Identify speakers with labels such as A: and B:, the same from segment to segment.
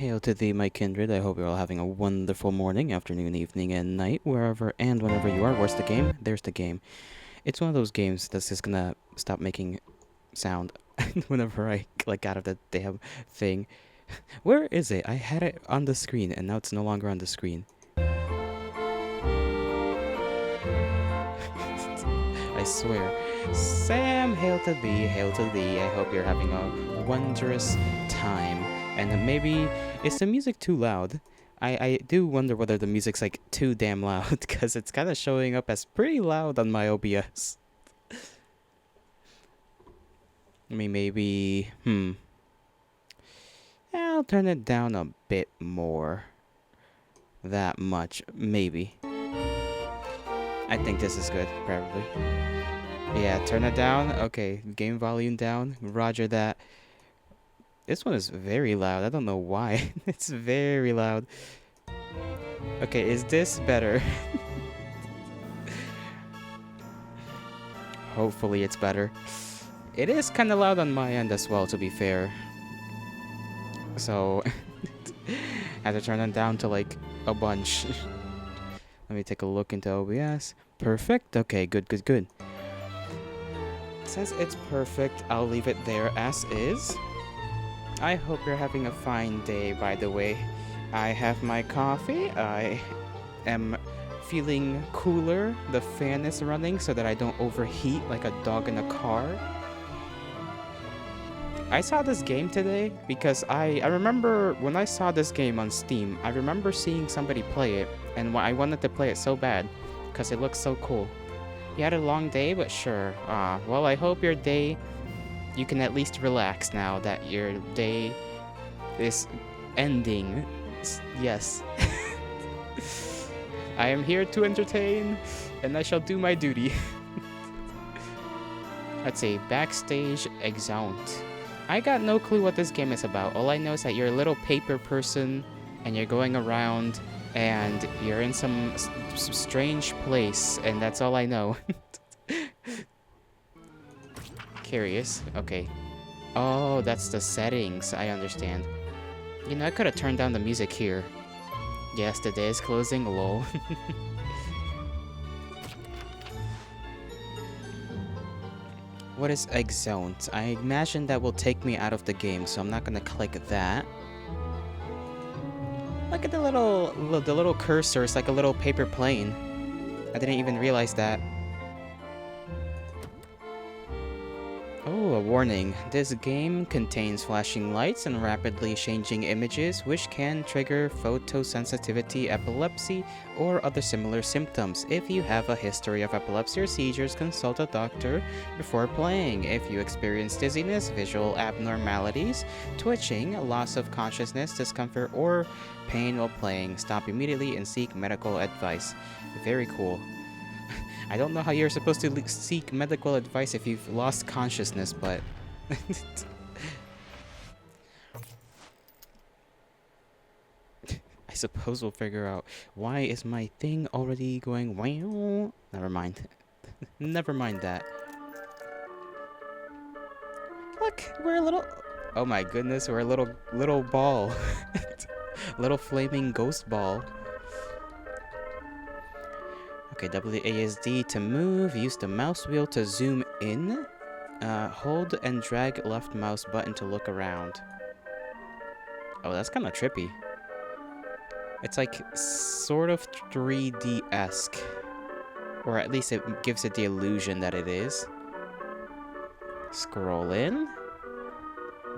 A: Hail to thee, my kindred. I hope you're all having a wonderful morning, afternoon, evening, and night, wherever and whenever you are. Where's the game? There's the game. It's one of those games that's just gonna stop making sound whenever I click out of the damn thing. Where is it? I had it on the screen, and now it's no longer on the screen. I swear. Sam, hail to thee, hail to thee. I hope you're having a wondrous time. And maybe, is the music too loud? I do wonder whether the music's like too damn loud, because it's kind of showing up as pretty loud on my OBS. I mean, maybe, I'll turn it down a bit more. That much, maybe. I think this is good, probably. Yeah, turn it down. Okay, game volume down. Roger that. This one is very loud. I don't know why. It's very loud. Okay, is this better? Hopefully it's better. It is kind of loud on my end as well, to be fair. So, I had to turn it down to like a bunch. Let me take a look into OBS. Perfect. Okay, good, good, good. Since it's perfect, I'll leave it there as is. I hope you're having a fine day, by the way. I have my coffee. I am feeling cooler. The fan is running so that I don't overheat like a dog in a car. I saw this game today because I remember when I saw this game on Steam, I remember seeing somebody play it, and I wanted to play it so bad because it looks so cool. You had a long day, but sure. Well, I hope your day, you can at least relax now that your day is ending. Yes. I am here to entertain, and I shall do my duty. Let's see, backstage exeunt. I got no clue what this game is about. All I know is that you're a little paper person, and you're going around, and you're in some strange place, and that's all I know. Curious. Okay. Oh, that's the settings. I understand. You know, I could have turned down the music here. Yes, the day is closing, lol. What is exeunt? I imagine that will take me out of the game, so I'm not gonna click that. Look at the little cursor. It's like a little paper plane. I didn't even realize that. Oh, a warning. This game contains flashing lights and rapidly changing images, which can trigger photosensitivity, epilepsy, or other similar symptoms. If you have a history of epilepsy or seizures, consult a doctor before playing. If you experience dizziness, visual abnormalities, twitching, loss of consciousness, discomfort, or pain while playing, stop immediately and seek medical advice. Very cool. I don't know how you're supposed to seek medical advice if you've lost consciousness, but... I suppose we'll figure out. Why is my thing already going wow? Never mind. Never mind that. Look, we're a little... Oh my goodness, we're a little ball. Little flaming ghost ball. Okay, WASD to move. Use the mouse wheel to zoom in. Hold and drag left mouse button to look around. Oh, that's kind of trippy. It's like sort of 3D-esque. Or at least it gives it the illusion that it is. Scroll in.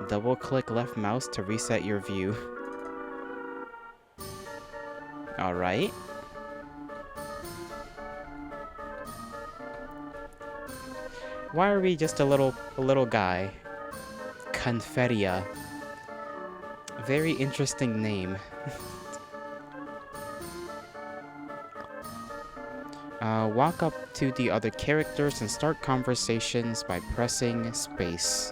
A: Double click left mouse to reset your view. Alright. Why are we just a little guy? Confettia. Very interesting name. Walk up to the other characters and start conversations by pressing space.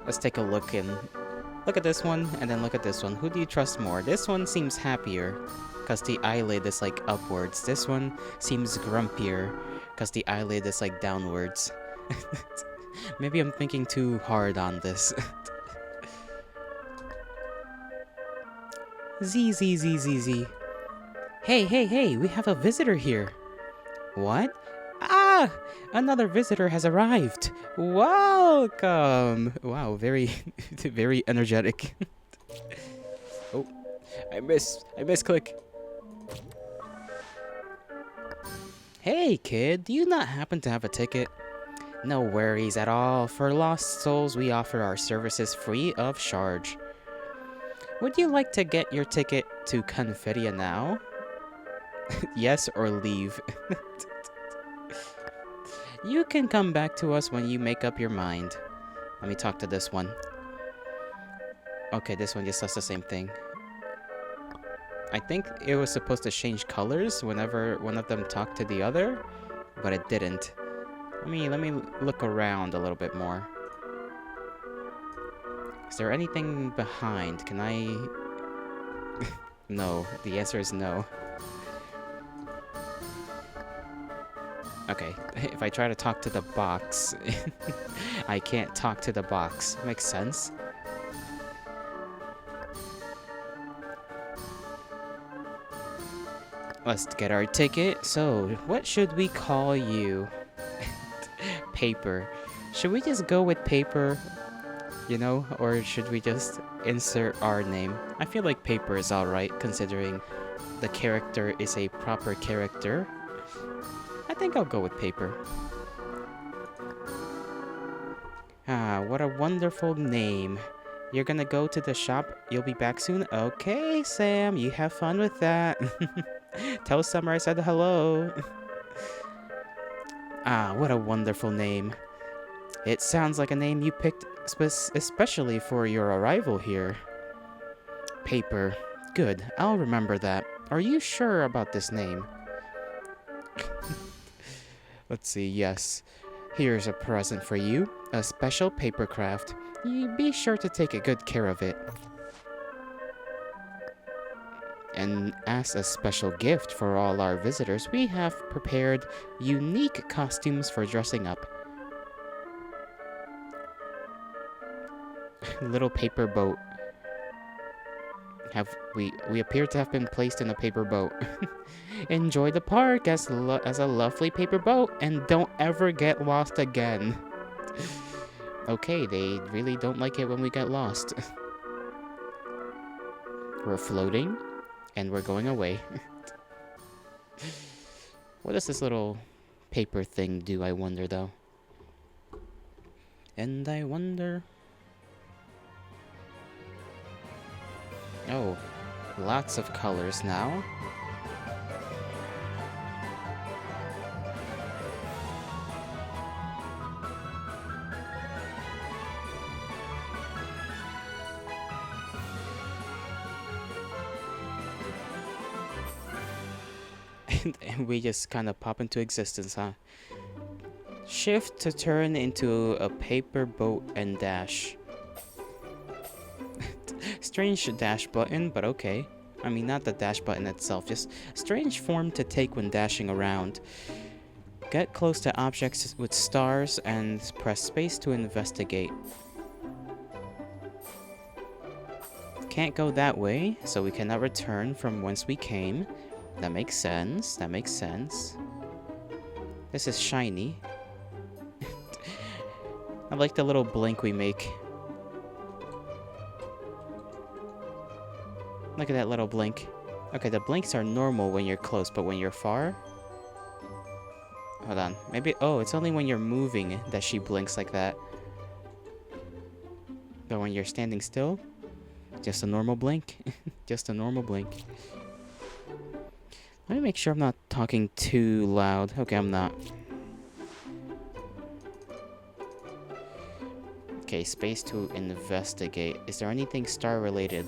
A: Let's take a look at this one, and then look at this one. Who do you trust more? This one seems happier, because the eyelid is like upwards. This one seems grumpier, because the eyelid is like downwards. Maybe I'm thinking too hard on this. Z, Z, Z, Z, Z. Hey, hey, hey, we have a visitor here. What? Ah! Another visitor has arrived. Welcome! Wow, very, very energetic. Oh, I misclick. Hey, kid, do you not happen to have a ticket? No worries at all. For lost souls, we offer our services free of charge. Would you like to get your ticket to Confettia now? Yes or leave. You can come back to us when you make up your mind. Let me talk to this one. Okay, this one just does the same thing. I think it was supposed to change colors whenever one of them talked to the other, but it didn't. Let me look around a little bit more. Is there anything behind? Can I... No, the answer is no. Okay, if I try to talk to the box, I can't talk to the box. Makes sense. Let's get our ticket. So, what should we call you? Paper. Should we just go with paper? You know, or should we just insert our name? I feel like paper is alright, considering the character is a proper character. I think I'll go with paper. Ah, what a wonderful name. You're gonna go to the shop, you'll be back soon? Okay, Sam, you have fun with that. Tell Summer I said hello. Ah, what a wonderful name. It sounds like a name you picked especially for your arrival here. Paper. Good, I'll remember that. Are you sure about this name? Let's see, yes. Here's a present for you. A special paper craft. You be sure to take a good care of it. And as a special gift for all our visitors, we have prepared unique costumes for dressing up. Little paper boat. We appear to have been placed in a paper boat. Enjoy the park as a lovely paper boat, and don't ever get lost again. Okay, they really don't like it when we get lost. We're floating, and we're going away. What does this little paper thing do, I wonder, though? And I wonder... Oh, lots of colors now. And we just kind of pop into existence, huh? Shift to turn into a paper boat and dash. Strange dash button, but okay. I mean, not the dash button itself, just strange form to take when dashing around. Get close to objects with stars and press space to investigate. Can't go that way, so we cannot return from whence we came. That makes sense, that makes sense. This is shiny. I like the little blink we make. Look at that little blink. Okay, the blinks are normal when you're close, but when you're far... Hold on. Maybe... Oh, it's only when you're moving that she blinks like that. But when you're standing still, just a normal blink. Just a normal blink. Let me make sure I'm not talking too loud. Okay, I'm not. Okay, space to investigate. Is there anything star-related?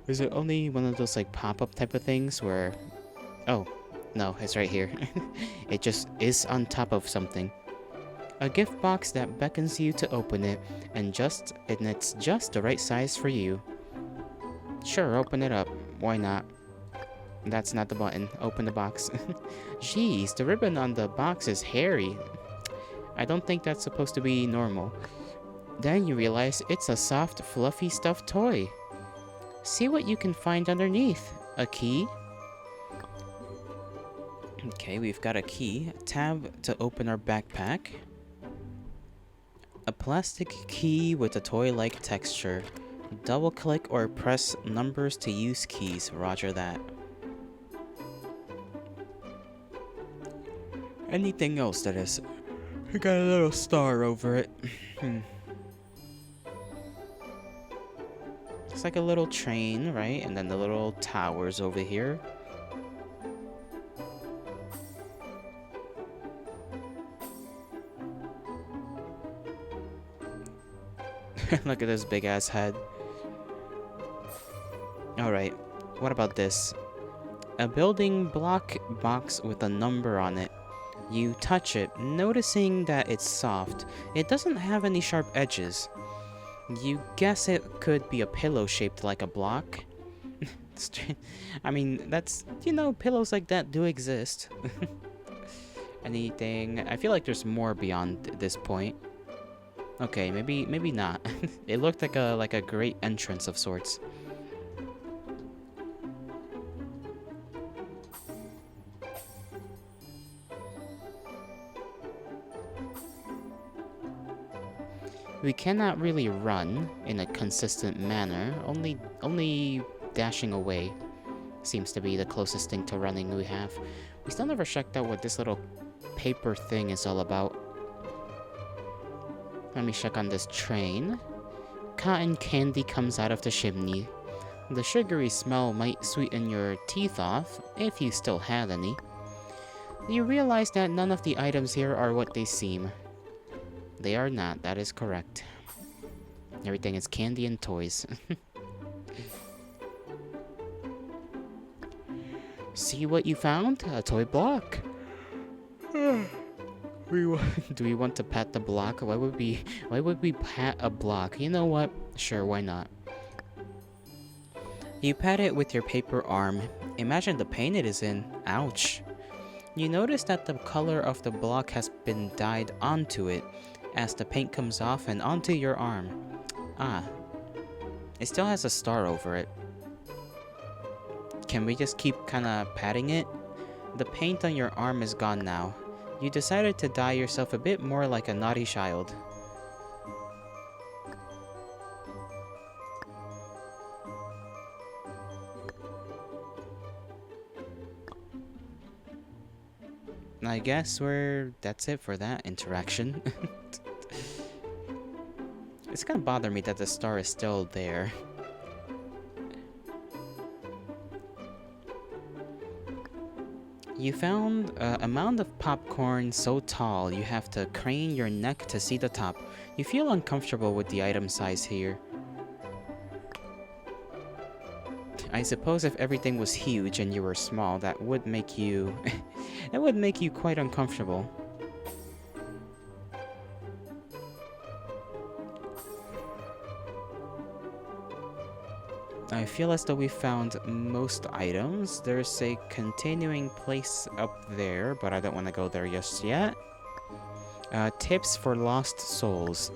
A: Is it only one of those, like, pop-up type of things where... Oh, no, it's right here. It just is on top of something. A gift box that beckons you to open it, and it's just the right size for you. Sure, open it up. Why not? That's not the button. Open the box. Jeez, the ribbon on the box is hairy. I don't think that's supposed to be normal. Then you realize it's a soft, fluffy stuffed toy. See what you can find underneath. A key? Okay, we've got a key. A tab to open our backpack. A plastic key with a toy-like texture. Double click or press numbers to use keys. Roger that. Anything else that is? We got a little star over it. It's like a little train, right? And then the little towers over here. Look at this big ass head. Alright, what about this? A building block box with a number on it. You touch it, noticing that it's soft. It doesn't have any sharp edges. You guess it could be a pillow shaped like a block. I mean, that's, you know, pillows like that do exist. Anything? I feel like there's more beyond this point. Okay, maybe not. It looked like a great entrance of sorts. We cannot really run in a consistent manner, only dashing away seems to be the closest thing to running we have. We still never checked out what this little paper thing is all about. Let me check on this train. Cotton candy comes out of the chimney. The sugary smell might sweeten your teeth off, if you still had any. You realize that none of the items here are what they seem. They are not, that is correct. Everything is candy and toys. See what you found? A toy block. Do we want to pat the block? Why would we pat a block? You know what? Sure, why not? You pat it with your paper arm. Imagine the pain it is in. Ouch. You notice that the color of the block has been dyed onto it as the paint comes off and onto your arm. Ah. It still has a star over it. Can we just keep kinda patting it? The paint on your arm is gone now. You decided to dye yourself a bit more like a naughty child. I guess that's it for that interaction. It's gonna bother me that the star is still there. You found a mound of popcorn so tall you have to crane your neck to see the top. You feel uncomfortable with the item size here. I suppose if everything was huge and you were small, that would make you that would make you quite uncomfortable. I feel as though we found most items. There's a continuing place up there, but I don't want to go there just yet. Tips for lost souls.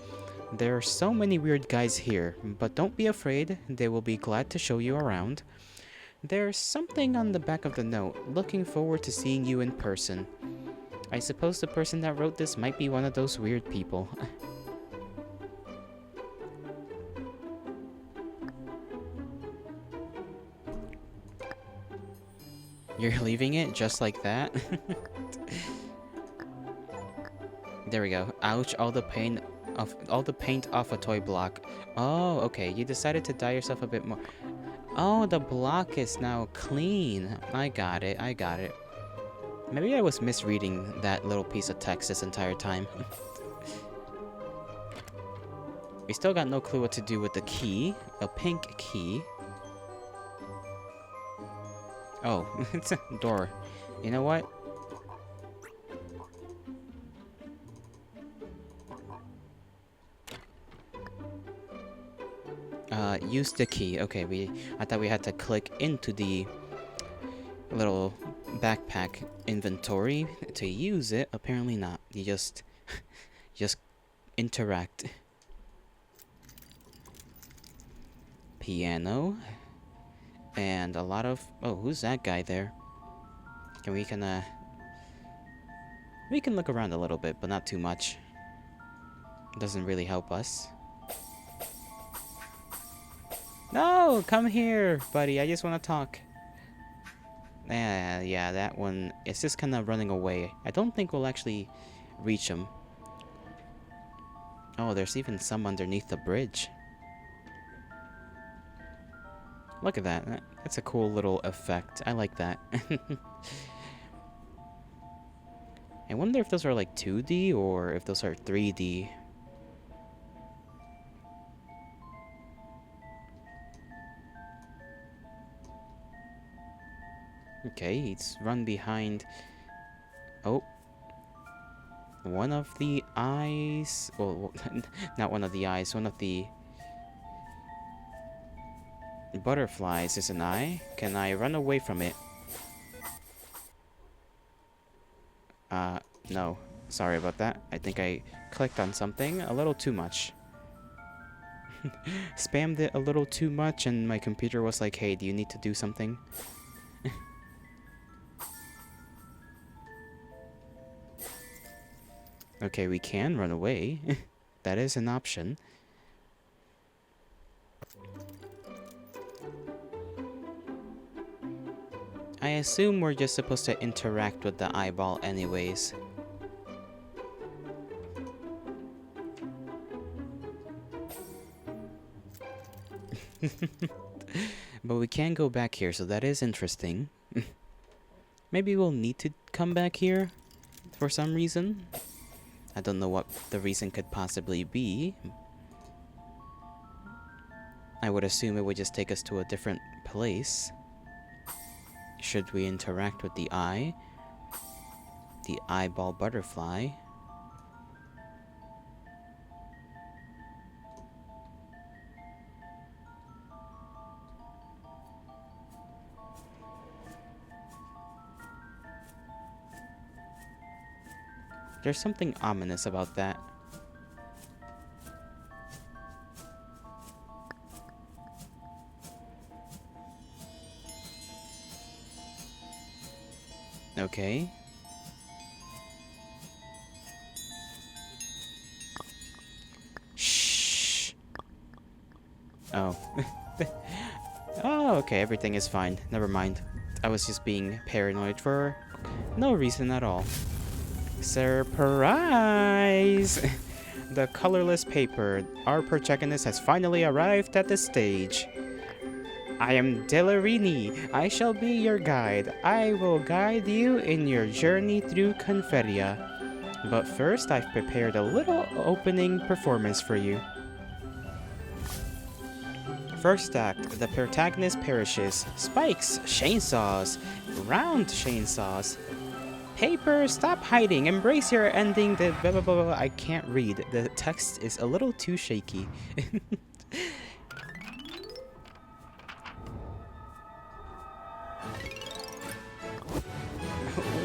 A: There are so many weird guys here, but don't be afraid, they will be glad to show you around. There's something on the back of the note, looking forward to seeing you in person. I suppose the person that wrote this might be one of those weird people. You're leaving it just like that? There we go. Ouch, all the paint off a toy block. Oh, okay. You decided to dye yourself a bit more. Oh, the block is now clean. I got it. Maybe I was misreading that little piece of text this entire time. We still got no clue what to do with the key. A pink key. Oh, it's a door. You know what? Use the key. Okay, I thought we had to click into the little backpack inventory to use it. Apparently not. You just interact. Piano. And a lot of... Oh, who's that guy there? And we can look around a little bit, but not too much. Doesn't really help us. No! Come here, buddy. I just want to talk. Yeah, that one... It's just kind of running away. I don't think we'll actually reach him. Oh, there's even some underneath the bridge. Look at that. That's a cool little effect. I like that. I wonder if those are like 2D or if those are 3D. Okay, he's run behind... Oh. One of the eyes... Well, not one of the eyes. One of the... butterflies is an eye. Can I run away from it? No. Sorry about that. I think I clicked on something a little too much. Spammed it a little too much and my computer was like, hey, do you need to do something? Okay, we can run away. That is an option. I assume we're just supposed to interact with the eyeball anyways. But we can go back here, so that is interesting. Maybe we'll need to come back here for some reason. I don't know what the reason could possibly be. I would assume it would just take us to a different place. Should we interact with the eye? The eyeball butterfly. There's something ominous about that. Okay. Shh. Oh. Oh, okay, everything is fine. Never mind. I was just being paranoid for no reason at all. Surprise! The colorless paper. Our protagonist has finally arrived at the stage. I am Delarini. I shall be your guide. I will guide you in your journey through Conferia. But first, I've prepared a little opening performance for you. First act, the protagonist perishes. Spikes, chainsaws, round chainsaws. Paper, stop hiding. Embrace your ending. The blah, blah, blah, blah. I can't read. The text is a little too shaky.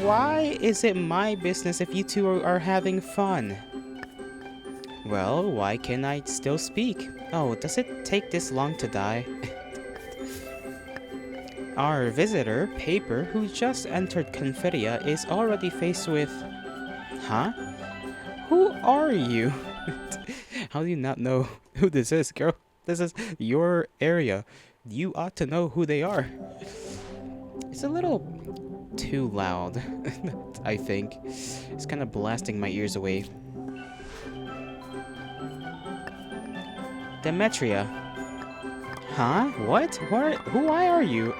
A: Why is it my business if you two are having fun? Well, why can I still speak? Oh, does it take this long to die? Our visitor, Paper, who just entered Conferia, is already faced with... Huh? Who are you? How do you not know who this is, girl? This is your area. You ought to know who they are. It's a little too loud, I think. It's kind of blasting my ears away. Demetria. Huh? What? Why are you?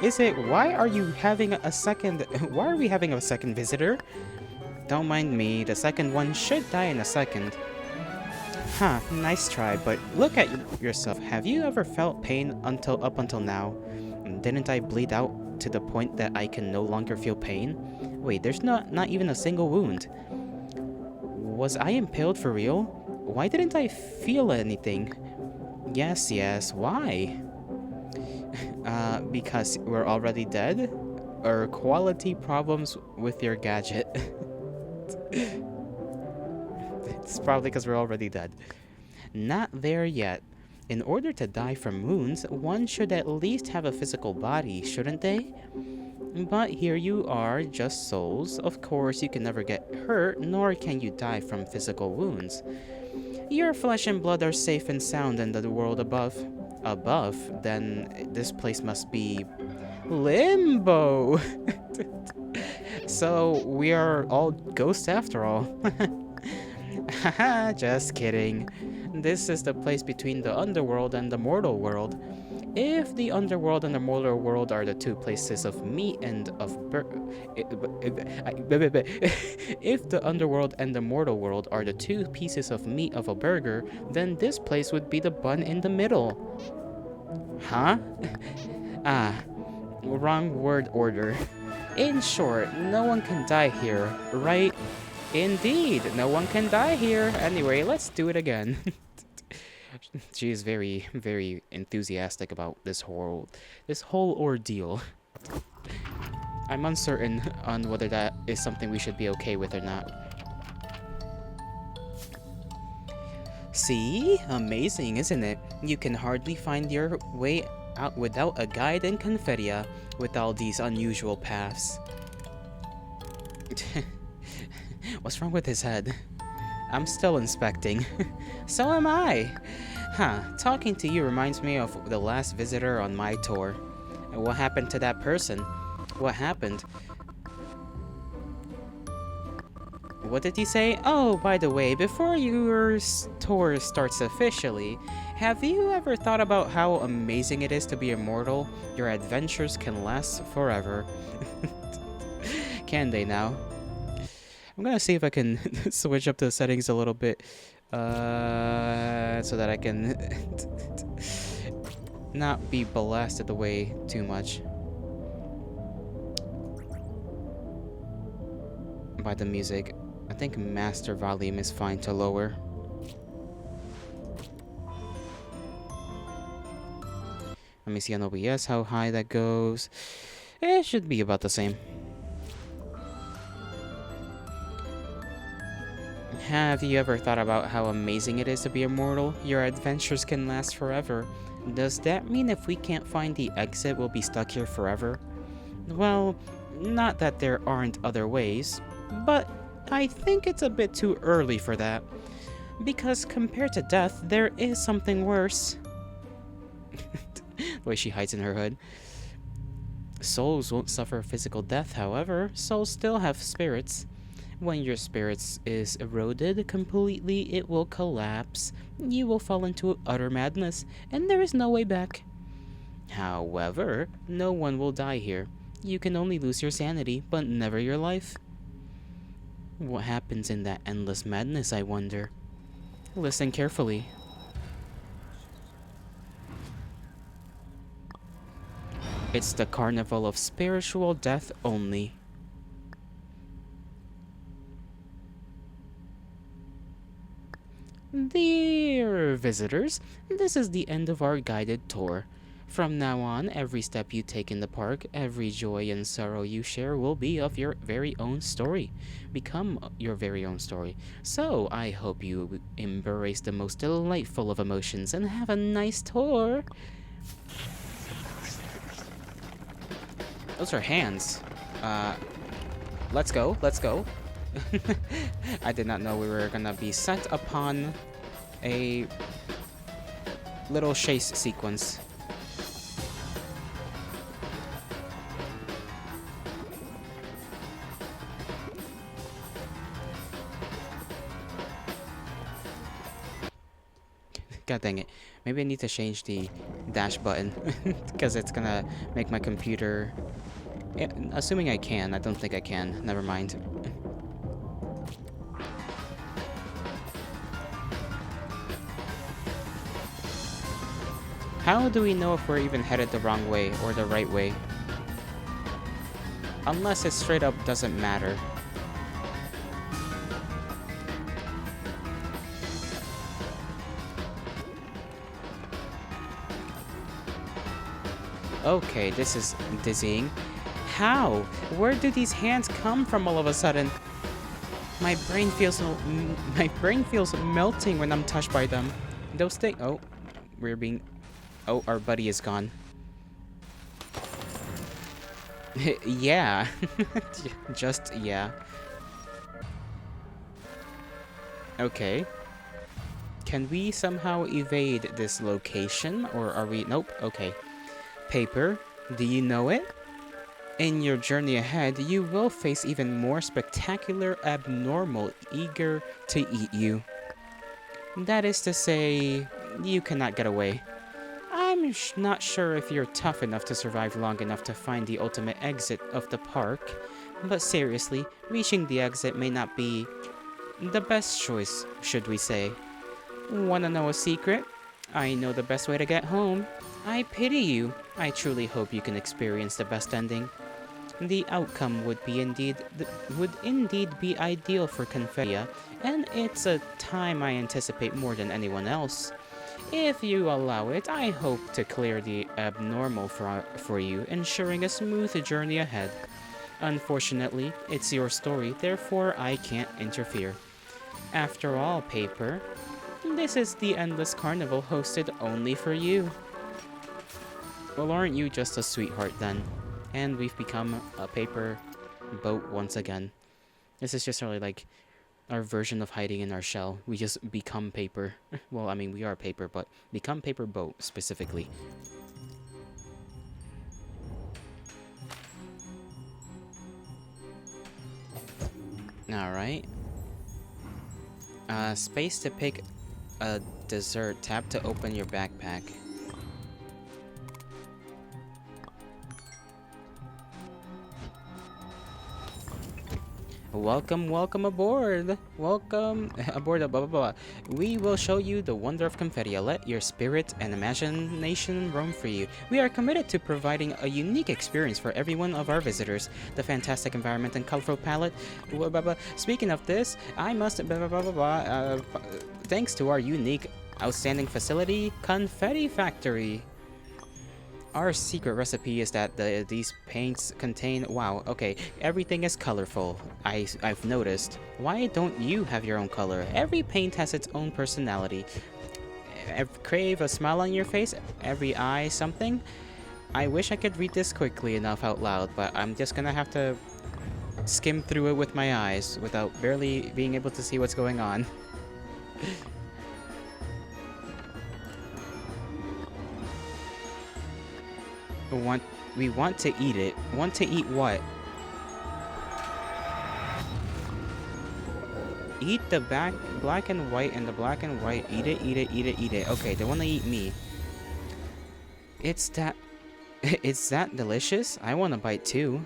A: Why are we having a second visitor? Don't mind me, the second one should die in a second. Huh, nice try, but look at yourself. Have you ever felt pain up until now? Didn't I bleed out to the point that I can no longer feel pain? Wait, there's not even a single wound. Was I impaled for real? Why didn't I feel anything? Yes, why? Because we're already dead? or quality problems with your gadget. It's probably because we're already dead. Not there yet. In order to die from wounds, one should at least have a physical body, shouldn't they? But here you are, just souls. Of course, you can never get hurt, nor can you die from physical wounds. Your flesh and blood are safe and sound in the world above. Above? Then this place must be Limbo! So we are all ghosts after all. Haha, just kidding. This is the place between the underworld and the mortal world. If the underworld and the mortal world are the two places of meat and of if the underworld and the mortal world are the two pieces of meat of a burger, then this place would be the bun in the middle. Huh? Ah, wrong word order. In short, no one can die here, right? Indeed, no one can die here. Anyway, let's do it again. She is very, very enthusiastic about this whole ordeal. I'm uncertain on whether that is something we should be okay with or not. See? Amazing, isn't it? You can hardly find your way out without a guide in Confedia with all these unusual paths. What's wrong with his head? I'm still inspecting. So am I. Huh, talking to you reminds me of the last visitor on my tour. What happened to that person? What happened? What did he say? Oh, by the way, before your tour starts officially, have you ever thought about how amazing it is to be immortal? Your adventures can last forever. Can they now? I'm gonna see if I can switch up the settings a little bit, so that I can not be blasted away too much by the music. I think master volume is fine to lower. Let me see on OBS how high that goes. It should be about the same. Have you ever thought about how amazing it is to be immortal? Your adventures can last forever. Does that mean if we can't find the exit, we'll be stuck here forever? Well, not that there aren't other ways, but I think it's a bit too early for that. Because compared to death, there is something worse. The way she hides in her hood. Souls won't suffer physical death, however. Souls still have spirits. When your spirits is eroded completely, it will collapse. You will fall into utter madness, and there is no way back. However, no one will die here. You can only lose your sanity, but never your life. What happens in that endless madness, I wonder? Listen carefully. It's the carnival of spiritual death only. Dear visitors, this is the end of our guided tour. From now on, every step you take in the park, every joy and sorrow you share will be of your very own story. Become your very own story. So, I hope you embrace the most delightful of emotions and have a nice tour. Those are hands. Let's go, let's go. I did not know we were gonna be sent upon a little chase sequence. God dang it. Maybe I need to change the dash button because it's gonna make my computer... Yeah, assuming I can. I don't think I can. Never mind. How do we know if we're even headed the wrong way or the right way? Unless it straight up doesn't matter. Okay, this is dizzying. How? Where do these hands come from all of a sudden? My brain feels melting when I'm touched by them. Those things. Oh, Oh, our buddy is gone. Yeah. Just yeah. Okay. Can we somehow evade this location, or are we? Nope. Okay. Paper, do you know it? In your journey ahead, you will face even more spectacular abnormal eager to eat you. That is to say, you cannot get away. I'm not sure if you're tough enough to survive long enough to find the ultimate exit of the park, but seriously, reaching the exit may not be the best choice, should we say. Wanna know a secret? I know the best way to get home. I pity you. I truly hope you can experience the best ending. The outcome would indeed be ideal for Conferia, and it's a time I anticipate more than anyone else. If you allow it, I hope to clear the abnormal for you, ensuring a smooth journey ahead. Unfortunately, it's your story, therefore I can't interfere. After all, Paper, this is the endless carnival hosted only for you. Well, aren't you just a sweetheart then? And we've become a paper boat once again. This is just really like our version of hiding in our shell. We just become paper. Well, I mean, we are paper, but become paper boat specifically. Alright. Space to pick a dessert. Tap to open your backpack. Welcome aboard! Welcome aboard, blah blah blah. We will show you the wonder of Conferia. Let your spirit and imagination roam for you. We are committed to providing a unique experience for every one of our visitors. The fantastic environment and colorful palette. Blah, blah, blah. Speaking of this, I must thanks to our unique, outstanding facility, Confetti Factory. Our secret recipe is that these paints contain... Wow, okay, everything is colorful. I've noticed. Why don't you have your own color? Every paint has its own personality. Crave a smile on your face, every eye something. I wish I could read this quickly enough out loud, but I'm just gonna have to skim through it with my eyes without barely being able to see what's going on. We want to eat it. Want to eat what? Eat the black and white and the black and white. Eat it, eat it, eat it, eat it. Okay, they want to eat me. It's that delicious? I want a bite too.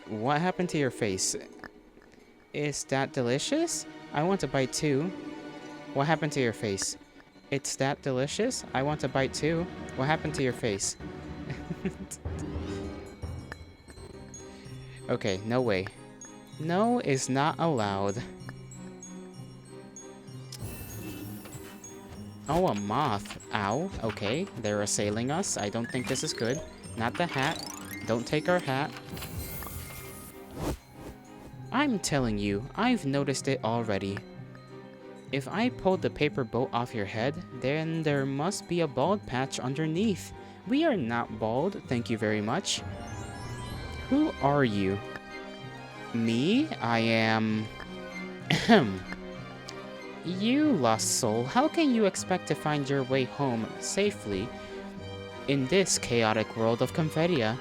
A: What happened to your face? Is that delicious? I want a bite too. What happened to your face? It's that delicious? I want a bite too. What happened to your face? Okay, no way. No is not allowed. Oh, a moth. Ow. Okay, they're assailing us. I don't think this is good. Not the hat. Don't take our hat. I'm telling you, I've noticed it already. If I pulled the paper boat off your head, then there must be a bald patch underneath. We are not bald, thank you very much. Who are you? Me? I am... Ahem. You lost soul, how can you expect to find your way home safely in this chaotic world of Conferia?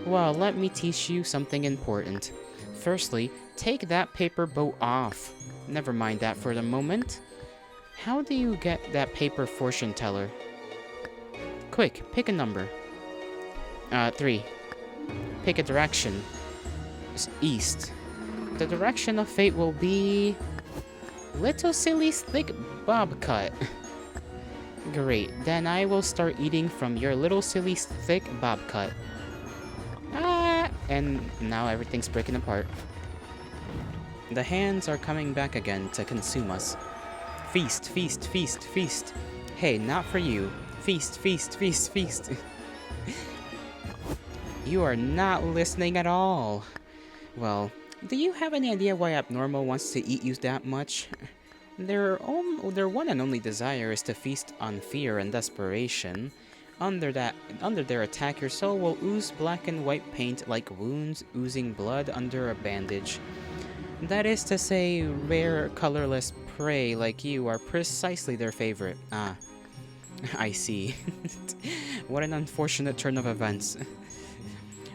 A: Well, let me teach you something important. Firstly, take that paper boat off. Never mind that for the moment. How do you get that paper fortune teller? Quick, pick a number. 3. Pick a direction. East. The direction of fate will be... Little Silly's thick bob cut. Great, then I will start eating from your Little Silly's thick bob cut. Ah! And now everything's breaking apart. The hands are coming back again to consume us. Feast, feast, feast, feast. Hey, not for you. Feast, feast, feast, feast. You are not listening at all. Well, do you have any idea why Abnormal wants to eat you that much? Their one and only desire is to feast on fear and desperation. Under their attack, your soul will ooze black and white paint like wounds oozing blood under a bandage. That is to say, rare, colorless prey like you are precisely their favorite. Ah, I see. What an unfortunate turn of events.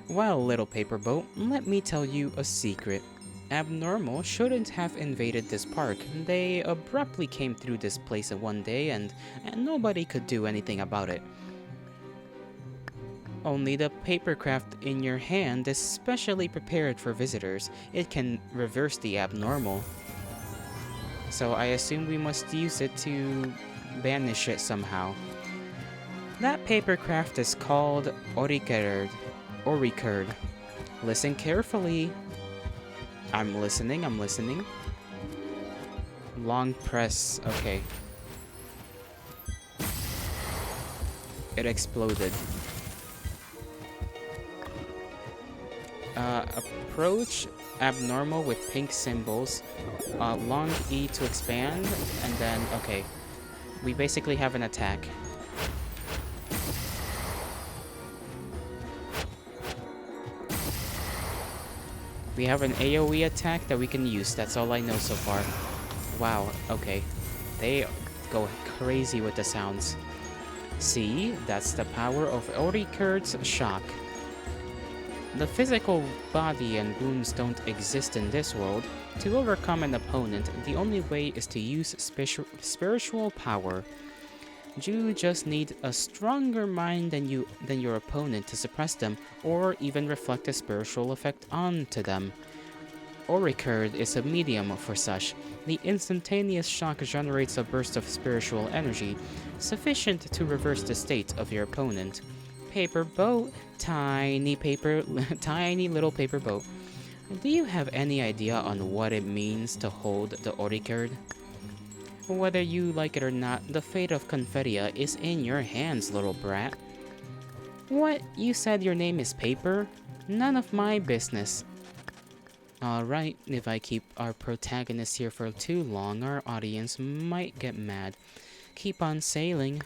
A: Well, little paper boat, let me tell you a secret. Abnormal shouldn't have invaded this park. They abruptly came through this place one day and nobody could do anything about it. Only the papercraft in your hand is specially prepared for visitors. It can reverse the abnormal. So I assume we must use it to banish it somehow. That papercraft is called Oricurd. Listen carefully. I'm listening. Long press, okay. It exploded. Approach abnormal with pink symbols. Long E to expand, and then, okay. We basically have an attack. We have an AoE attack that we can use, that's all I know so far. Wow, okay. They go crazy with the sounds. See, that's the power of Oricurd's shock. The physical body and wounds don't exist in this world. To overcome an opponent, the only way is to use spiritual power. You just need a stronger mind than your opponent to suppress them, or even reflect a spiritual effect onto them. Oricurd is a medium for such. The instantaneous shock generates a burst of spiritual energy, sufficient to reverse the state of your opponent. Paper boat, tiny little paper boat. Do you have any idea on what it means to hold the Oricurd? Whether you like it or not, the fate of Confetia is in your hands, little brat. What? You said your name is Paper? None of my business. Alright, if I keep our protagonist here for too long, our audience might get mad. Keep on sailing.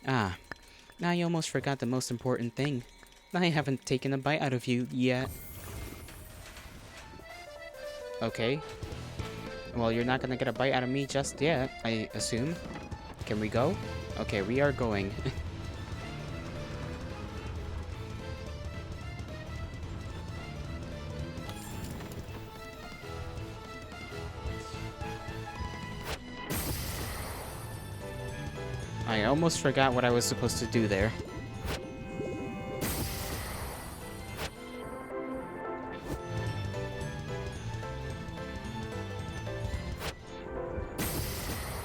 A: Ah, I almost forgot the most important thing. I haven't taken a bite out of you yet. Okay. Well, you're not gonna get a bite out of me just yet, I assume. Can we go? Okay, we are going. I almost forgot what I was supposed to do there.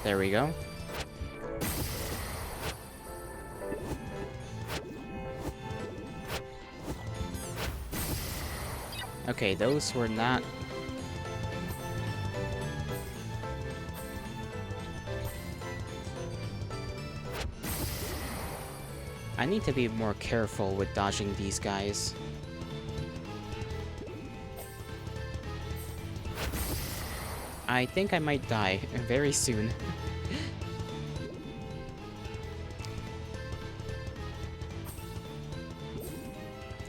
A: There we go. Okay, those were not... I need to be more careful with dodging these guys. I think I might die very soon.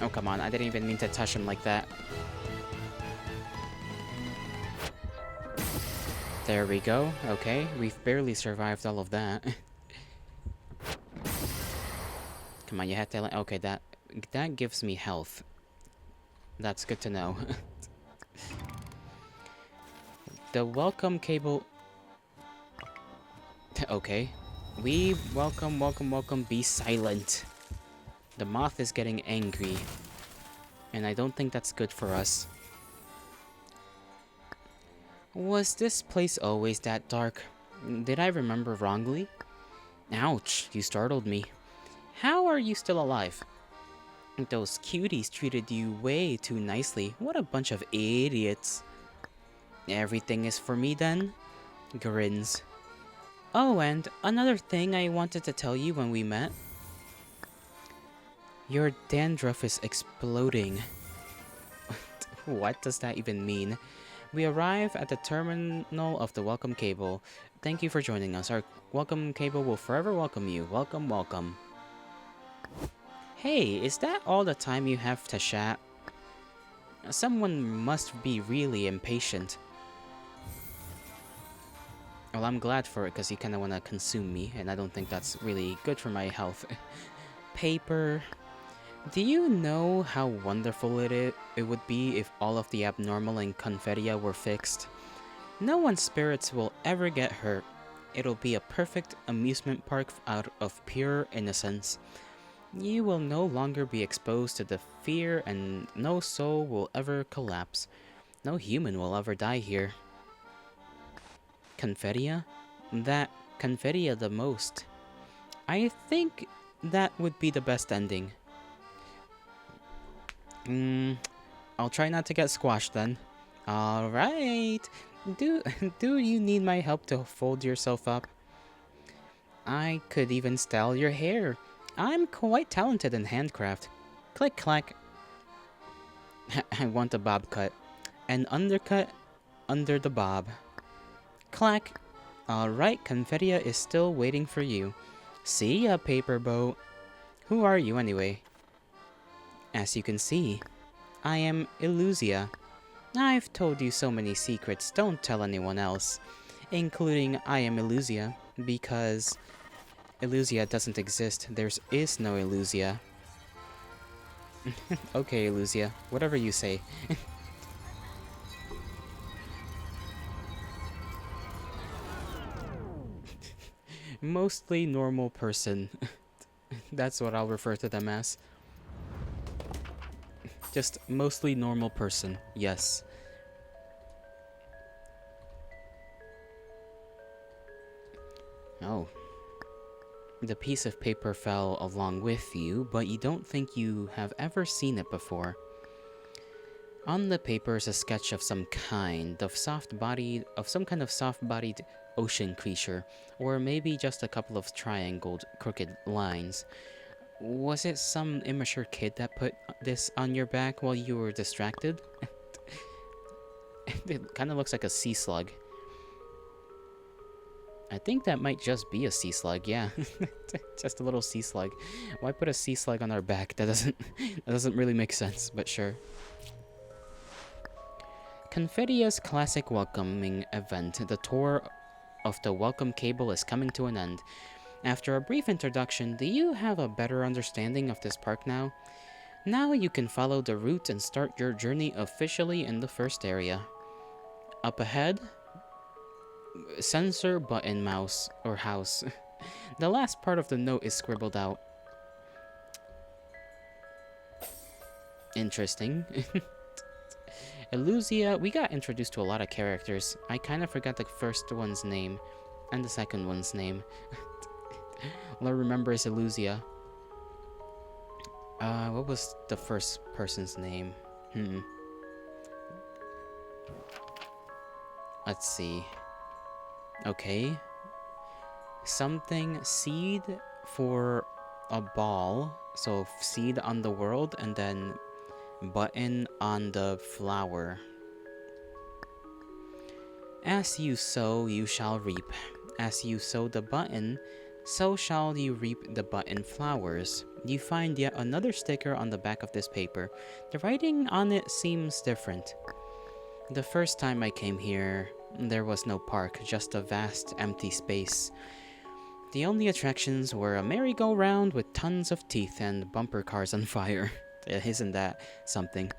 A: Oh, come on. I didn't even mean to touch him like that. There we go. Okay, we've barely survived all of that. Come on, you had to... Okay, that gives me health. That's good to know. The welcome cable... Okay. We welcome, be silent. The moth is getting angry. And I don't think that's good for us. Was this place always that dark? Did I remember wrongly? Ouch, you startled me. How are you still alive? Those cuties treated you way too nicely. What a bunch of idiots. Everything is for me then? Grins. Oh, and another thing I wanted to tell you when we met. Your dandruff is exploding. What does that even mean? We arrive at the terminal of the welcome cable. Thank you for joining us. Our welcome cable will forever welcome you. Welcome, welcome. Hey, is that all the time you have to chat? Someone must be really impatient. Well, I'm glad for it because you kind of want to consume me, and I don't think that's really good for my health. Paper. Do you know how wonderful it would be if all of the abnormal in Confetia were fixed? No one's spirits will ever get hurt. It'll be a perfect amusement park out of pure innocence. You will no longer be exposed to the fear, and no soul will ever collapse. No human will ever die here. Confetia? That Confetia the most. I think that would be the best ending. I'll try not to get squashed then. Alright. Do do you need my help to fold yourself up? I could even style your hair. I'm quite talented in handcraft. Click clack. I want a bob cut. An undercut under the bob. Clack. Alright, Confetia is still waiting for you. See ya, paper boat. Who are you anyway? As you can see, I am Illusia. I've told you so many secrets, don't tell anyone else. Including I am Illusia, because Illusia doesn't exist. There is no Illusia. Okay, Illusia, whatever you say. Mostly normal person. That's what I'll refer to them as. Just mostly normal person, yes. Oh. The piece of paper fell along with you, but you don't think you have ever seen it before. On the paper is a sketch of some kind of some kind of soft-bodied ocean creature, or maybe just a couple of triangled, crooked lines. Was it some immature kid that put this on your back while you were distracted? It kind of looks like a sea slug. I think that might just be a sea slug, yeah. Just a little sea slug. Why put a sea slug on our back? That doesn't really make sense, but sure. Confetia's classic welcoming event, the tour of the welcome cable, is coming to an end. After a brief introduction, do you have a better understanding of this park now? Now you can follow the route and start your journey officially in the first area. Up ahead, sensor button mouse or house. The last part of the note is scribbled out. Interesting. Illusia, we got introduced to a lot of characters. I kind of forgot the first one's name and the second one's name. All I remember is Illusia. What was the first person's name? Let's see. Okay. Something seed for a ball. So seed on the world and then button on the flower. As you sow, you shall reap. As you sow the button, so shall you reap the button flowers. You find yet another sticker on the back of this paper. The writing on it seems different. The first time I came here, there was no park, just a vast empty space. The only attractions were a merry-go-round with tons of teeth and bumper cars on fire. Isn't that something?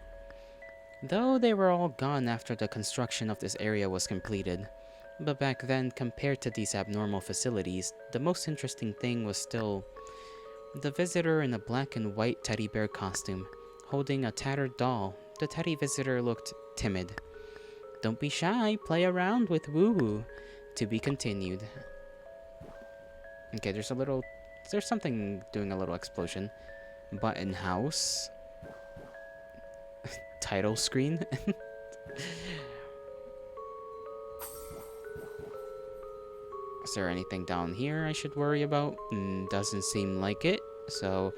A: Though they were all gone after the construction of this area was completed. But back then, compared to these abnormal facilities, the most interesting thing was still the visitor in a black and white teddy bear costume, holding a tattered doll. The teddy visitor looked timid. Don't be shy, play around with woo-woo. To be continued. Okay, there's something doing a little explosion. Button house. Title screen. Is there anything down here I should worry about? Doesn't seem like it. So,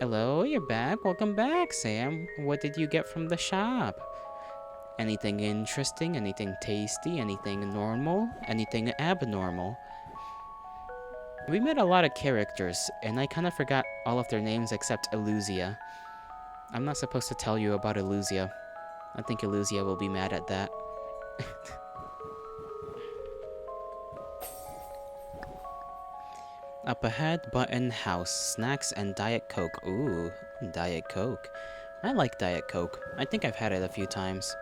A: Hello, you're back. Welcome back, Sam. What did you get from the shop? Anything interesting? Anything tasty? Anything normal? Anything abnormal? We met a lot of characters, and I kind of forgot all of their names except Illusia. I'm not supposed to tell you about Illusia. I think Illusia will be mad at that. Up ahead, Button House. Snacks and Diet Coke. Ooh, Diet Coke. I like Diet Coke. I think I've had it a few times.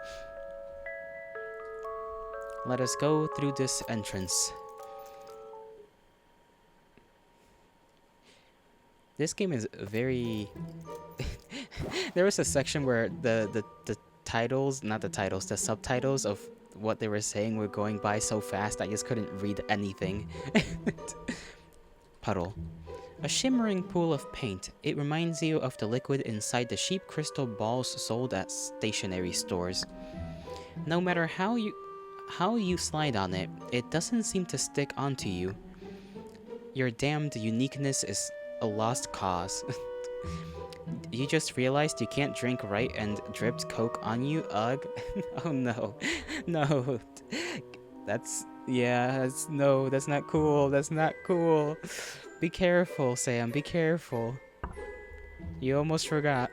A: Let us go through this entrance. This game is very... There was a section where the titles, not the titles, the subtitles of what they were saying were going by so fast I just couldn't read anything. Puddle. A shimmering pool of paint. It reminds you of the liquid inside the sheep crystal balls sold at stationery stores. No matter how you slide on it, it doesn't seem to stick onto you. Your damned uniqueness is a lost cause. You just realized you can't drink right and dripped Coke on you? Ugh. Oh no. No. No, that's not cool. That's not cool. Be careful, Sam. Be careful. You almost forgot.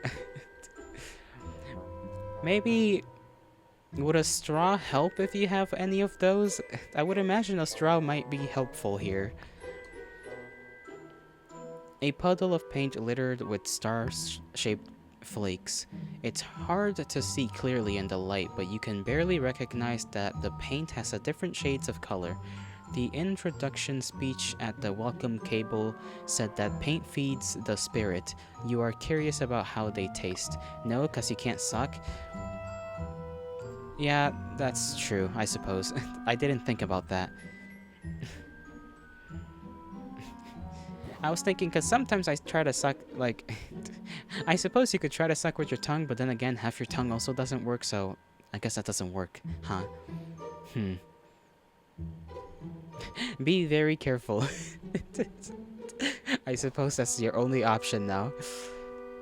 A: Maybe... Would a straw help if you have any of those? I would imagine a straw might be helpful here. A puddle of paint littered with star-shaped flakes. It's hard to see clearly in the light, but you can barely recognize that the paint has a different shades of color. The introduction speech at the welcome table said that paint feeds the spirit. You are curious about how they taste. No, because you can't suck? Yeah, that's true, I suppose. I didn't think about that. I was thinking, because sometimes I try to suck, like... I suppose you could try to suck with your tongue, but then again, half your tongue also doesn't work, so... I guess that doesn't work, huh? Be very careful. I suppose that's your only option now.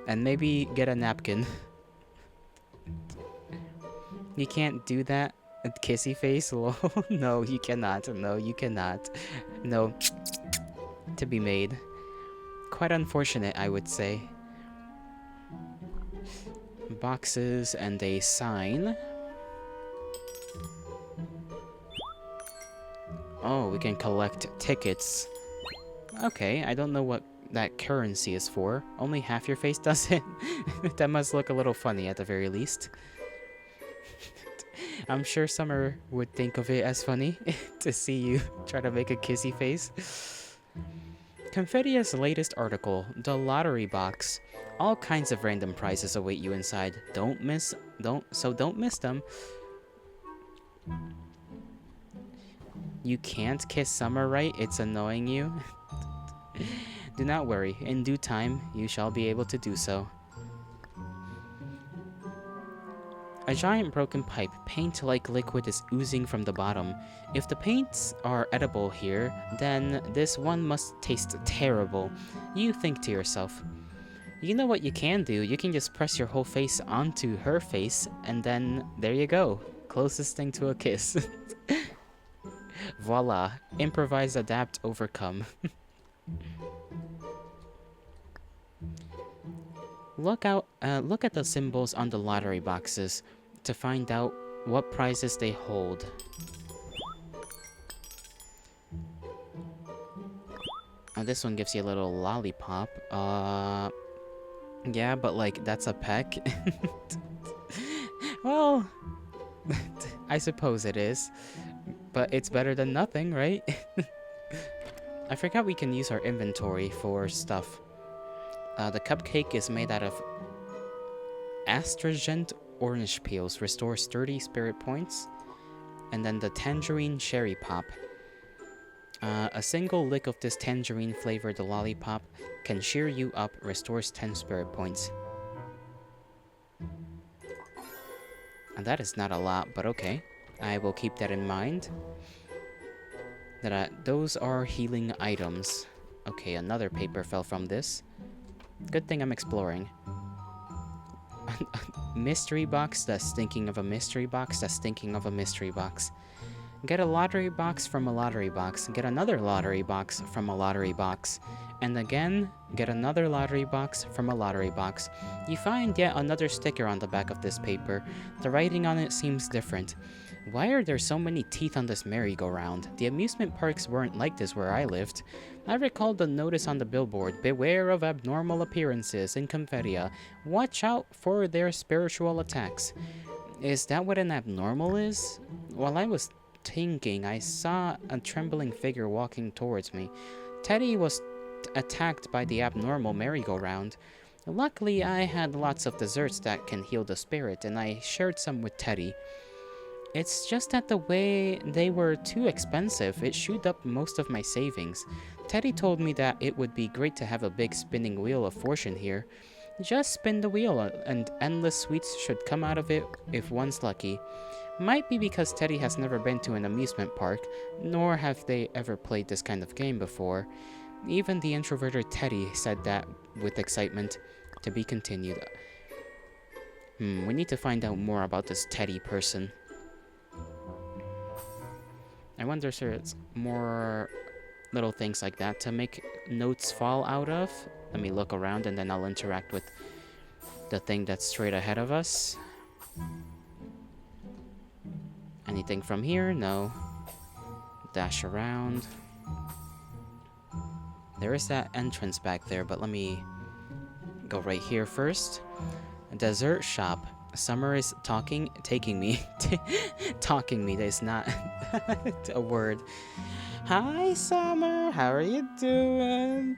A: And maybe get a napkin. You can't do that? Kissy face? Lol. No, you cannot. No, you cannot. No. To be made. Quite unfortunate, I would say. Boxes and a sign. Oh, we can collect tickets. Okay, I don't know what that currency is for. Only half your face does it? That must look a little funny at the very least. I'm sure Summer would think of it as funny to see you try to make a kissy face. Confettia's latest article, the lottery box. All kinds of random prizes await you inside. Don't miss them. You can't kiss Summer, right? It's annoying you. Do not worry. In due time, you shall be able to do so. A giant broken pipe, paint-like liquid is oozing from the bottom. If the paints are edible here, then this one must taste terrible. You think to yourself. You know what you can do? You can just press your whole face onto her face, and then there you go. Closest thing to a kiss. Voila. Improvise, adapt, overcome. Look at the symbols on the lottery boxes to find out what prizes they hold. Oh, this one gives you a little lollipop. Yeah, but like, that's a peck. Well, I suppose it is. But it's better than nothing, right? I forgot we can use our inventory for stuff. The cupcake is made out of astringent orange peels, restores 30 spirit points. And then the tangerine cherry pop. A single lick of this tangerine flavored lollipop can cheer you up, restores 10 spirit points. And that is not a lot, but okay. I will keep that in mind. Those are healing items. Okay, another paper fell from this. Good thing I'm exploring. Mystery box that's thinking of a mystery box that's thinking of a mystery box. Get a lottery box from a lottery box. Get another lottery box from a lottery box. And again, get another lottery box from a lottery box. You find yet another sticker on the back of this paper. The writing on it seems different. Why are there so many teeth on this merry-go-round? The amusement parks weren't like this where I lived. I recalled the notice on the billboard, beware of abnormal appearances in Conferia. Watch out for their spiritual attacks. Is that what an abnormal is? While I was thinking, I saw a trembling figure walking towards me. Teddy was attacked by the abnormal merry-go-round. Luckily, I had lots of desserts that can heal the spirit, and I shared some with Teddy. It's just that the way they were too expensive, it chewed up most of my savings. Teddy told me that it would be great to have a big spinning wheel of fortune here. Just spin the wheel and endless sweets should come out of it if one's lucky. Might be because Teddy has never been to an amusement park, nor have they ever played this kind of game before. Even the introverted Teddy said that with excitement. To be continued. We need to find out more about this Teddy person. I wonder if there's more little things like that to make notes fall out of. Let me look around and then I'll interact with the thing that's straight ahead of us. Anything from here? No. Dash around. There is that entrance back there, but let me go right here first. A dessert shop. Summer is taking me. Talking me, that's not a word. Hi, Summer. How are you doing?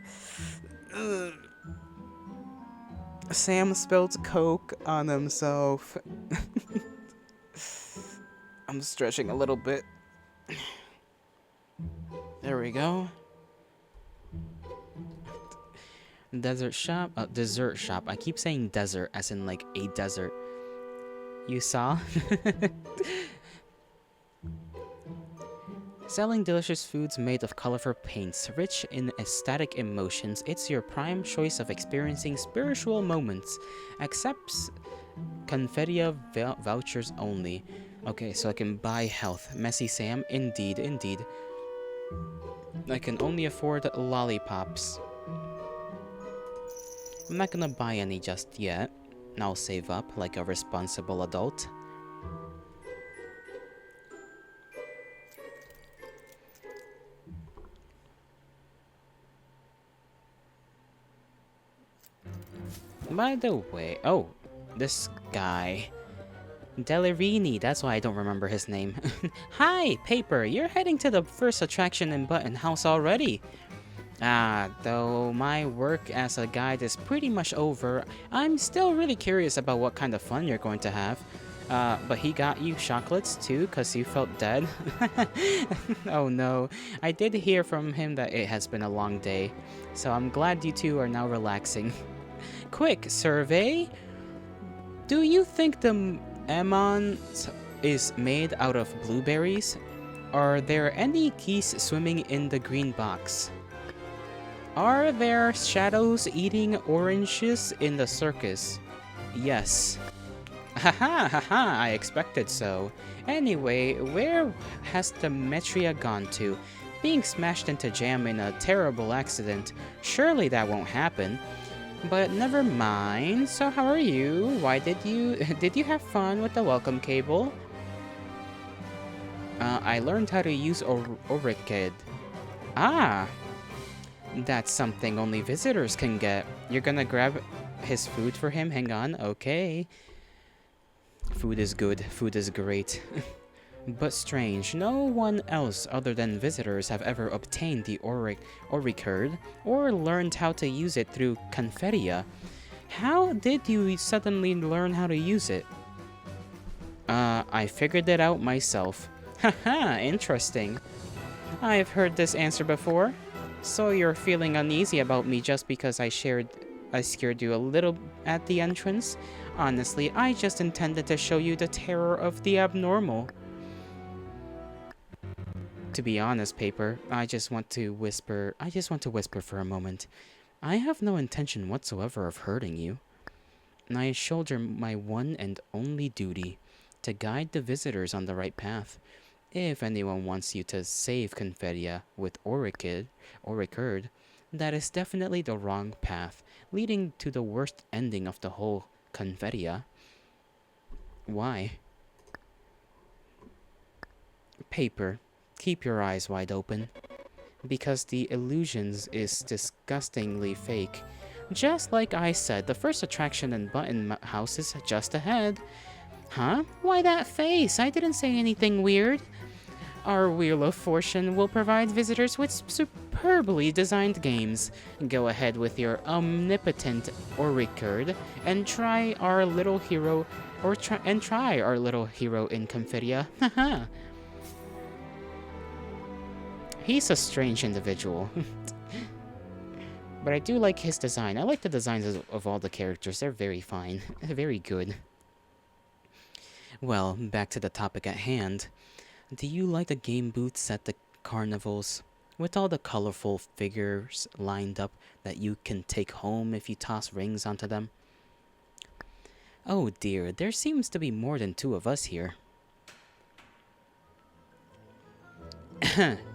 A: Sam spilled Coke on himself. I'm stretching a little bit. There we go. Dessert shop. Dessert shop. I keep saying desert as in like a desert. You saw? Selling delicious foods made of colorful paints, rich in ecstatic emotions, it's your prime choice of experiencing spiritual moments. Accepts Conferia vouchers only. Okay, so I can buy health. Messy Sam, indeed, indeed. I can only afford lollipops. I'm not gonna buy any just yet. I'll save up like a responsible adult. By the way, oh, this guy. Delerini, that's why I don't remember his name. Hi, Paper, you're heading to the first attraction in Button House already. Though my work as a guide is pretty much over, I'm still really curious about what kind of fun you're going to have. But he got you chocolates too, cause you felt dead? Oh no, I did hear from him that it has been a long day, so I'm glad you two are now relaxing. Quick survey! Do you think the Emon is made out of blueberries? Are there any geese swimming in the green box? Are there shadows eating oranges in the circus? Yes. Haha, haha, I expected so. Anyway, where has the Metria gone to? Being smashed into jam in a terrible accident. Surely that won't happen. But never mind. So how are you? Why did you have fun with the welcome cable? I learned how to use Orchid. Ah! That's something only visitors can get. You're gonna grab his food for him? Hang on, okay. Food is good, food is great. But strange, no one else other than visitors have ever obtained the Orchid or learned how to use it through Conferia. How did you suddenly learn how to use it? I figured it out myself. Haha, interesting. I've heard this answer before. So you're feeling uneasy about me just because I scared you a little at the entrance? Honestly, I just intended to show you the terror of the abnormal. To be honest, Paper, I just want to whisper for a moment. I have no intention whatsoever of hurting you. I shoulder my one and only duty to guide the visitors on the right path. If anyone wants you to save Confedia with Oricurd, that is definitely the wrong path, leading to the worst ending of the whole Confedia. Why? Paper, keep your eyes wide open. Because the illusions is disgustingly fake. Just like I said, the first attraction in Button House is just ahead. Huh? Why that face? I didn't say anything weird. Our Wheel of Fortune will provide visitors with superbly designed games. Go ahead with your omnipotent Oricurd and try our little hero try our little hero in Confidia. Haha. He's a strange individual. But I do like his design. I like the designs of all the characters. They're very fine. Very good. Well, back to the topic at hand. Do you like the game booths at the carnivals? With all the colorful figures lined up that you can take home if you toss rings onto them? Oh dear, there seems to be more than two of us here.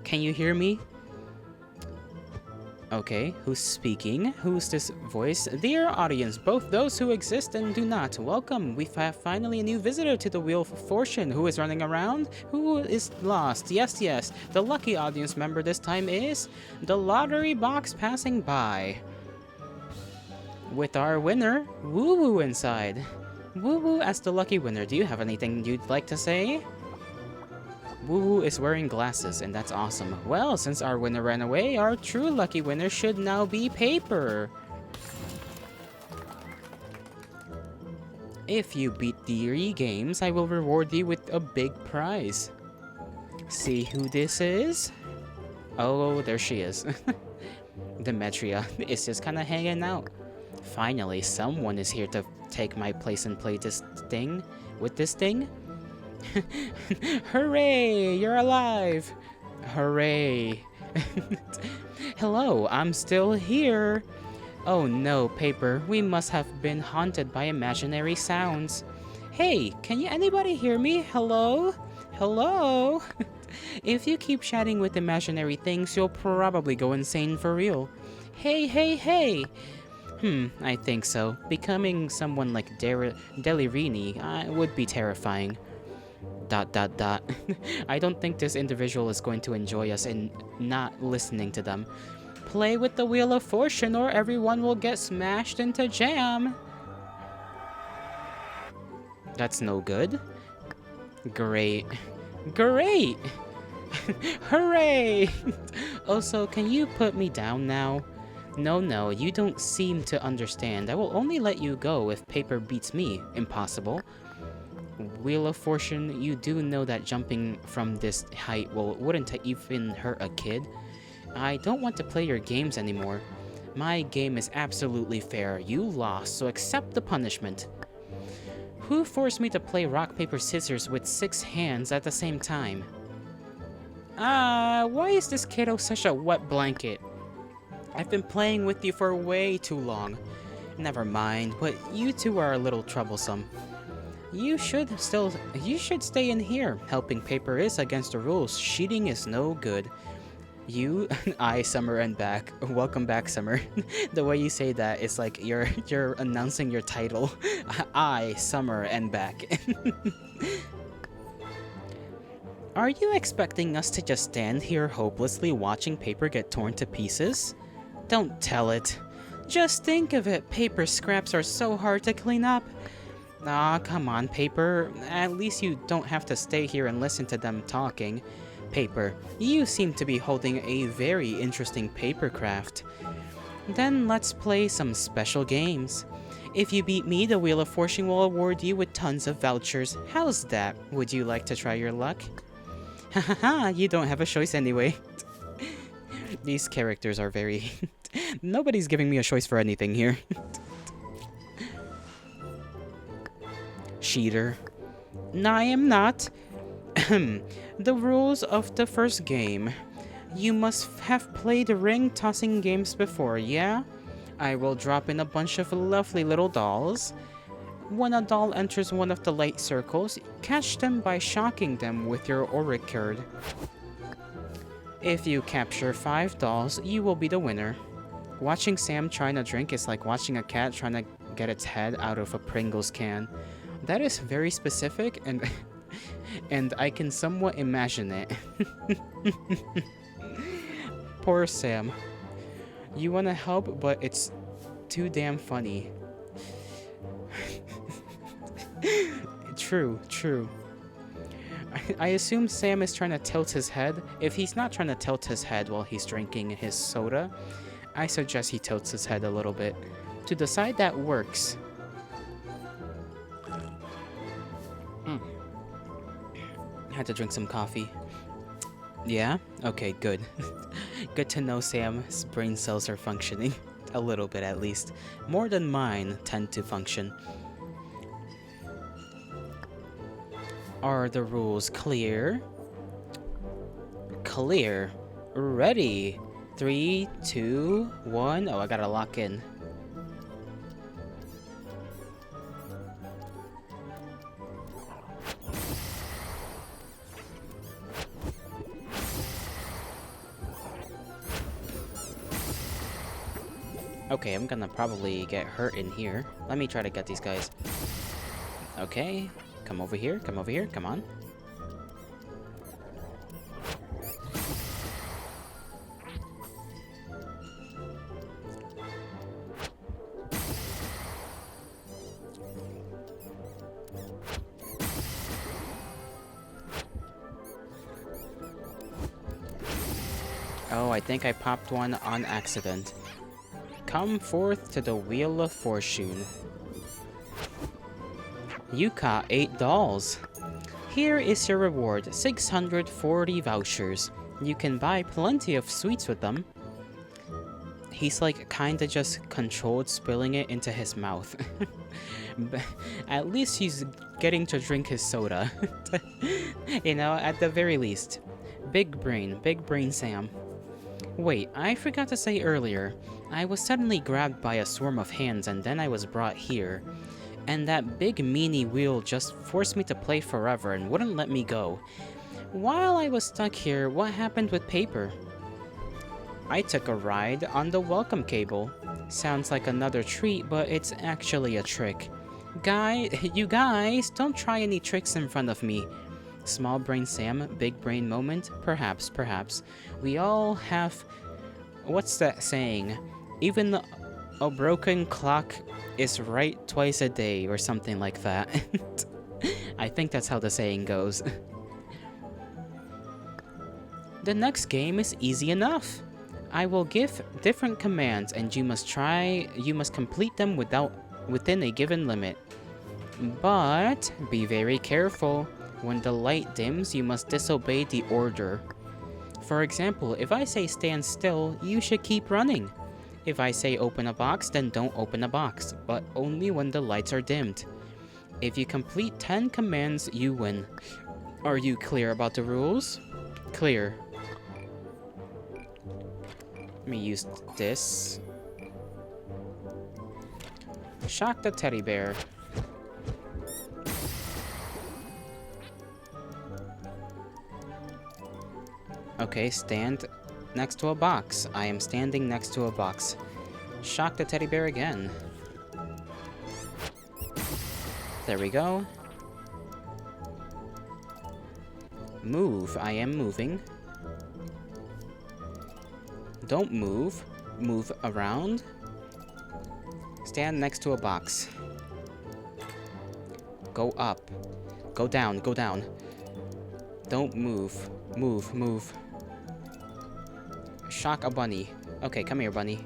A: Can you hear me? Okay, who's speaking? Who's this voice? Dear audience, both those who exist and do not, welcome. We have finally a new visitor to the Wheel of Fortune. Who is running around? Who is lost? Yes, yes. The lucky audience member this time is the lottery box passing by. With our winner, Woo Woo inside. Woo Woo as the lucky winner, do you have anything you'd like to say? Woo Woo is wearing glasses, and that's awesome. Well, since our winner ran away, our true lucky winner should now be Paper. If you beat the 3 games, I will reward you with a big prize. See who this is? Oh, there she is. Demetria is just kind of hanging out. Finally, someone is here to take my place and play this thing with this thing. Hooray! You're alive! Hooray! Hello, I'm still here. Oh no, Paper, we must have been haunted by imaginary sounds. Hey, can anybody hear me? Hello? Hello? If you keep chatting with imaginary things, you'll probably go insane for real. Hey, hey, hey! I think so. Becoming someone like Delirini would be terrifying. ... I don't think this individual is going to enjoy us in not listening to them. Play with the Wheel of Fortune or everyone will get smashed into jam. That's no good. Great. Great! Hooray! Also, can you put me down now? No, you don't seem to understand. I will only let you go if Paper beats me. Impossible. Wheel of Fortune, you do know that jumping from this height wouldn't even hurt a kid. I don't want to play your games anymore. My game is absolutely fair. You lost, so accept the punishment. Who forced me to play rock, paper, scissors with 6 hands at the same time? Why is this kiddo such a wet blanket? I've been playing with you for way too long. Never mind, but you two are a little troublesome. You should stay in here. Helping Paper is against the rules. Cheating is no good. You, I, Summer, and back. Welcome back, Summer. The way you say that, it's like you're announcing your title. I, Summer, and back. Are you expecting us to just stand here hopelessly watching Paper get torn to pieces? Don't tell it. Just think of it. Paper scraps are so hard to clean up. Aw, come on, Paper. At least you don't have to stay here and listen to them talking. Paper, you seem to be holding a very interesting paper craft. Then let's play some special games. If you beat me, the Wheel of Fortune will award you with tons of vouchers. How's that? Would you like to try your luck? Hahaha, you don't have a choice anyway. These characters are very... Nobody's giving me a choice for anything here. Cheater. No, I am not. The rules of the first game. You must have played ring tossing games before, yeah? I will drop in a bunch of lovely little dolls. When a doll enters one of the light circles, catch them by shocking them with your auric card. If you capture 5 dolls, you will be the winner. Watching Sam trying to drink is like watching a cat trying to get its head out of a Pringles can. That is very specific, and and I can somewhat imagine it. Poor Sam. You want to help, but it's too damn funny. True, true. I assume Sam is trying to tilt his head. If he's not trying to tilt his head while he's drinking his soda, I suggest he tilts his head a little bit. To decide that works. Had to drink some coffee. Yeah? Okay, good. Good to know Sam's brain cells are functioning. A little bit at least. More than mine tend to function. Are the rules clear? Clear. Ready. 3, 2, 1. Oh, I gotta lock in. Okay, I'm gonna probably get hurt in here. Let me try to get these guys. Okay, come over here, come on. Oh, I think I popped one on accident. Come forth to the Wheel of Fortune. You caught 8 dolls. Here is your reward, 640 vouchers. You can buy plenty of sweets with them. He's like kinda just controlled spilling it into his mouth. At least he's getting to drink his soda. You know, at the very least. Big brain Sam. Wait, I forgot to say earlier, I was suddenly grabbed by a swarm of hands and then I was brought here. And that big meanie wheel just forced me to play forever and wouldn't let me go. While I was stuck here, what happened with paper? I took a ride on the welcome cable. Sounds like another treat, but it's actually a trick. You guys, don't try any tricks in front of me. Small brain Sam, big brain moment? Perhaps. We all have... What's that saying? Even a broken clock is right twice a day, or something like that. I think that's how the saying goes. The next game is easy enough. I will give different commands and you must complete them within a given limit. But be very careful. When the light dims, you must disobey the order. For example, if I say stand still, you should keep running. If I say open a box, then don't open a box, but only when the lights are dimmed. If you complete 10 commands, you win. Are you clear about the rules? Clear. Let me use this. Shock the teddy bear. Okay, stand next to a box. I am standing next to a box. Shock the teddy bear again. There we go. Move. I am moving. Don't move. Move around. Stand next to a box. Go up. Go down. Go down. Don't move. Move. Shock a bunny. Okay, come here, bunny.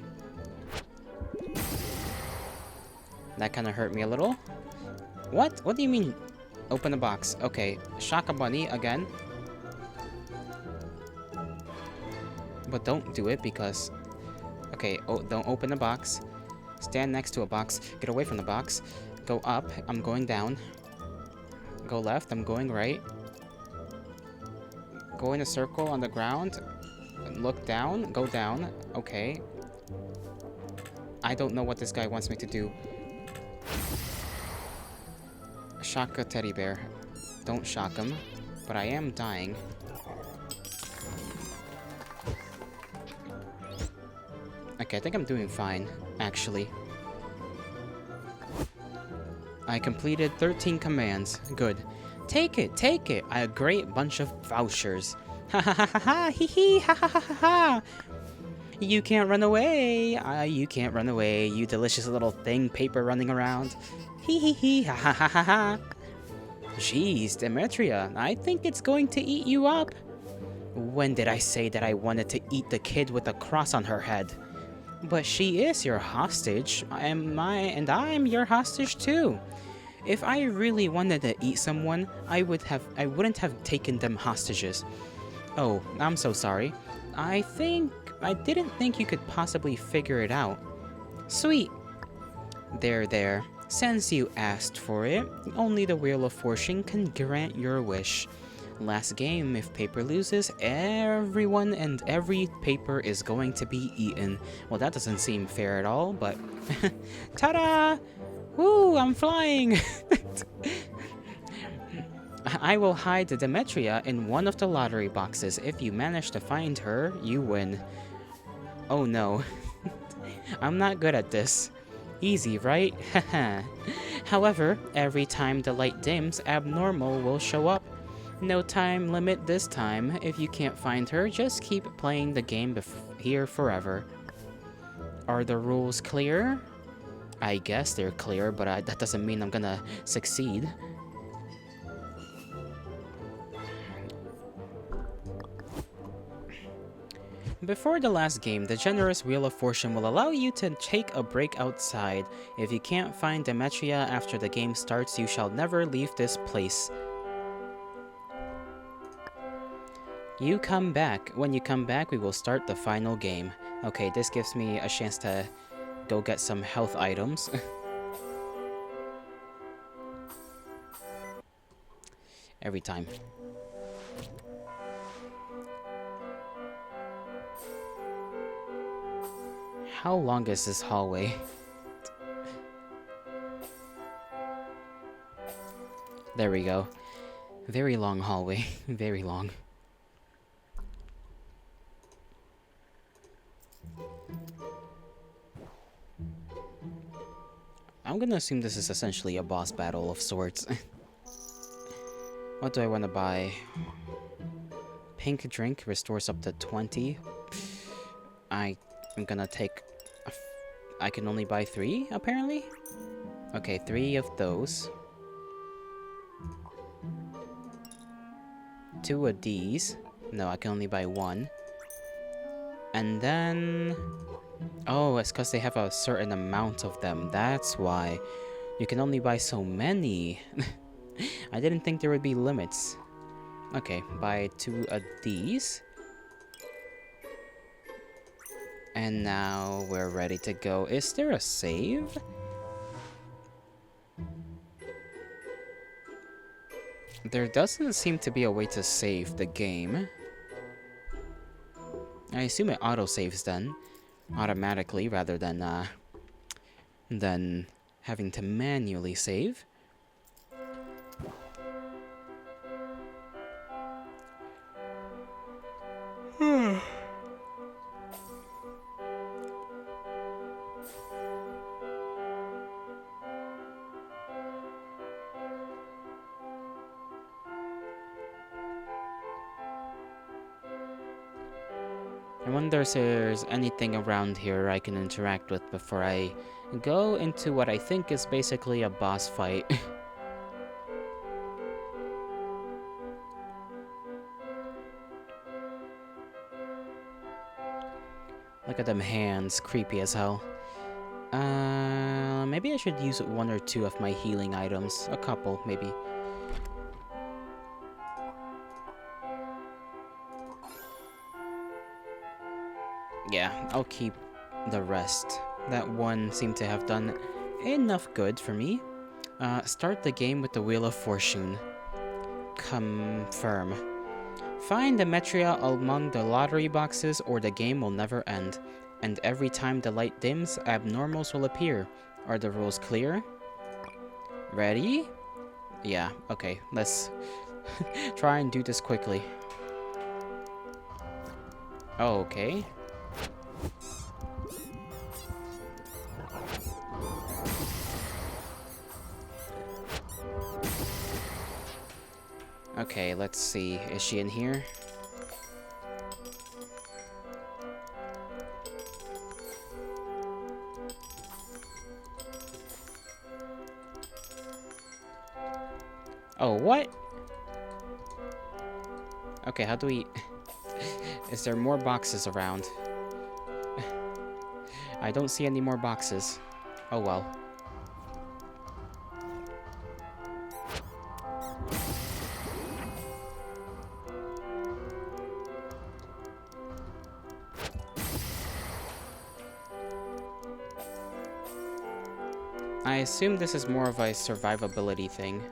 A: That kind of hurt me a little. What? What do you mean? Open a box. Okay, shock a bunny again. But don't do it because... Okay, don't open the box. Stand next to a box. Get away from the box. Go up. I'm going down. Go left. I'm going right. Go in a circle on the ground. Look down. Go down. Okay. I don't know what this guy wants me to do. Shock a teddy bear. Don't shock him. But I am dying. Okay, I think I'm doing fine, actually. I completed 13 commands. Good. Take it, take it! A great bunch of vouchers. Ha ha ha ha ha! Hee hee! Ha ha ha ha ha! You can't run away! You can't run away, you delicious little thing, paper running around. Hee hee hee! Ha ha ha ha ha! Jeez, Demetria, I think it's going to eat you up. When did I say that I wanted to eat the kid with a cross on her head? But she is your hostage, and I'm your hostage too. If I really wanted to eat someone, I wouldn't have taken them hostages. Oh, I'm so sorry. I didn't think you could possibly figure it out. Sweet. There. Since you asked for it, only the Wheel of Fortune can grant your wish. Last game, if paper loses, everyone and every paper is going to be eaten. Well, that doesn't seem fair at all, but... Ta-da! Woo, I'm flying! I will hide the Demetria in one of the lottery boxes. If you manage to find her, you win. Oh no. I'm not good at this. Easy, right? Haha. However, every time the light dims, abnormal will show up. No time limit this time. If you can't find her, just keep playing the game here forever. Are the rules clear? I guess they're clear, but that doesn't mean I'm gonna succeed. Before the last game, the generous Wheel of Fortune will allow you to take a break outside. If you can't find Demetria after the game starts, you shall never leave this place. You come back. When you come back, we will start the final game. Okay, this gives me a chance to go get some health items. Every time. How long is this hallway? There we go. Very long hallway. Very long. I'm gonna assume this is essentially a boss battle of sorts. What do I want to buy? Pink drink restores up to 20. I'm gonna take... I can only buy 3, apparently? Okay, 3 of those. 2 of these. No, I can only buy 1. And then... Oh, it's because they have a certain amount of them. That's why. You can only buy so many. I didn't think there would be limits. Okay, buy 2 of these. And now we're ready to go. Is there a save? There doesn't seem to be a way to save the game. I assume it auto-saves then. Automatically, rather than having to manually save. I wonder if there's anything around here I can interact with before I go into what I think is basically a boss fight. Look at them hands, creepy as hell. Maybe I should use 1 or 2 of my healing items. A couple, maybe. Yeah, I'll keep the rest. That one seemed to have done enough good for me. Start the game with the Wheel of Fortune. Confirm. Find Demetria among the lottery boxes or the game will never end. and every time the light dims, abnormals will appear. Are the rules clear? Ready? Yeah, okay, let's try and do this quickly. Oh, okay. Okay, let's see. Is she in here? Oh, what? Okay, how do we... Is there more boxes around? I don't see any more boxes. Oh well. I assume this is more of a survivability thing.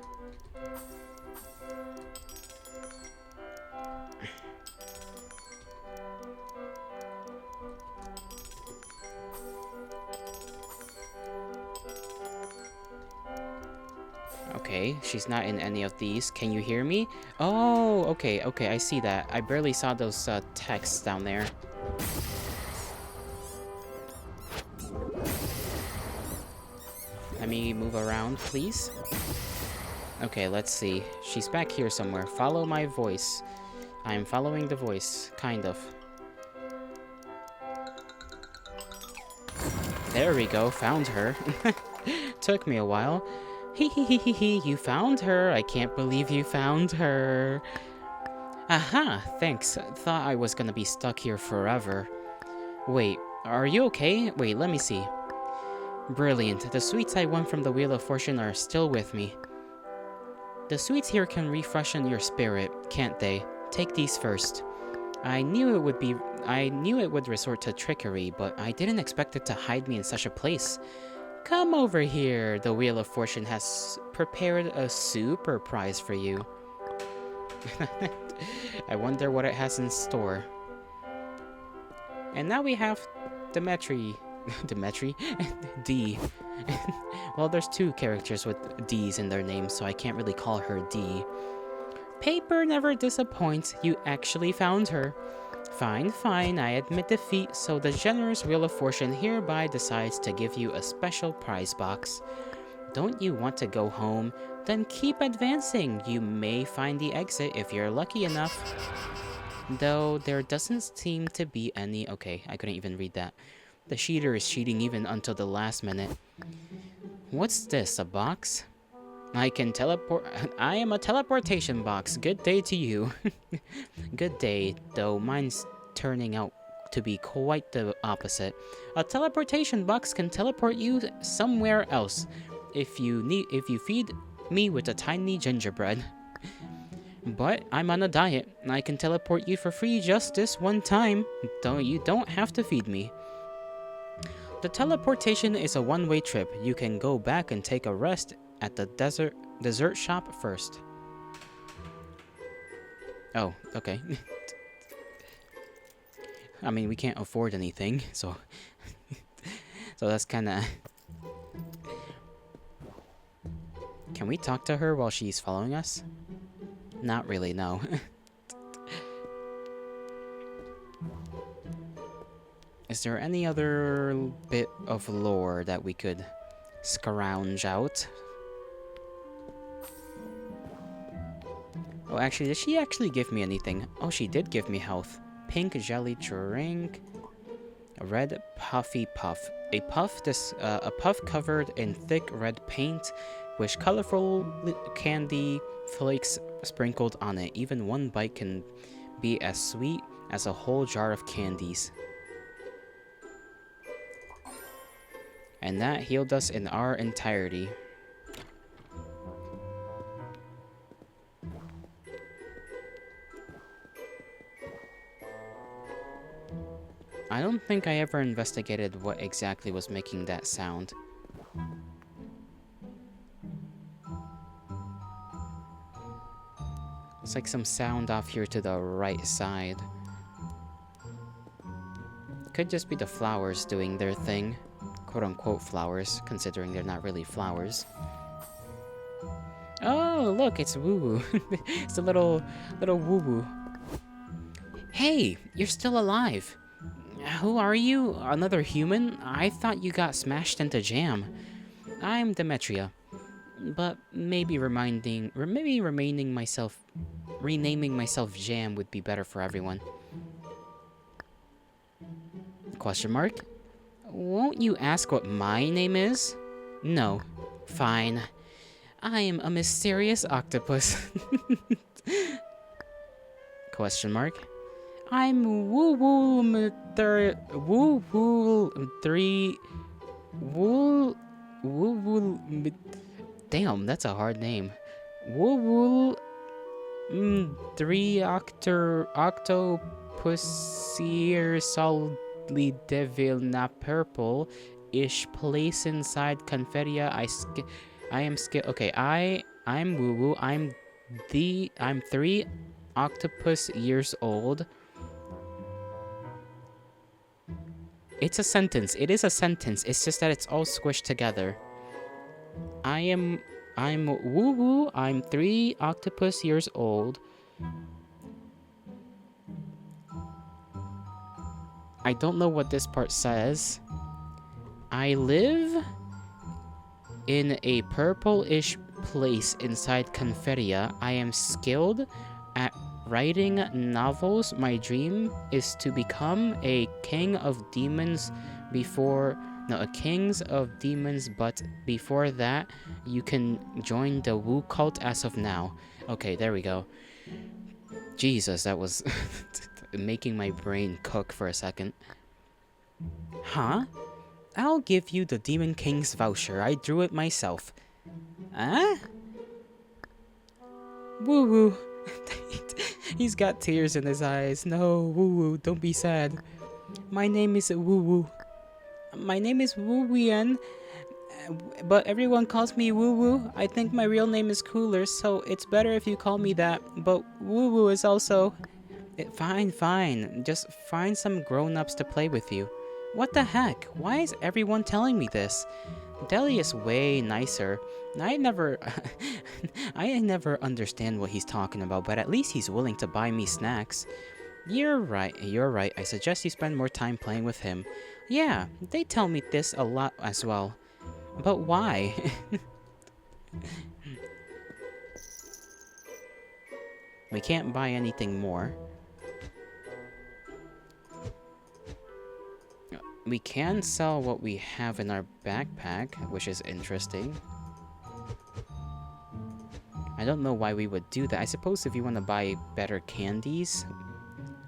A: Okay, she's not in any of these. Can you hear me? Oh, okay, okay, I see that. I barely saw those texts down there. Let me move around, please. Okay, let's see. She's back here somewhere. Follow my voice. I'm following the voice, kind of. There we go, found her. Took me a while. Hee hee hee hee hee, you found her. I can't believe you found her. Aha, thanks. Thought I was gonna be stuck here forever. Wait, are you okay? Wait, let me see. Brilliant. The sweets I won from the Wheel of Fortune are still with me. The sweets here can refreshen your spirit, can't they? Take these first. I knew it would resort to trickery, but I didn't expect it to hide me in such a place. Come over here. The Wheel of Fortune has prepared a super prize for you. I wonder what it has in store. And now we have Demetri. Demetri? D. Well, there's two characters with D's in their names, so I can't really call her D. Paper never disappoints. You actually found her. Fine, fine, I admit defeat, so the generous Wheel of Fortune hereby decides to give you a special prize box. Don't you want to go home? Then keep advancing. You may find the exit if you're lucky enough. Though there doesn't seem to be any... Okay, I couldn't even read that. The cheater is cheating even until the last minute. What's this, a box? I can teleport... I am a teleportation box. Good day to you. Good day, though mine's turning out to be quite the opposite. A teleportation box can teleport you somewhere else if you feed me with a tiny gingerbread. But I'm on a diet. I can teleport you for free just this one time. You don't have to feed me. The teleportation is a one-way trip. You can go back and take a rest at the dessert shop first. Oh, okay. I mean, we can't afford anything, so so that's kind of... Can we talk to her while she's following us? Not really, no. Is there any other bit of lore that we could scrounge out? Oh, actually, did she actually give me anything? Oh, she did give me health. Pink jelly drink. A red puffy puff. A puff covered in thick red paint, with colorful candy flakes sprinkled on it. Even one bite can be as sweet as a whole jar of candies. And that healed us in our entirety. I don't think I ever investigated what exactly was making that sound. It's like some sound off here to the right side. Could just be the flowers doing their thing. Quote-unquote flowers, considering they're not really flowers. Oh, look, it's Woo-Woo. It's a little Woo-Woo. Hey, you're still alive. Who are you? Another human? I thought you got smashed into jam. I'm Demetria. But maybe renaming myself Jam would be better for everyone. Question mark? Won't you ask what my name is? No. Fine. I am a mysterious octopus. Question mark? I'm Woo-Woo 3... Woo-Woo... Damn, that's a hard name. Woo-Woo... 3 octopusier solidly devil na purple ish place inside Conferia. I am scared. Okay, I'm Woo-Woo. I'm 3 octopus years old. It's a sentence. It is a sentence. It's just that it's all squished together. I'm Woo-Woo. I'm 3 octopus years old. I don't know what this part says. I live in a purple-ish place inside Conferia. I am skilled at writing novels. My dream is to become a king of demons but before that, you can join the Woo cult as of now. Okay, there we go. Jesus, that was making my brain cook for a second. Huh? I'll give you the Demon King's voucher. I drew it myself. Huh? Woo-Woo. He's got tears in his eyes. No, Woo-Woo, don't be sad. My name is Woo-Woo. My name is Woo-Wien, but everyone calls me Woo-Woo. I think my real name is cooler, so it's better if you call me that. But Woo-Woo is also... Fine. Just find some grown-ups to play with you. What the heck? Why is everyone telling me this? Deli is way nicer. I never understand what he's talking about, but at least he's willing to buy me snacks. You're right. I suggest you spend more time playing with him. Yeah, they tell me this a lot as well. But why? We can't buy anything more. We can sell what we have in our backpack, which is interesting. I don't know why we would do that. I suppose if you want to buy better candies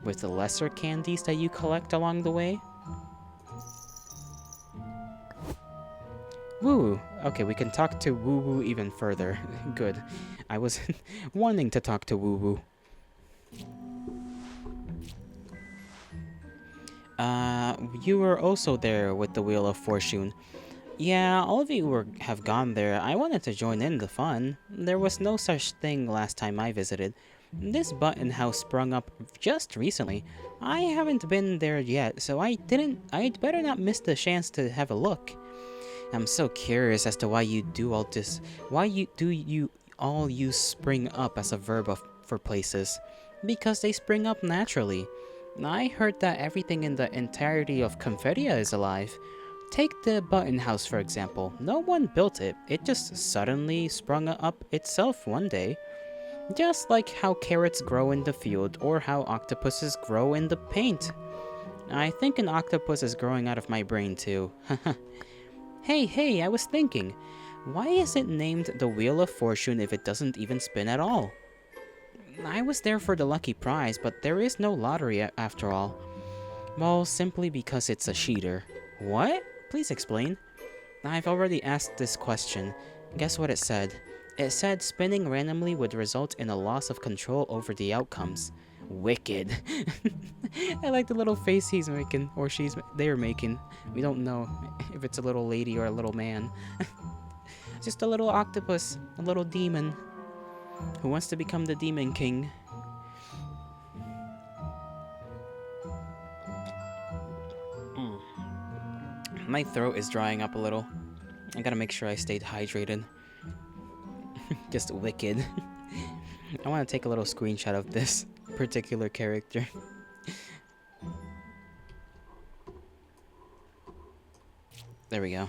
A: with the lesser candies that you collect along the way. Woo! Okay, we can talk to Woo-Woo even further. Good. I was wanting to talk to Woo-Woo. You were also there with the Wheel of Fortune. Yeah, all of you have gone there. I wanted to join in the fun. There was no such thing last time I visited. This button house sprung up just recently. I haven't been there yet, so I'd better not miss the chance to have a look. I'm so curious as to why you do all this. Why you all use spring up as a verb for places? Because they spring up naturally. I heard that everything in the entirety of Conferia is alive. Take the button house for example. No one built it. It just suddenly sprung up itself one day. Just like how carrots grow in the field or how octopuses grow in the paint. I think an octopus is growing out of my brain too. Hey, I was thinking. Why is it named the Wheel of Fortune if it doesn't even spin at all? I was there for the lucky prize, but there is no lottery after all. Well, simply because it's a cheater. What? Please explain. I've already asked this question. Guess what it said? It said spinning randomly would result in a loss of control over the outcomes. Wicked. I like the little face he's making, or they're making. We don't know if it's a little lady or a little man. Just a little octopus, a little demon, who wants to become the Demon King. My throat is drying up a little. I gotta make sure I stayed hydrated. Just wicked. I want to take a little screenshot of this particular character. There we go.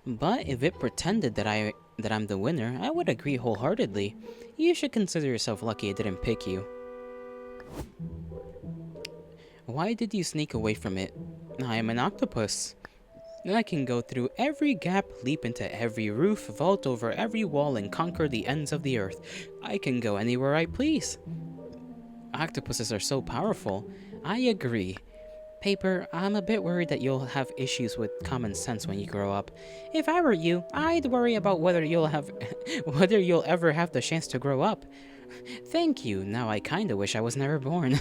A: But if it pretended that I'm the winner, I would agree wholeheartedly. You should consider yourself lucky it didn't pick you. Why did you sneak away from it? I am an octopus. I can go through every gap, leap into every roof, vault over every wall, and conquer the ends of the earth. I can go anywhere I please. Octopuses are so powerful. I agree. Paper, I'm a bit worried that you'll have issues with common sense when you grow up. If I were you, I'd worry about whether you'll ever have the chance to grow up. Thank you. Now I kinda wish I was never born.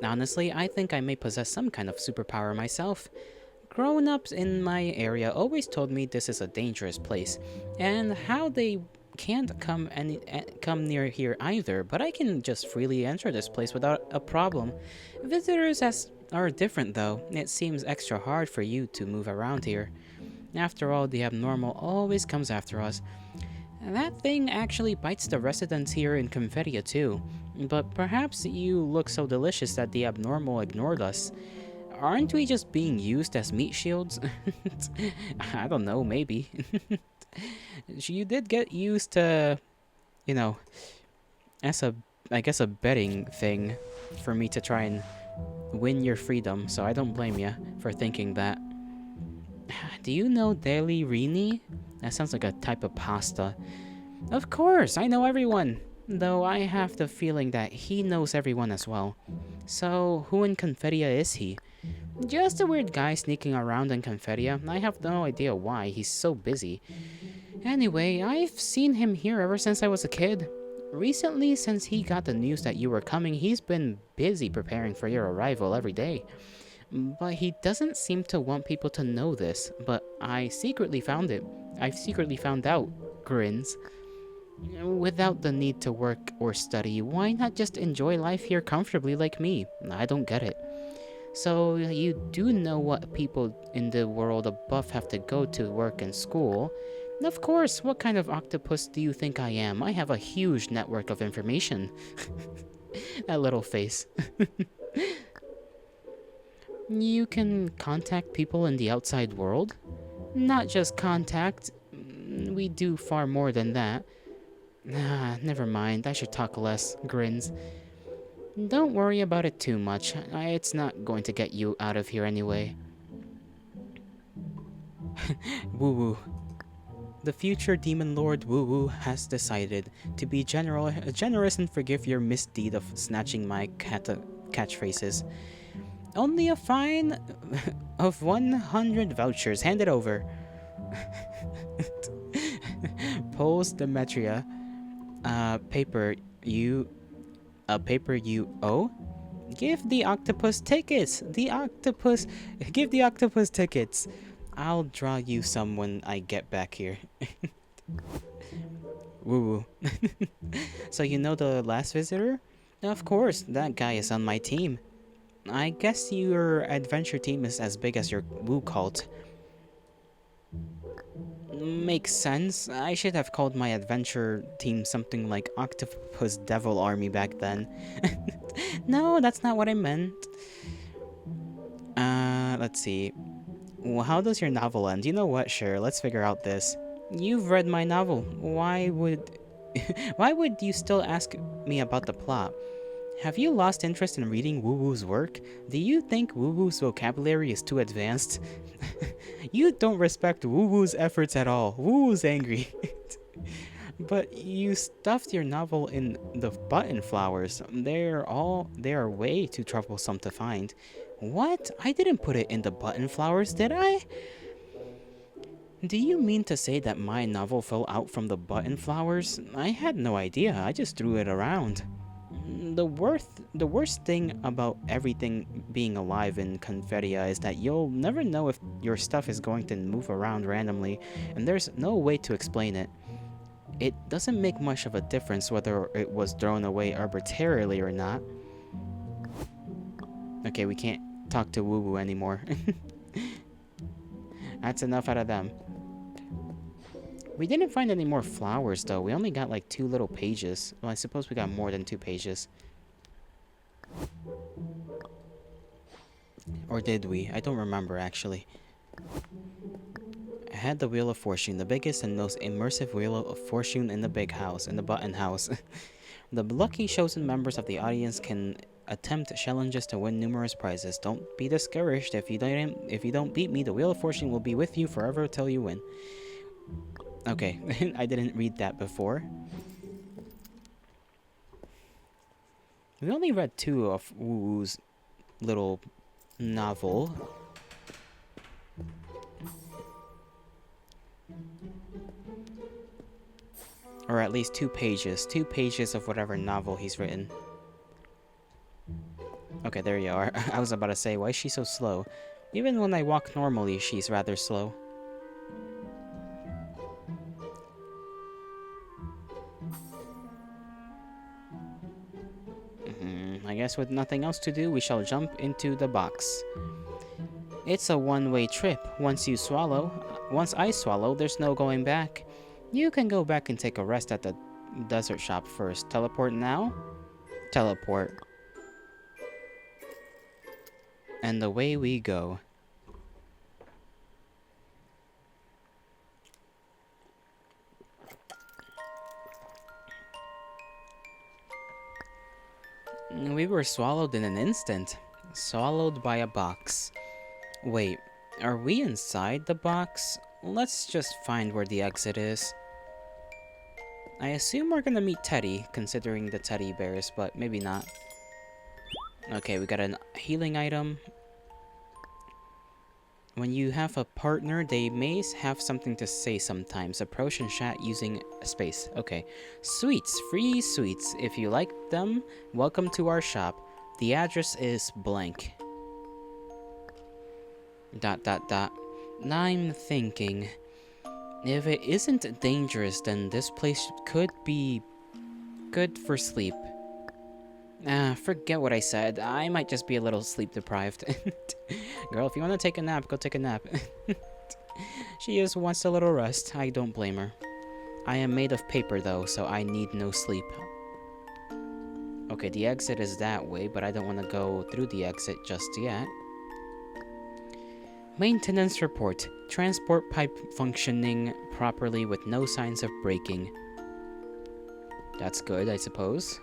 A: Honestly, I think I may possess some kind of superpower myself. Grown-ups in my area always told me this is a dangerous place, and how they can't come near here either, but I can just freely enter this place without a problem. Visitors are different though. It seems extra hard for you to move around here. After all, the abnormal always comes after us. That thing actually bites the residents here in Confetia too, but perhaps you look so delicious that the abnormal ignored us. Aren't we just being used as meat shields? I don't know, maybe. You did get used to, you know, as I guess a betting thing for me to try and win your freedom, so I don't blame you for thinking that. Do you know Deli Rini? That sounds like a type of pasta. Of course, I know everyone. Though I have the feeling that he knows everyone as well. So, who in Confetia is he? Just a weird guy sneaking around in Confetia. I have no idea why, he's so busy. Anyway, I've seen him here ever since I was a kid. Recently, since he got the news that you were coming, he's been busy preparing for your arrival every day. But he doesn't seem to want people to know this, but I've secretly found out, grins. Without the need to work or study, why not just enjoy life here comfortably like me? I don't get it. So, you do know what people in the world above have to go to work and school. Of course, what kind of octopus do you think I am? I have a huge network of information. That little face. You can contact people in the outside world? Not just contact. We do far more than that. Never mind. I should talk less. Grins. Don't worry about it too much. It's not going to get you out of here anyway. Woo Woo. The future Demon Lord Woo Woo has decided to be generous and forgive your misdeed of snatching my catchphrases. Only a fine of 100 vouchers handed over. Pulls Demetria. Paper you owe? Give the octopus tickets! Give the octopus tickets! I'll draw you some when I get back here. Woo woo. So you know the last visitor? Of course, that guy is on my team. I guess your adventure team is as big as your woo cult. Makes sense. I should have called my adventure team something like Octopus Devil Army back then. No, that's not what I meant. Let's see. Well, how does your novel end? You know what? Sure, let's figure out this. You've read my novel. Why would you still ask me about the plot? Have you lost interest in reading Woo Woo's work? Do you think Woo Woo's vocabulary is too advanced? You don't respect Woo Woo's efforts at all. Woo Woo's angry. But you stuffed your novel in the button flowers. They are way too troublesome to find. What? I didn't put it in the button flowers, did I? Do you mean to say that my novel fell out from the button flowers? I had no idea. I just threw it around. The worst thing about everything being alive in Confetia is that you'll never know if your stuff is going to move around randomly, and there's no way to explain it. It doesn't make much of a difference whether it was thrown away arbitrarily or not. Okay, we can't talk to Woo Woo anymore. That's enough out of them. We didn't find any more flowers, though. We only got like 2 little pages. Well, I suppose we got more than 2 pages. Or did we? I don't remember, actually. I had the Wheel of Fortune, the biggest and most immersive Wheel of Fortune in the big house, in the button house. The lucky chosen members of the audience can attempt challenges to win numerous prizes. Don't be discouraged. If you don't beat me, the Wheel of Fortune will be with you forever till you win. Okay, I didn't read that before. We only read 2 of Woo Woo's little novel. Or at least 2 pages. 2 pages of whatever novel he's written. Okay, there you are. I was about to say, why is she so slow? Even when I walk normally, she's rather slow. I guess with nothing else to do, we shall jump into the box. It's a one-way trip. Once I swallow, there's no going back. You can go back and take a rest at the dessert shop first. Teleport now? Teleport. And away we go. We were swallowed in an instant. Swallowed by a box. Wait, are we inside the box? Let's just find where the exit is. I assume we're gonna meet Teddy, considering the teddy bears, but maybe not. Okay, we got a healing item. When you have a partner, they may have something to say sometimes. Approach and chat using space. Okay. Sweets. Free sweets. If you like them, welcome to our shop. The address is blank. ... I'm thinking, if it isn't dangerous, then this place could be good for sleep. Forget what I said. I might just be a little sleep deprived. Girl, if you want to take a nap, go take a nap. She just wants a little rest. I don't blame her. I am made of paper though, so I need no sleep. Okay, the exit is that way, but I don't want to go through the exit just yet. Maintenance report. Transport pipe functioning properly with no signs of breaking. That's good, I suppose.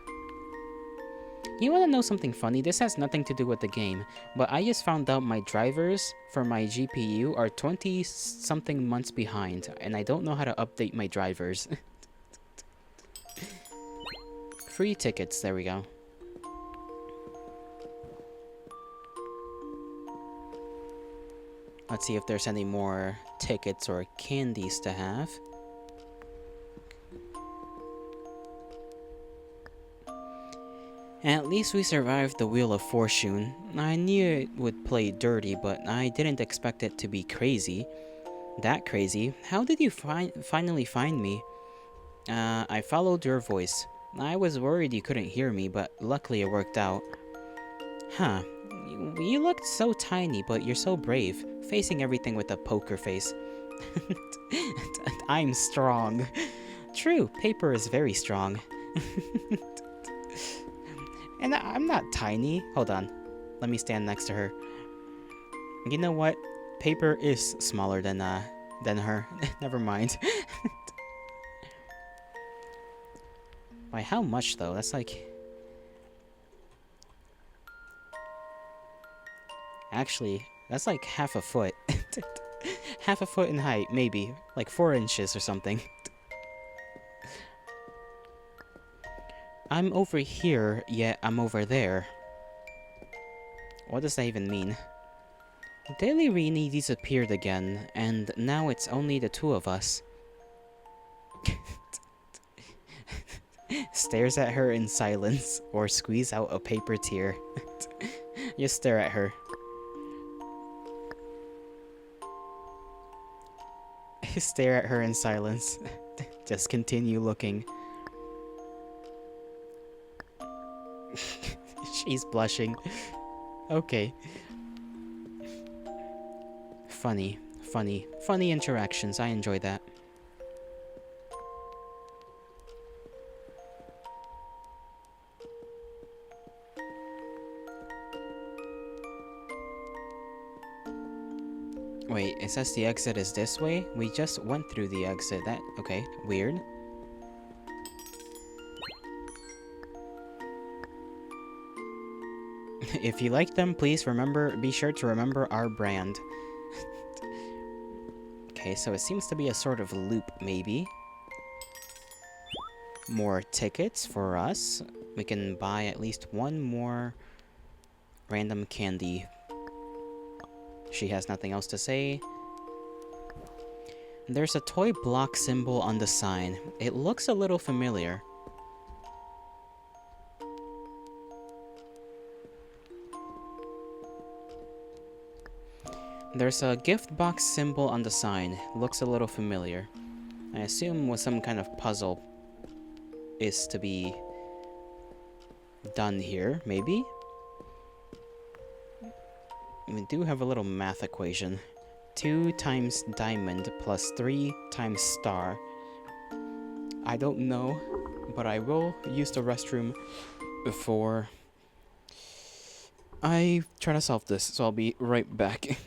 A: You wanna know something funny? This has nothing to do with the game, but I just found out my drivers for my GPU are 20-something months behind, and I don't know how to update my drivers. Free tickets, there we go. Let's see if there's any more tickets or candies to have. At least we survived the Wheel of Fortune. I knew it would play dirty, but I didn't expect it to be crazy. That crazy? How did you finally find me? I followed your voice. I was worried you couldn't hear me, but luckily it worked out. Huh. You looked so tiny, but you're so brave, facing everything with a poker face. I'm strong. True, paper is very strong. And I'm not tiny. Hold on. Let me stand next to her. You know what? Paper is smaller than her. Never mind. By how much though? That's like... Actually, that's like half a foot. Half a foot in height, maybe. Like 4 inches or something. I'm over here, yet I'm over there. What does that even mean? Daily Rini disappeared again, and now it's only the 2 of us. Stares at her in silence, or squeeze out a paper tear. Just stare at her. Stare at her in silence. Just continue looking. She's blushing. Okay. Funny interactions. I enjoy that. Wait, it says the exit is this way? We just went through the exit. Okay, weird. If you like them, please be sure to remember our brand. Okay, so it seems to be a sort of loop, maybe. More tickets for us. We can buy at least one more random candy. She has nothing else to say. There's a toy block symbol on the sign. It looks a little familiar. There's a gift box symbol on the sign. Looks a little familiar. I assume with some kind of puzzle is to be done here, maybe? We do have a little math equation. 2 times diamond plus 3 times star. I don't know, but I will use the restroom before I try to solve this, so I'll be right back.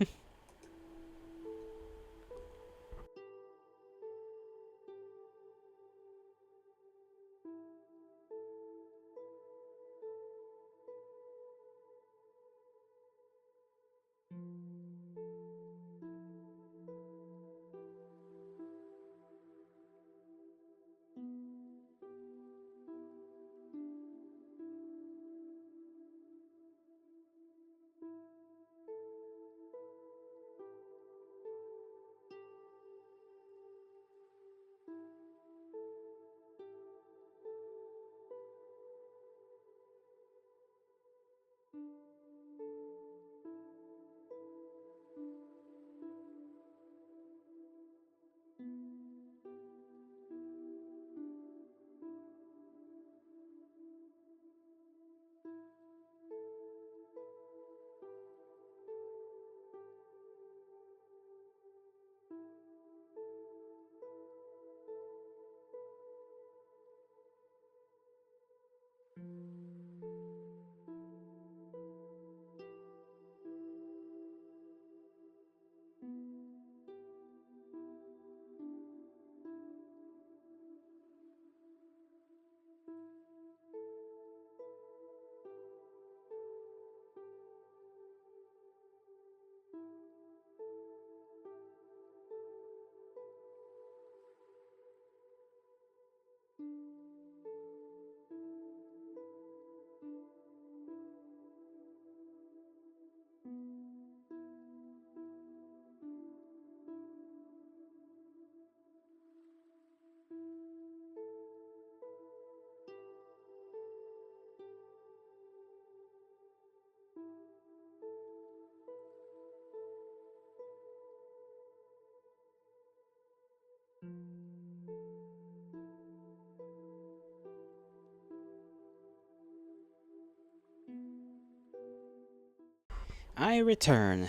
A: I return.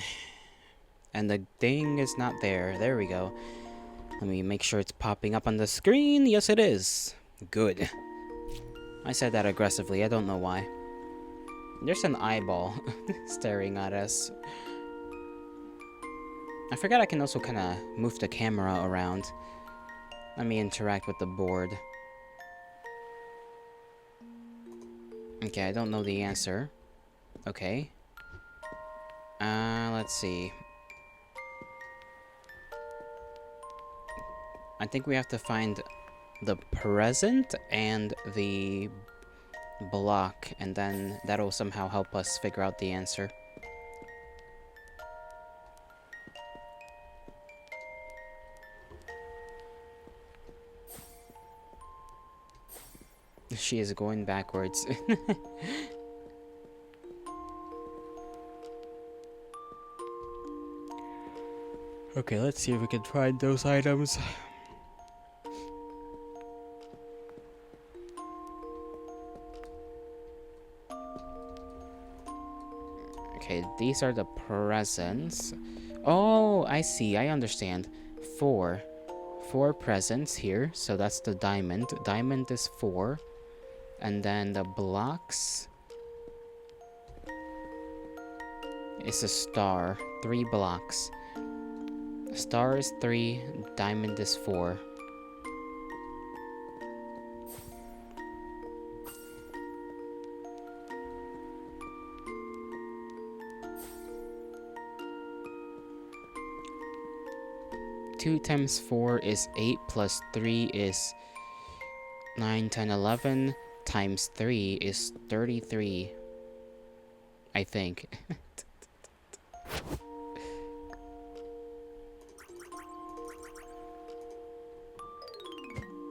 A: And the thing is not there. There we go. Let me make sure it's popping up on the screen. Yes, it is. Good. I said that aggressively. I don't know why. There's an eyeball staring at us. I forgot I can also kind of move the camera around. Let me interact with the board. Okay, I don't know the answer. Okay. Let's see. I think we have to find the present and the block, and then that'll somehow help us figure out the answer. She is going backwards. Okay, let's see if we can find those items. Okay, these are the presents. Oh, I see. I understand. 4. 4 presents here. So that's the diamond. Diamond is 4. And then the blocks is a star. 3 blocks. Star is 3. Diamond is 4. Two times 4 is 8 plus 3 is 9, 10, 11 times 3 is 33. I think.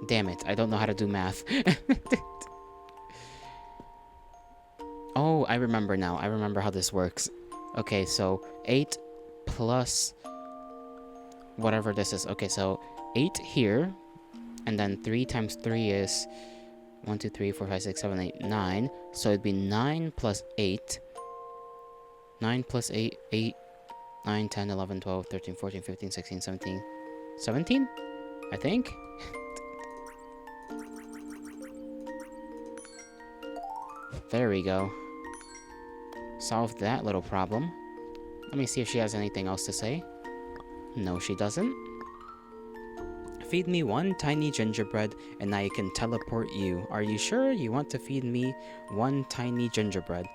A: Damn it, I don't know how to do math. Oh, I remember now. I remember how this works. Okay, so 8 plus whatever this is. Okay, so 8 here, and then 3 times 3 is 1, 2, 3, 4, 5, 6, 7, 8, 9. So it'd be 9 plus 8. 9 plus 8, 8, 9, 10, 11, 12, 13, 14, 15, 16, 17. 17? I think? There we go. Solved that little problem. Let me see if she has anything else to say. No, she doesn't. Feed me one tiny gingerbread and I can teleport you. Are you sure you want to feed me one tiny gingerbread?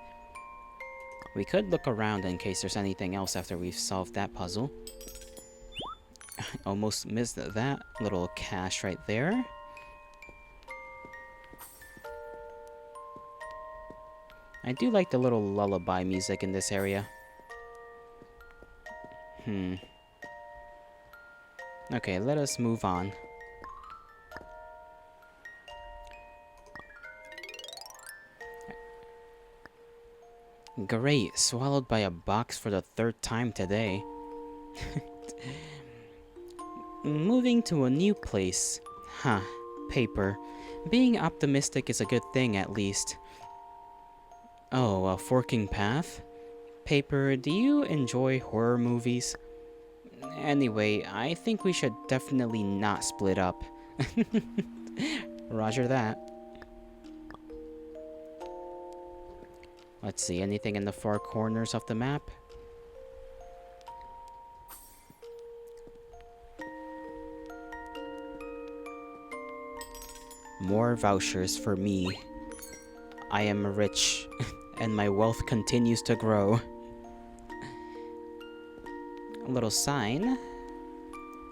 A: We could look around in case there's anything else after we've solved that puzzle. Almost missed that little cache right there. I do like the little lullaby music in this area. Okay, let us move on. Great, swallowed by a box for the 3rd time today. Moving to a new place. Huh, paper. Being optimistic is a good thing, at least. Oh, a forking path? Paper, do you enjoy horror movies? Anyway, I think we should definitely not split up. Roger that. Let's see, anything in the far corners of the map? More vouchers for me. I am rich, and my wealth continues to grow. A little sign.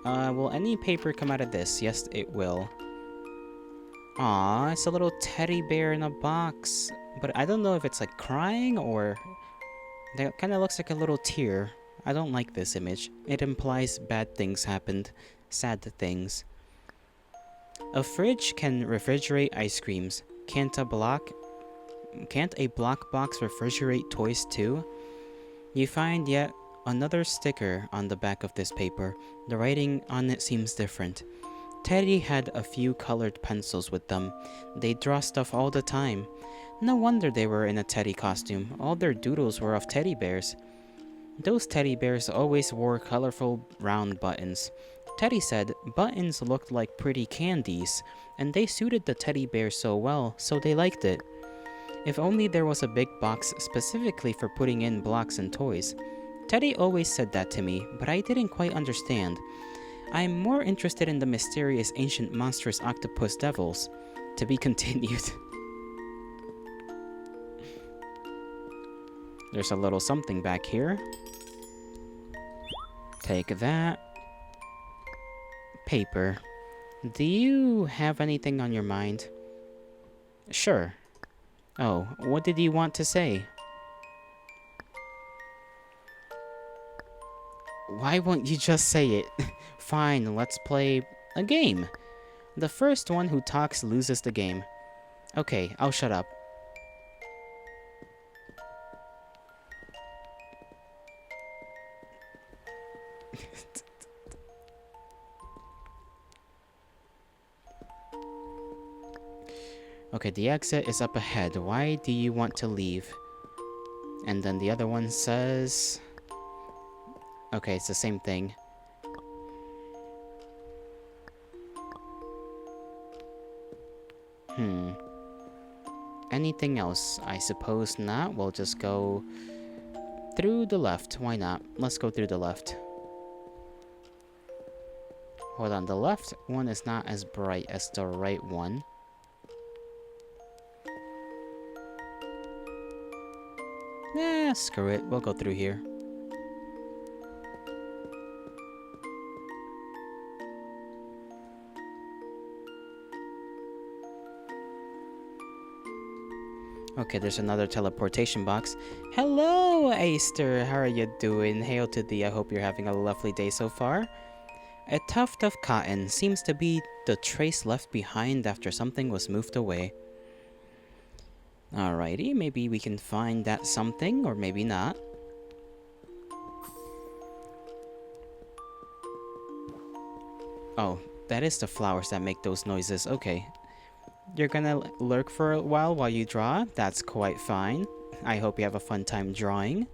A: Will any paper come out of this? Yes, it will. Aw, it's a little teddy bear in a box. But I don't know if it's like crying or... That kind of looks like a little tear. I don't like this image. It implies bad things happened. Sad things. A fridge can refrigerate ice creams. Can't a block box refrigerate toys too? You find yet another sticker on the back of this paper. The writing on it seems different. Teddy had a few colored pencils with them. They draw stuff all the time. No wonder they were in a Teddy costume. All their doodles were of teddy bears. Those teddy bears always wore colorful round buttons. Teddy said buttons looked like pretty candies, and they suited the teddy bear so well, so they liked it. If only there was a big box specifically for putting in blocks and toys. Teddy always said that to me, but I didn't quite understand. I'm more interested in the mysterious ancient monstrous octopus devils. To be continued. There's a little something back here. Take that. Paper. Do you have anything on your mind? Sure. Oh, what did you want to say? Why won't you just say it? Fine, let's play a game. The first one who talks loses the game. Okay, I'll shut up. Okay, the exit is up ahead. Why do you want to leave? And then the other one says... Okay, it's the same thing. Anything else? I suppose not. We'll just go through the left. Why not? Let's go through the left. Hold on, the left one is not as bright as the right one. Screw it. We'll go through here. Okay, there's another teleportation box. Hello, Aster. How are you doing? Hail to thee. I hope you're having a lovely day so far. A tuft of cotton seems to be the trace left behind after something was moved away. Alrighty, maybe we can find that something, or maybe not. Oh, that is the flowers that make those noises. Okay. You're gonna lurk for a while you draw? That's quite fine. I hope you have a fun time drawing.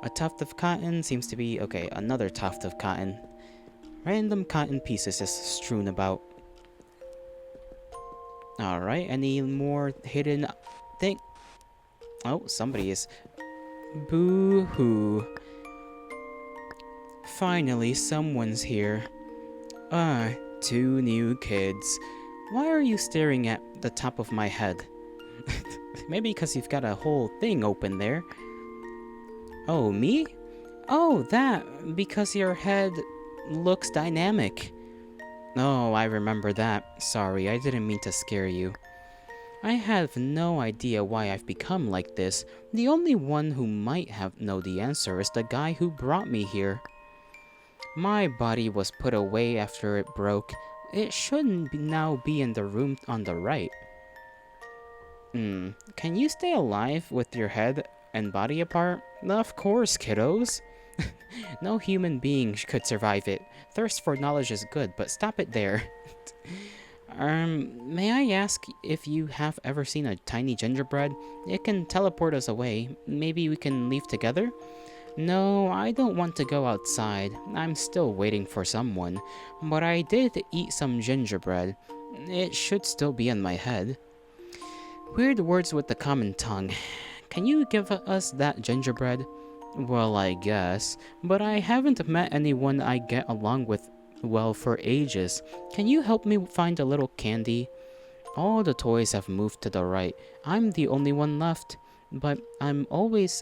A: A tuft of cotton seems to be... Okay, another tuft of cotton. Random cotton pieces just strewn about. Alright, any more hidden thing? Oh, somebody is... Boo-hoo. Finally, someone's here. Two new kids. Why are you staring at the top of my head? Maybe because you've got a whole thing open there. Oh, me? Oh, that. Because your head looks dynamic. Oh, I remember that. Sorry, I didn't mean to scare you. I have no idea why I've become like this. The only one who might know the answer is the guy who brought me here. My body was put away after it broke. It shouldn't now be in the room on the right. Can you stay alive with your head and body apart? Of course, kiddos. No human being could survive it. Thirst for knowledge is good, but stop it there. May I ask if you have ever seen a tiny gingerbread? It can teleport us away. Maybe we can leave together? No, I don't want to go outside. I'm still waiting for someone. But I did eat some gingerbread. It should still be in my head. Weird words with the common tongue. Can you give us that gingerbread? Well, I guess. But I haven't met anyone I get along with well for ages. Can you help me find a little candy? All the toys have moved to the right. I'm the only one left. But I've always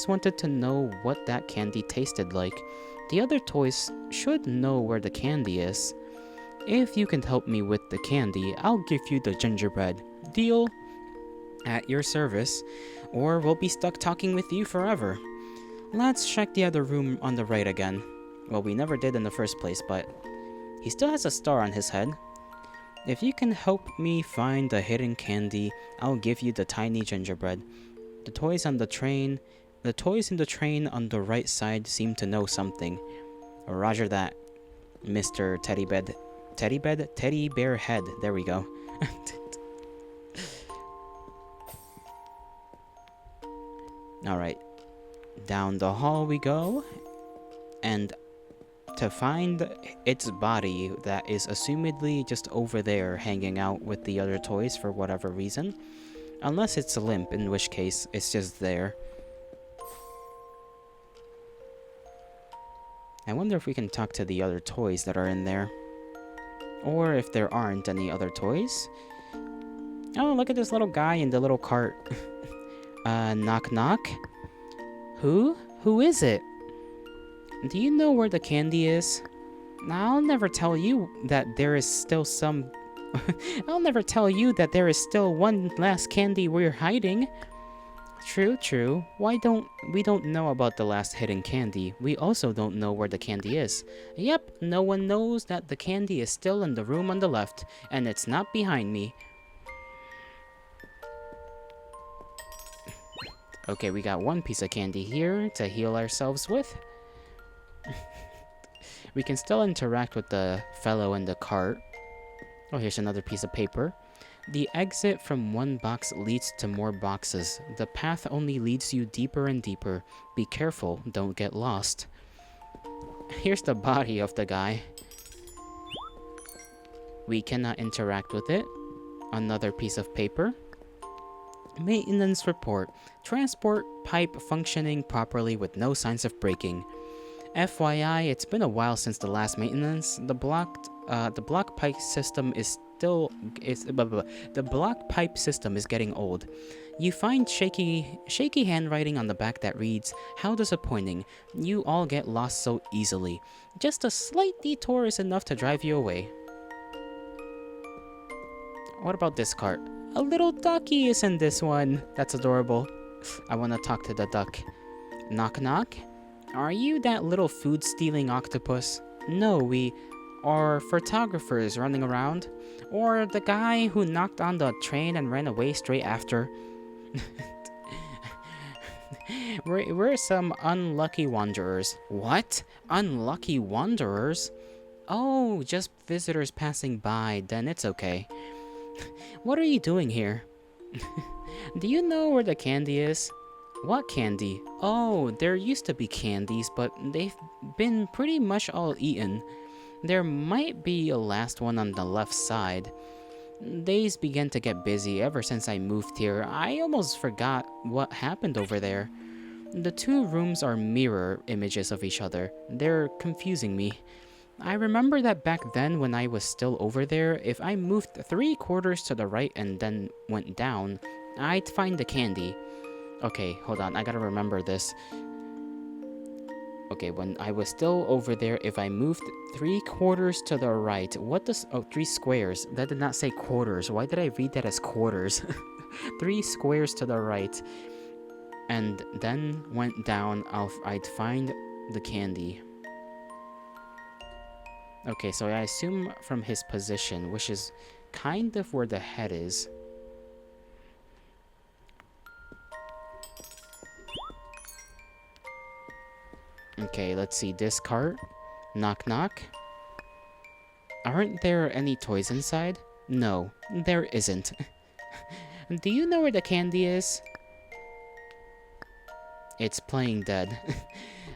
A: wanted to know what that candy tasted like. The other toys should know where the candy is. If you can help me with the candy, I'll give you the gingerbread. Deal? At your service. Or we'll be stuck talking with you forever. Let's check the other room on the right again. Well, we never did in the first place, but he still has a star on his head. If you can help me find the hidden candy, I'll give you the tiny gingerbread. The toys in the train on the right side seem to know something. Roger that, Mr. Teddy Bear Head. There we go. Alright. Down the hall we go. And to find its body that is assumedly just over there hanging out with the other toys for whatever reason. Unless it's a limp, in which case it's just there. I wonder if we can talk to the other toys that are in there. Or if there aren't any other toys. Oh, look at this little guy in the little cart. Knock knock? Who? Who is it? Do you know where the candy is? I'll never tell you that there is still some... I'll never tell you that there is still one last candy we're hiding. True. We don't know about the last hidden candy. We also don't know where the candy is. Yep, no one knows that the candy is still in the room on the left, and it's not behind me. Okay, we got one piece of candy here to heal ourselves with. We can still interact with the fellow in the cart. Oh, here's another piece of paper. The exit from one box leads to more boxes. The path only leads you deeper and deeper. Be careful, don't get lost. Here's the body of the guy. We cannot interact with it. Another piece of paper. Maintenance report. Transport pipe functioning properly with no signs of breaking. FYI, it's been a while since the last maintenance. The block pipe system is the block pipe system is getting old. You find shaky handwriting on the back that reads, "How disappointing. You all get lost so easily. Just a slight detour is enough to drive you away." What about this cart? A little ducky is in this one. That's adorable. I want to talk to the duck. Knock knock? Are you that little food-stealing octopus? No, we are photographers running around. Or the guy who knocked on the train and ran away straight after. We're some unlucky wanderers. What? Unlucky wanderers? Oh, just visitors passing by, then it's okay. What are you doing here? Do you know where the candy is? What candy? Oh, there used to be candies, but they've been pretty much all eaten. There might be a last one on the left side. Days began to get busy ever since I moved here. I almost forgot what happened over there. The two rooms are mirror images of each other. They're confusing me. I remember that back then when I was still over there, if I moved 3/4 to the right and then went down, I'd find the candy. Okay, hold on, I gotta remember this. Okay, when I was still over there, if I moved 3/4 to the right, what does... Oh, 3 squares. That did not say quarters. Why did I read that as quarters? 3 squares to the right. And then went down, I'd find the candy. Okay, so I assume from his position, which is kind of where the head is. Okay, let's see. This cart. Knock knock. Aren't there any toys inside? No, there isn't. Do you know where the candy is? It's playing dead.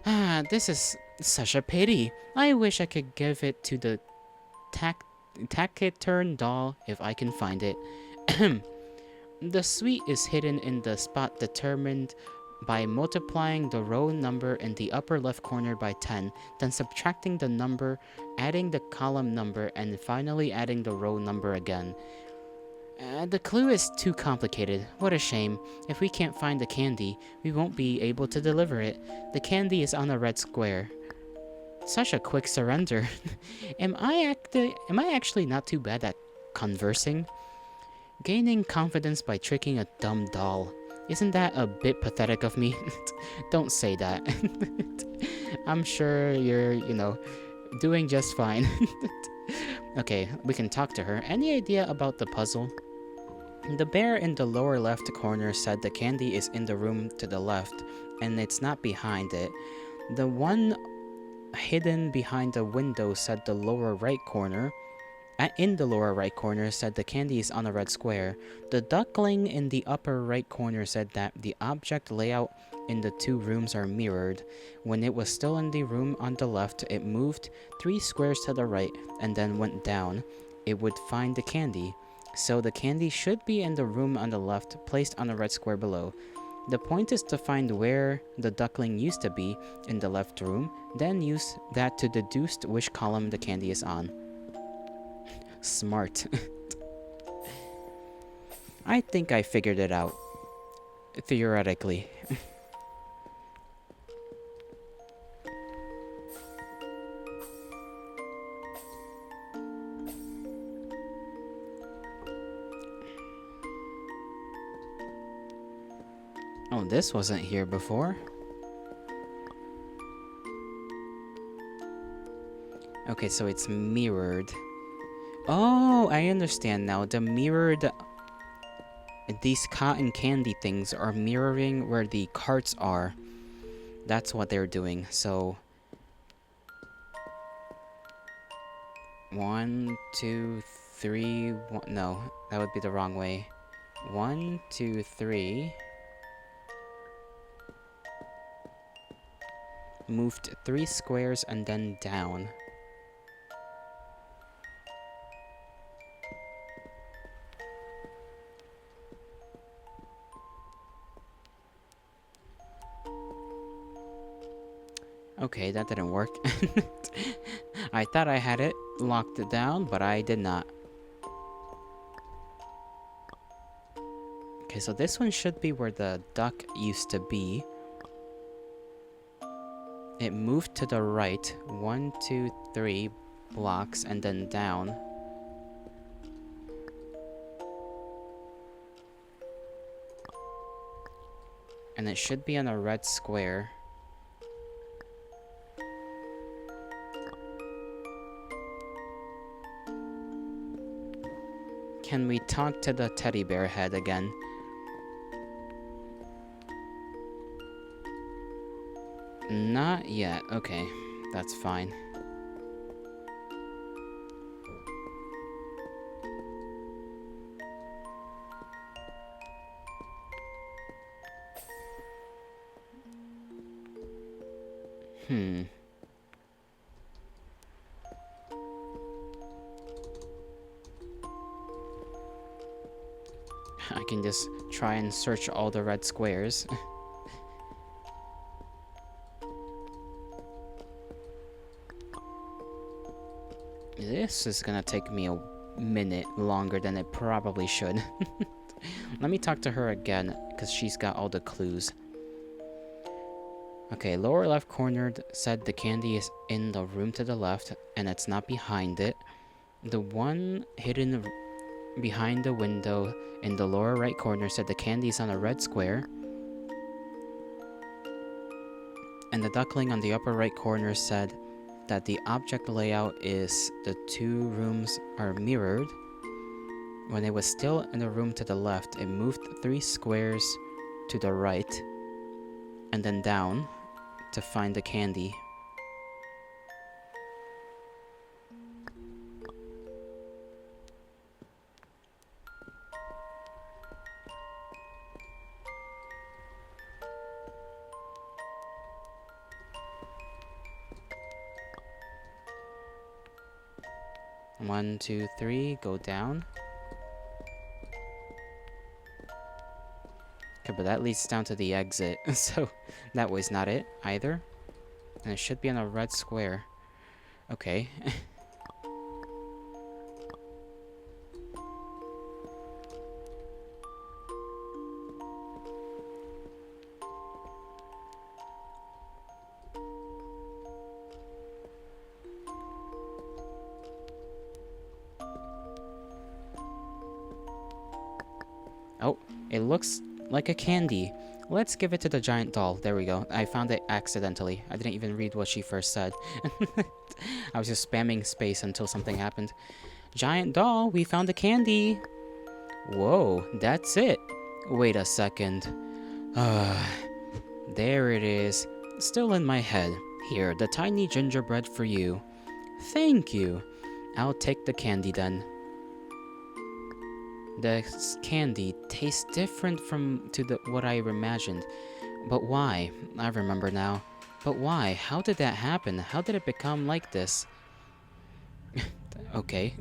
A: Ah, this is such a pity. I wish I could give it to the taciturn doll if I can find it. The sweet is hidden in the spot determined by multiplying the row number in the upper left corner by 10, then subtracting the number, adding the column number, and finally adding the row number again. The clue is too complicated. What a shame. If we can't find the candy, we won't be able to deliver it. The candy is on a red square. Such a quick surrender. Am I actually not too bad at conversing? Gaining confidence by tricking a dumb doll. Isn't that a bit pathetic of me? Don't say that. I'm sure you're, doing just fine. Okay, we can talk to her. Any idea about the puzzle? The bear in the lower left corner said the candy is in the room to the left, and it's not behind it. The one hidden behind the window said the lower right corner. In the lower right corner said the candy is on a red square. The duckling in the upper right corner said that the object layout in the two rooms are mirrored. When it was still in the room on the left, it moved 3 squares to the right and then went down. It would find the candy. So the candy should be in the room on the left, placed on a red square below. The point is to find where the duckling used to be in the left room, then use that to deduce which column the candy is on. Smart. I think I figured it out. Theoretically. Oh, this wasn't here before. Okay, so it's mirrored. Oh, I understand now. The mirrored... These cotton candy things are mirroring where the carts are. That's what they're doing, so... 1, 2, 3, 1, no, that would be the wrong way. 1, 2, 3. Moved 3 squares and then down. Okay, that didn't work. I thought I had it locked it down, but I did not. Okay, so this one should be where the duck used to be. It moved to the right 1, 2, 3 blocks and then down. And it should be on a red square. Can we talk to the teddy bear head again? Not yet. Okay, that's fine. I can just try and search all the red squares. This is gonna take me a minute longer than it probably should. Let me talk to her again, because she's got all the clues. Okay, lower left corner said the candy is in the room to the left, and it's not behind it. The one hidden behind the window in the lower right corner said the candy is on a red square. And the duckling on the upper right corner said that the object layout is the 2 rooms are mirrored. When it was still in the room to the left, it moved 3 squares to the right and then down to find the candy. One, 2, 3, go down. Okay, but that leads down to the exit, so that was not it either. And it should be on a red square. Okay. Oh, it looks like a candy. Let's give it to the giant doll. There we go. I found it accidentally. I didn't even read what she first said. I was just spamming space until something happened. Giant doll, we found a candy. Whoa, that's it. Wait a second. There it is. Still in my head. Here, the tiny gingerbread for you. Thank you. I'll take the candy then. The candy tastes different to what I imagined. But why? I remember now. But why? How did that happen? How did it become like this? Okay.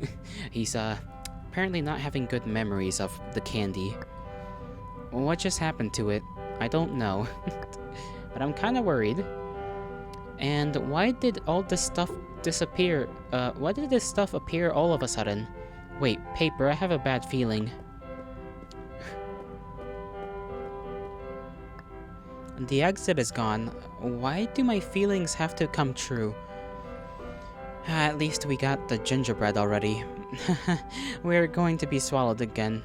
A: He's apparently not having good memories of the candy. What just happened to it? I don't know. But I'm kind of worried. And why did all this stuff disappear? Why did this stuff appear all of a sudden? Wait, paper, I have a bad feeling. The exit is gone. Why do my feelings have to come true? At least we got the gingerbread already. We're going to be swallowed again.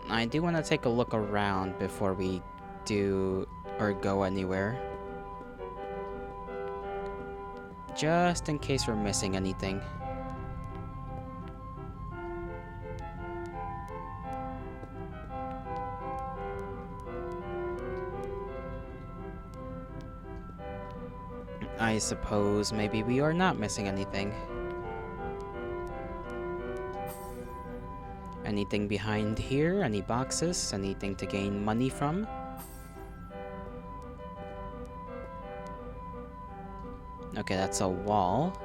A: I do want to take a look around before we do or go anywhere. Just in case we're missing anything. I suppose maybe we are not missing anything. Anything behind here? Any boxes? Anything to gain money from? Okay, that's a wall.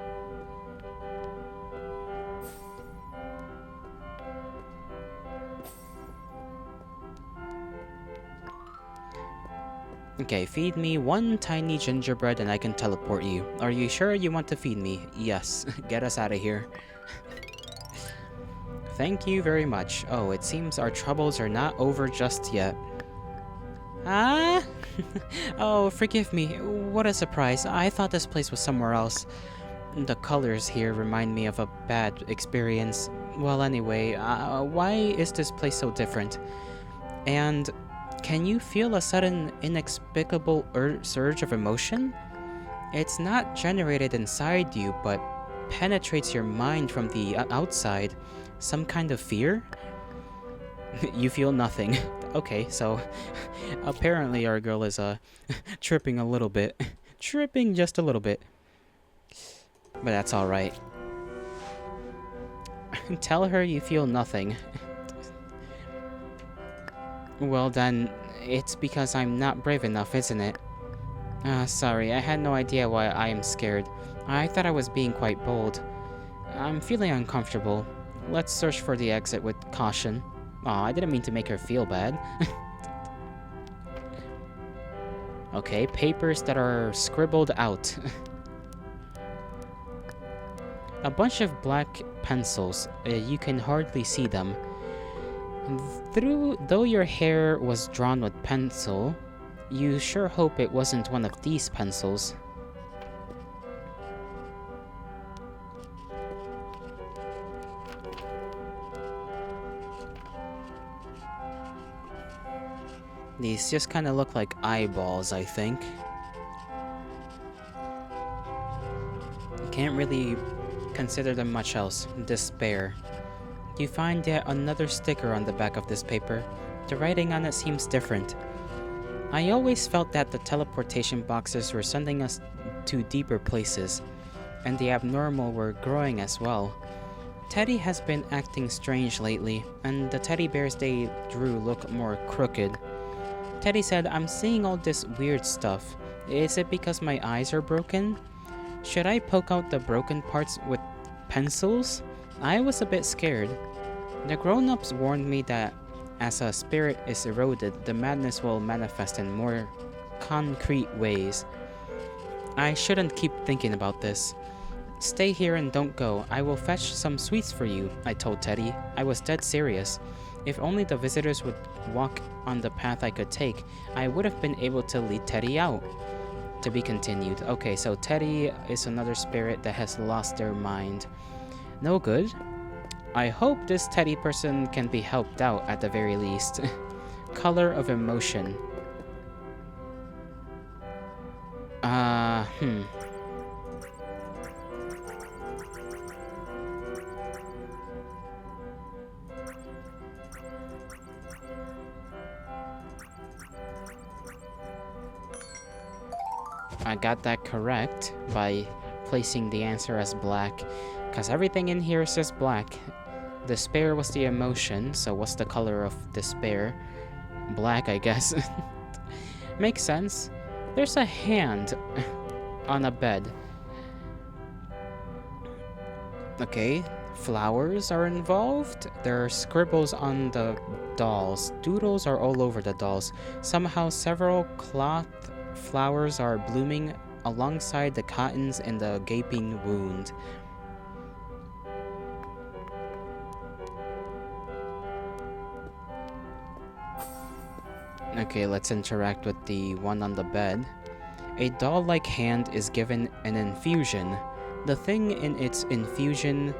A: Okay, feed me one tiny gingerbread and I can teleport you. Are you sure you want to feed me? Yes. Get us out of here. Thank you very much. Oh, it seems our troubles are not over just yet. Ah? Oh, forgive me. What a surprise. I thought this place was somewhere else. The colors here remind me of a bad experience. Well, anyway, why is this place so different? And can you feel a sudden, inexplicable surge of emotion? It's not generated inside you, but penetrates your mind from the outside. Some kind of fear? You feel nothing. Okay, so apparently our girl is tripping a little bit. Tripping just a little bit. But that's alright. Tell her you feel nothing. Well then, it's because I'm not brave enough, isn't it? Sorry, I had no idea why I am scared. I thought I was being quite bold. I'm feeling uncomfortable. Let's search for the exit with caution. Aw, I didn't mean to make her feel bad. Okay, papers that are scribbled out. A bunch of black pencils. You can hardly see them. Though your hair was drawn with pencil, you sure hope it wasn't one of these pencils. These just kind of look like eyeballs, I think. You can't really consider them much else. Despair. You find yet another sticker on the back of this paper. The writing on it seems different. I always felt that the teleportation boxes were sending us to deeper places, and the abnormal were growing as well. Teddy has been acting strange lately, and the teddy bears they drew look more crooked. Teddy said, I'm seeing all this weird stuff. Is it because my eyes are broken? Should I poke out the broken parts with pencils? I was a bit scared. The grown-ups warned me that as a spirit is eroded, the madness will manifest in more concrete ways. I shouldn't keep thinking about this. Stay here and don't go. I will fetch some sweets for you, I told Teddy. I was dead serious. If only the visitors would walk on the path I could take, I would have been able to lead Teddy out. To be continued. Okay, so Teddy is another spirit that has lost their mind. No good. I hope this Teddy person can be helped out at the very least. Color of emotion. I got that correct by placing the answer as black, because everything in here says black. Despair was the emotion, so what's the color of despair? Black, I guess. Makes sense. There's a hand on a bed. Okay, flowers are involved. There are scribbles on the dolls. Doodles are all over the dolls. Somehow several cloth flowers are blooming alongside the cottons in the gaping wound. Okay, let's interact with the one on the bed. A doll-like hand is given an infusion. The thing in its infusion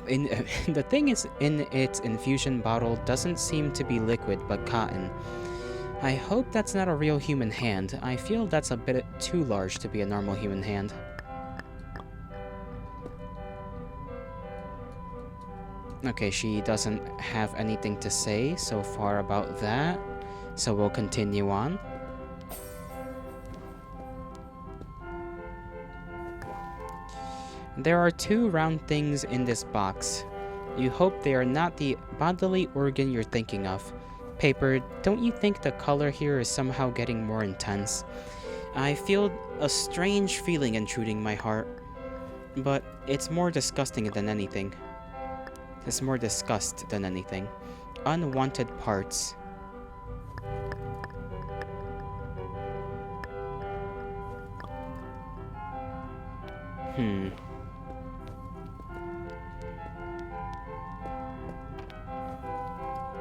A: in its infusion bottle doesn't seem to be liquid but cotton. I hope that's not a real human hand. I feel that's a bit too large to be a normal human hand. Okay, she doesn't have anything to say so far about that, so we'll continue on. There are two round things in this box. You hope they are not the bodily organ you're thinking of. Paper, don't you think the color here is somehow getting more intense? I feel a strange feeling intruding my heart. But it's more disgusting than anything. It's more disgust than anything. Unwanted parts.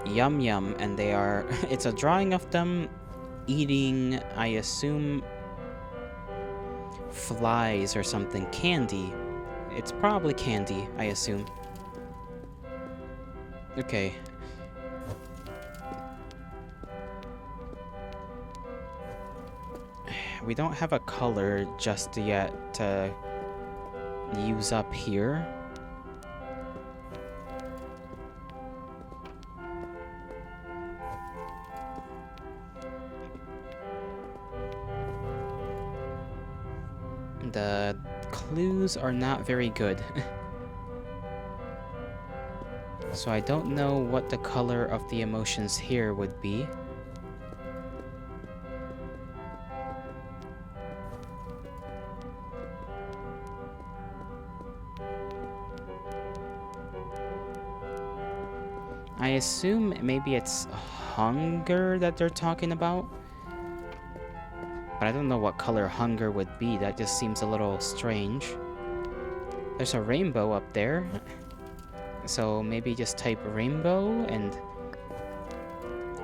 A: Yum yum, and they are... It's a drawing of them eating, I assume, flies or something. Candy. It's probably candy, I assume. Okay. We don't have a color just yet to use up here. The clues are not very good. So I don't know what the color of the emotions here would be. I assume maybe it's hunger that they're talking about. But I don't know what color hunger would be. That just seems a little strange. There's a rainbow up there. So maybe just type rainbow and...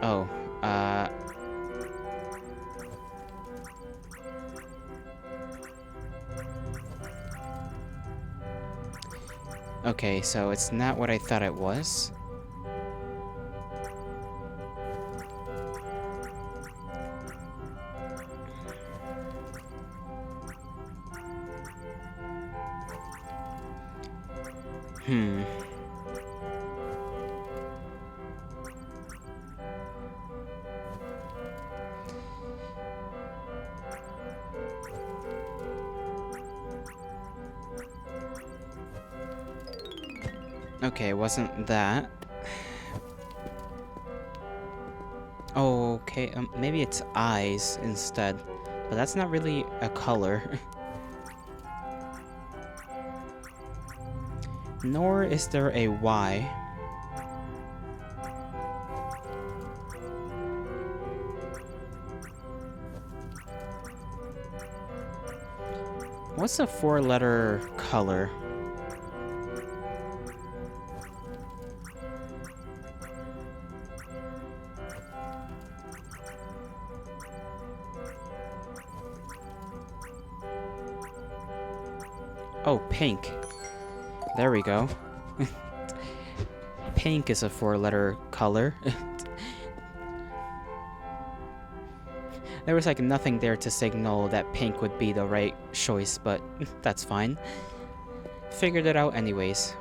A: Oh, okay, so it's not what I thought it was. Okay, it wasn't that. Oh, okay, maybe it's eyes instead. But that's not really a color. Nor is there a Y. What's a four-letter color? Oh, pink. There we go. Pink is a four-letter color. There was like nothing there to signal that pink would be the right choice, but that's fine. Figured it out anyways.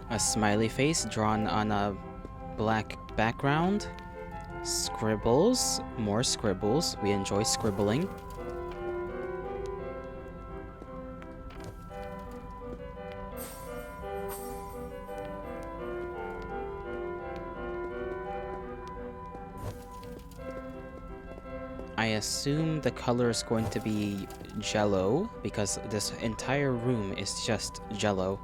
A: A smiley face drawn on a black background. Scribbles. More scribbles. We enjoy scribbling. I assume the color is going to be jello, because this entire room is just jello.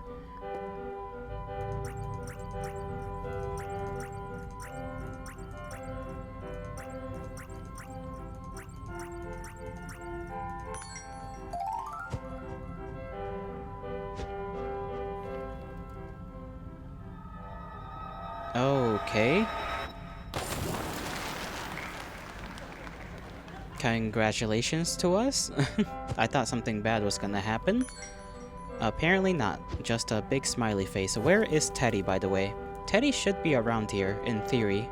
A: Okay. Congratulations to us. I thought something bad was gonna happen. Apparently not. Just a big smiley face. Where is Teddy, by the way? Teddy should be around here, in theory.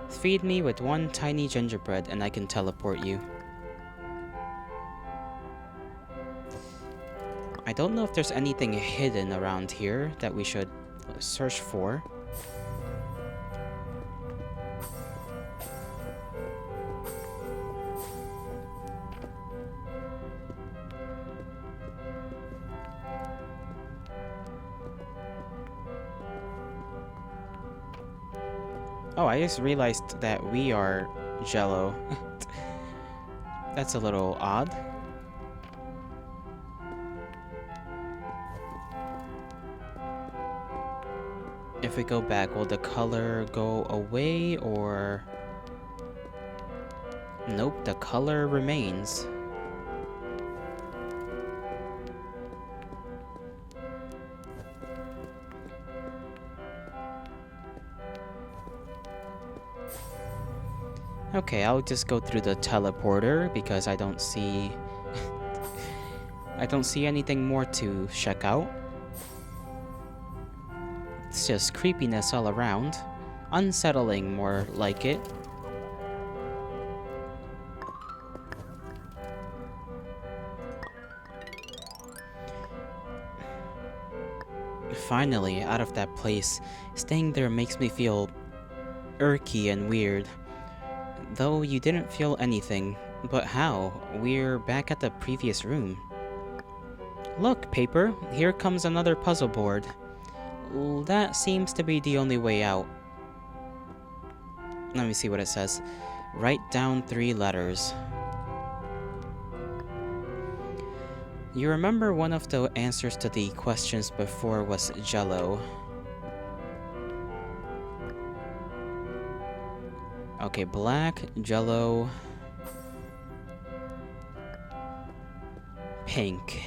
A: Feed me with one tiny gingerbread and I can teleport you. I don't know if there's anything hidden around here that we should search for. Oh, I just realized that we are Jello. That's a little odd. If we go back, will the color go away or... Nope, the color remains. Okay, I'll just go through the teleporter because I don't see... I don't see anything more to check out. It's just creepiness all around. Unsettling, more like it. Finally, out of that place. Staying there makes me feel irky and weird. Though you didn't feel anything. But how? We're back at the previous room. Look, Paper. Here comes another puzzle board. That seems to be the only way out. Let me see what it says. Write down 3 letters. You remember one of the answers to the questions before was Jello. Okay, black, Jello, pink.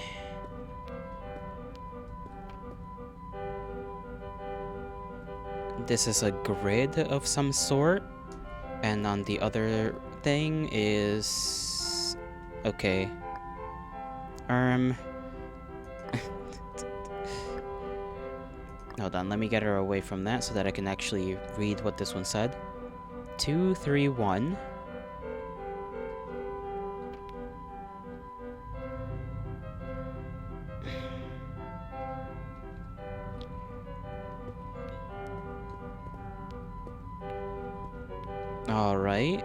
A: This is a grid of some sort, and on the other thing is... okay. Hold on, let me get her away from that so that I can actually read what this one said. 2, 3, 1. All right.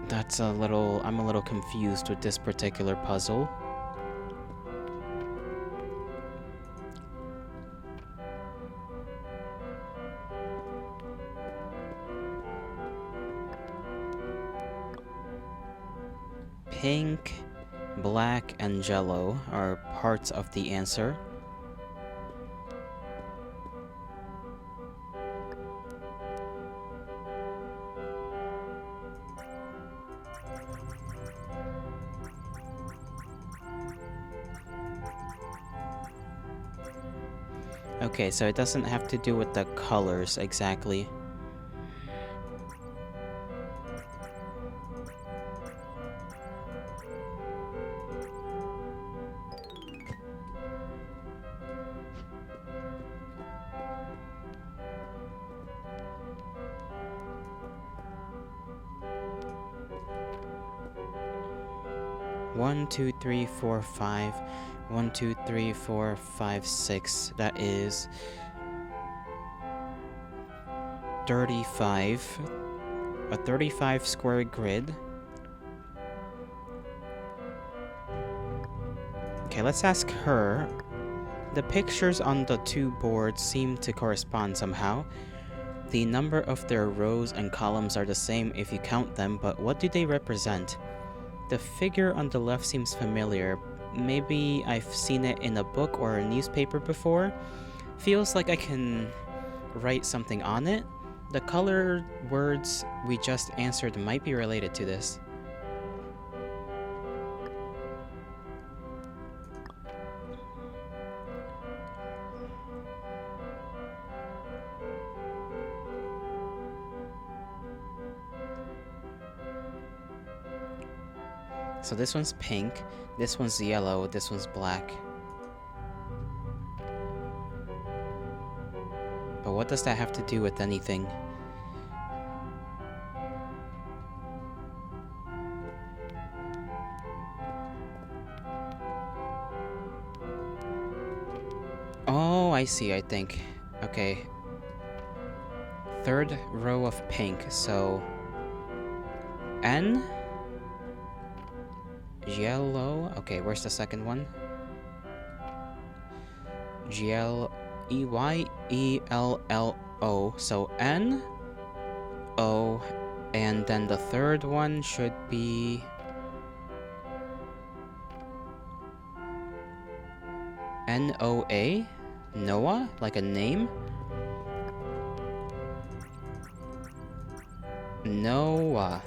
A: That's a little... I'm a little confused with this particular puzzle. Pink, black, and Jello are parts of the answer. Okay, so it doesn't have to do with the colors exactly. One, 2, 3, 4, 5. 1, 2, 3, 4, 5, 6. That is 35. A 35 square grid. Okay, let's ask her. The pictures on the 2 boards seem to correspond somehow. The number of their rows and columns are the same if you count them, but what do they represent? The figure on the left seems familiar. Maybe I've seen it in a book or a newspaper before. Feels like I can write something on it. The colored words we just answered might be related to this. So this one's pink, this one's yellow, this one's black. But what does that have to do with anything? I see, I think. Okay. Third row of pink, so... N? Yellow. Okay, where's the second one? G-L-E-Y-E-L-L-O. So N, O, and then the third one should be... N-O-A? Noah? Like a name? Noah.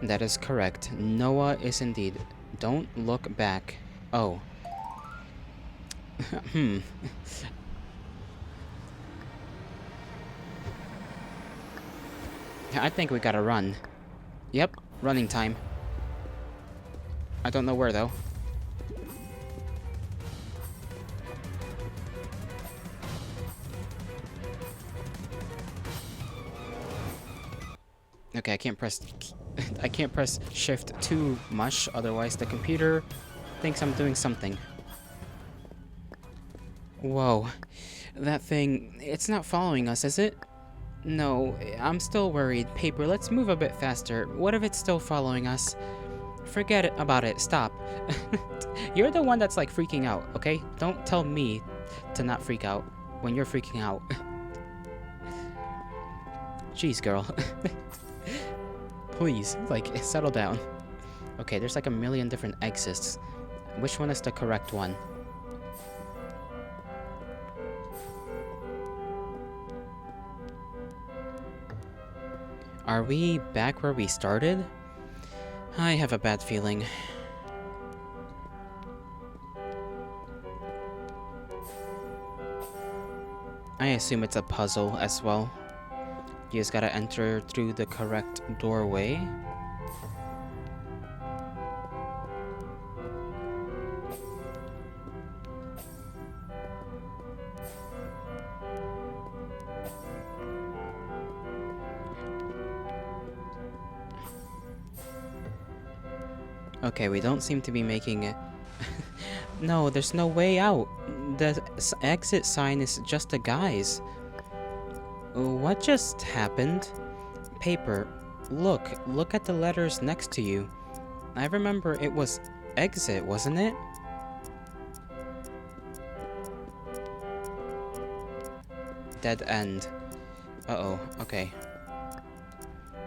A: That is correct. Noah is indeed. Don't look back. Oh. I think we gotta run. Yep, running time. I don't know where, though. Okay, I can't press... I can't press shift too much, otherwise the computer thinks I'm doing something. Whoa. That thing... It's not following us, is it? No, I'm still worried. Paper, let's move a bit faster. What if it's still following us? Forget it about it. Stop. You're the one that's like freaking out, okay? Don't tell me to not freak out when you're freaking out. Jeez, girl. Please, like, settle down. Okay, there's like a million different exits. Which one is the correct one? Are we back where we started? I have a bad feeling. I assume it's a puzzle as well. You just gotta enter through the correct doorway. Okay, we don't seem to be making it. No, there's no way out. The exit sign is just a guise. What just happened? Paper, look at the letters next to you. I remember it was exit, wasn't it? Dead end. Uh-oh, okay.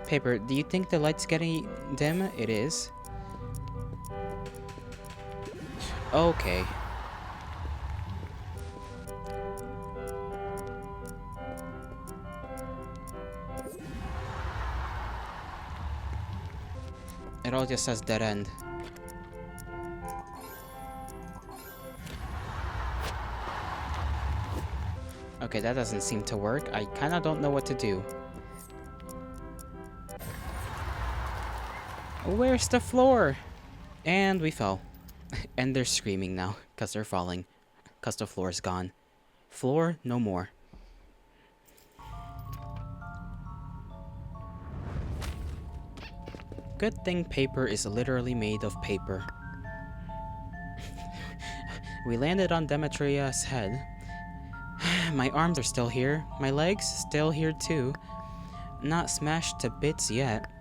A: Paper, do you think the light's getting dim? It is. Okay. It all just says dead end. Okay, that doesn't seem to work. I kinda don't know what to do. Where's the floor? And we fell. And they're screaming now, because they're falling. Because the floor is gone. Floor, no more. Good thing paper is literally made of paper. We landed on Demetria's head. My arms are still here. My legs still here too. Not smashed to bits yet.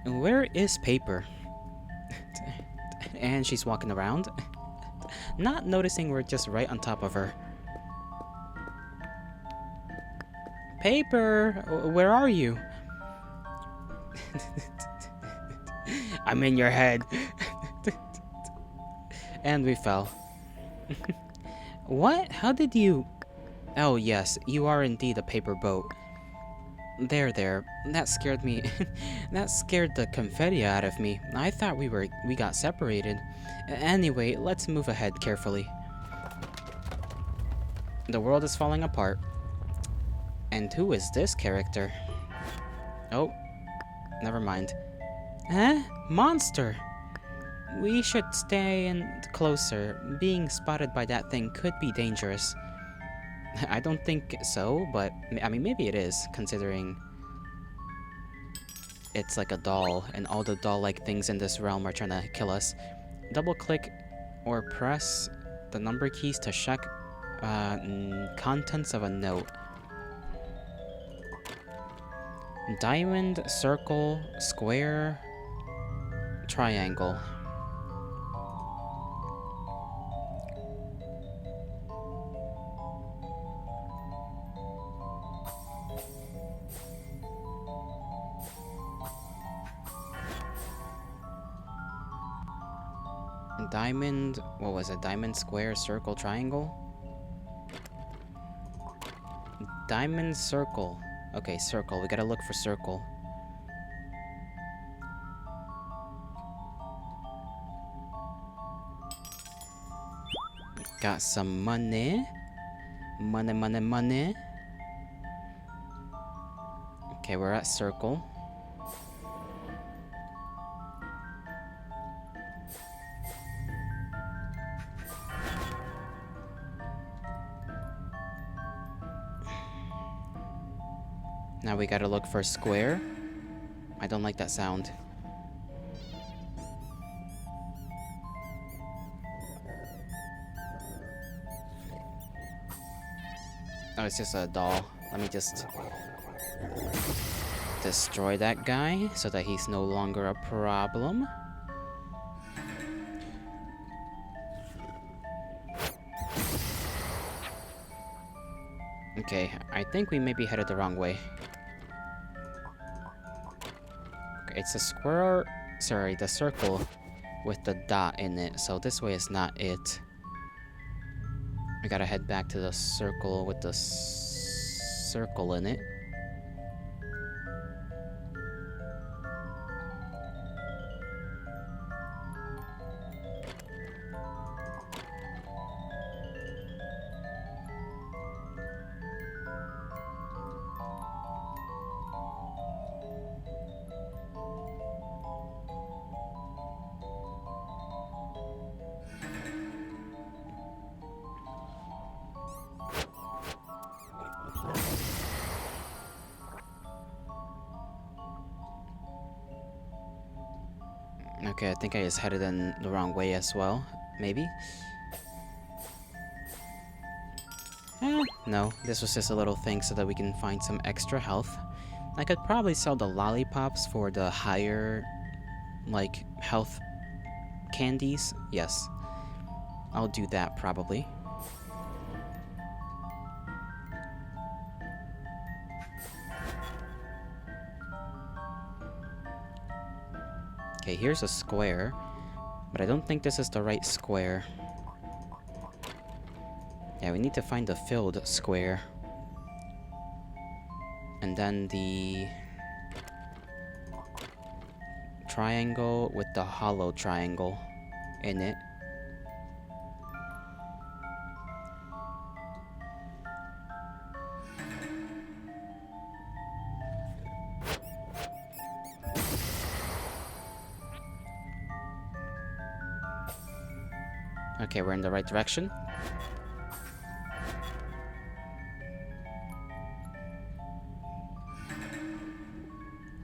A: Where is paper? And she's walking around, not noticing we're just right on top of her. Paper, where are you? I'm in your head. And we fell. What? How did you... Oh yes, you are indeed a paper boat. There. That scared me. That scared the confetti out of me. I thought we got separated. Anyway, let's move ahead carefully. The world is falling apart. And who is this character? Oh, never mind. Huh? Monster! We should stay in closer. Being spotted by that thing could be dangerous. I don't think so, but I mean, maybe it is, considering it's like a doll, and all the doll-like things in this realm are trying to kill us. Double click or press the number keys to check contents of a note. Diamond, circle, square, triangle. Diamond, what was it? Diamond, square, circle, triangle? Diamond, circle. Okay, circle. We gotta look for circle. Got some money. Money, money, money. Okay, we're at circle. Now we gotta look for square. I don't like that sound. Oh, it's just a doll. Let me just destroy that guy so that he's no longer a problem. Okay, I think we may be headed the wrong way. Okay, it's a square, sorry, the circle with the dot in it, so this way is not it. We gotta head back to the circle with the circle in it. Okay, I think I just headed in the wrong way as well. Maybe? No, this was just a little thing so that we can find some extra health. I could probably sell the lollipops for the higher, like, health candies. Yes. I'll do that, probably. Okay, here's a square, but I don't think this is the right square. Yeah, we need to find the filled square. And then the triangle with the hollow triangle in it. Okay, we're in the right direction.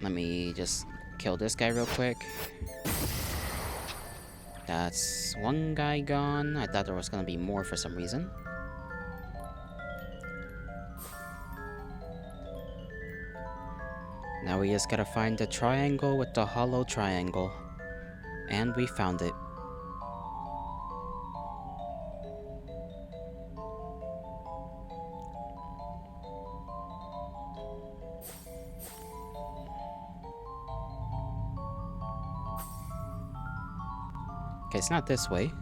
A: Let me just kill this guy real quick. That's one guy gone. I thought there was gonna be more for some reason. Now we just gotta find the triangle with the hollow triangle. And we found it. Okay, it's not this way.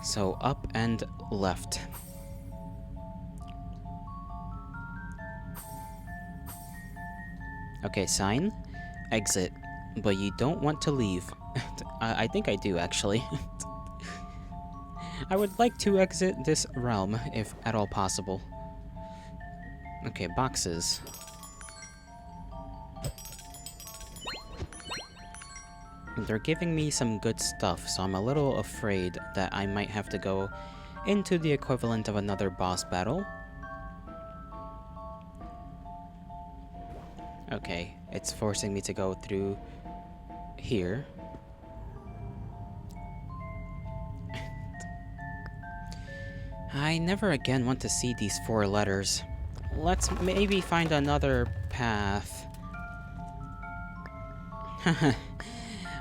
A: So up and left. Okay, sign. Exit. But you don't want to leave. I think I do, actually. I would like to exit this realm, if at all possible. Okay, boxes. They're giving me some good stuff, so I'm a little afraid that I might have to go into the equivalent of another boss battle. Okay, it's forcing me to go through here. I never again want to see these 4 letters. Let's maybe find another path.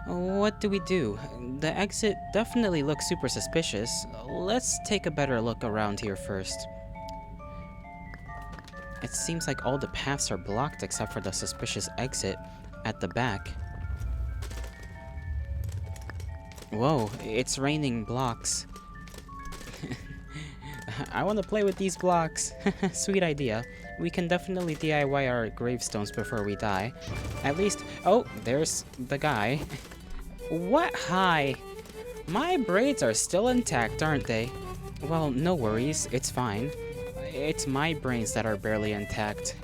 A: What do we do? The exit definitely looks super suspicious. Let's take a better look around here first. It seems like all the paths are blocked except for the suspicious exit at the back. Whoa, it's raining blocks. I want to play with these blocks. Sweet idea. We can definitely DIY our gravestones before we die. At least... Oh, there's the guy. What? Hi. My braids are still intact, aren't they? Well, no worries. It's fine. It's my brains that are barely intact.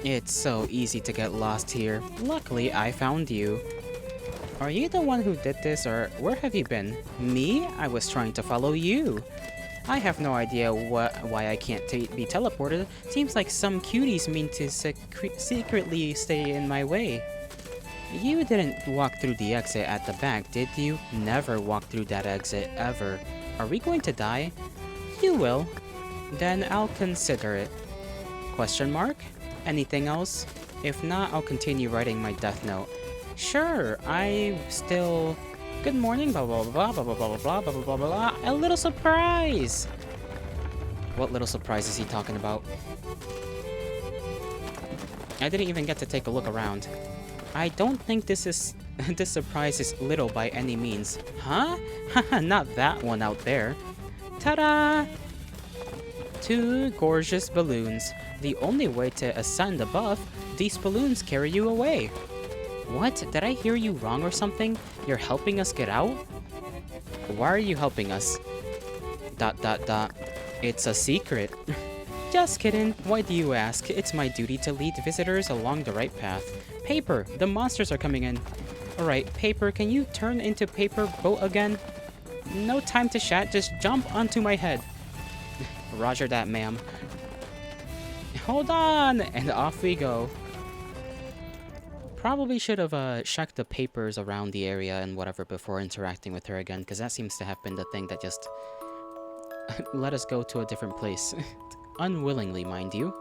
A: It's so easy to get lost here. Luckily, I found you. Are you the one who did this, or where have you been? Me? I was trying to follow you. I have no idea why I can't be teleported. Seems like some cuties mean to secretly stay in my way. You didn't walk through the exit at the back, did you? Never walk through that exit, ever. Are we going to die? You will. Then I'll consider it. Question mark? Anything else? If not, I'll continue writing my death note. Sure, I still... Good morning, blah blah blah blah blah blah blah blah blah blah blah. A little surprise! What little surprise is he talking about? I didn't even get to take a look around. I don't think this surprise is little by any means. Huh? Haha, not that one out there. Ta-da! 2 gorgeous balloons. The only way to ascend above, these balloons carry you away. What? Did I hear you wrong or something? You're helping us get out? Why are you helping us? ... It's a secret. Just kidding. Why do you ask? It's my duty to lead visitors along the right path. Paper! The monsters are coming in. Alright, Paper, can you turn into Paper Boat again? No time to chat, just jump onto my head. Roger that, ma'am. Hold on! And off we go. Probably should have checked the papers around the area and whatever before interacting with her again, because that seems to have been the thing that just let us go to a different place. Unwillingly, mind you.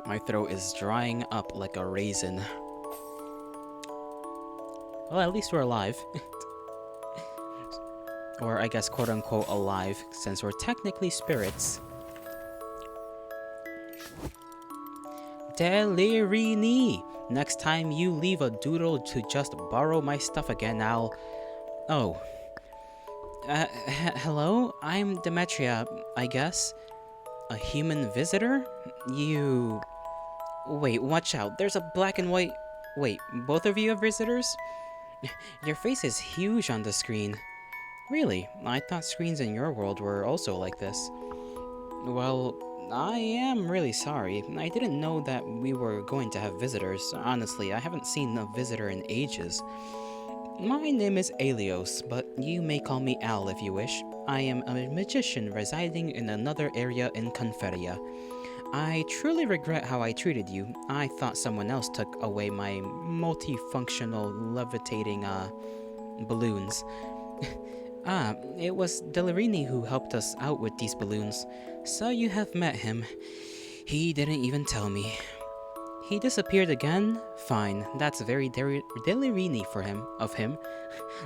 A: My throat is drying up like a raisin. Well, at least we're alive. Or I guess quote-unquote alive, since we're technically spirits. Delirini! Next time you leave a doodle to just borrow my stuff again, I'll... Oh. Hello? I'm Demetria, I guess. A human visitor? You... Wait, watch out. There's a black and white... Wait, both of you are visitors? Your face is huge on the screen. Really? I thought screens in your world were also like this. Well... I am really sorry. I didn't know that we were going to have visitors. Honestly, I haven't seen a visitor in ages. My name is Alios, but you may call me Al if you wish. I am a magician residing in another area in Conferia. I truly regret how I treated you. I thought someone else took away my multifunctional levitating, balloons. It was Delirini who helped us out with these balloons. So you have met him. He didn't even tell me. He disappeared again? Fine, that's very Delirini of him.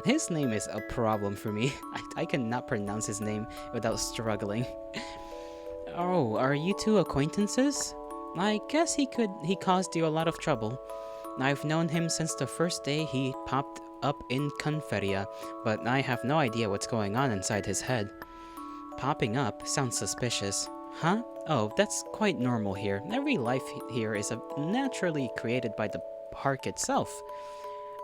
A: His name is a problem for me. I cannot pronounce his name without struggling. Oh, are you two acquaintances? I guess he caused you a lot of trouble. I've known him since the first day he popped up in Conferia, but I have no idea what's going on inside his head. Popping up sounds suspicious. Huh? Oh, that's quite normal here. Every life here is naturally created by the park itself.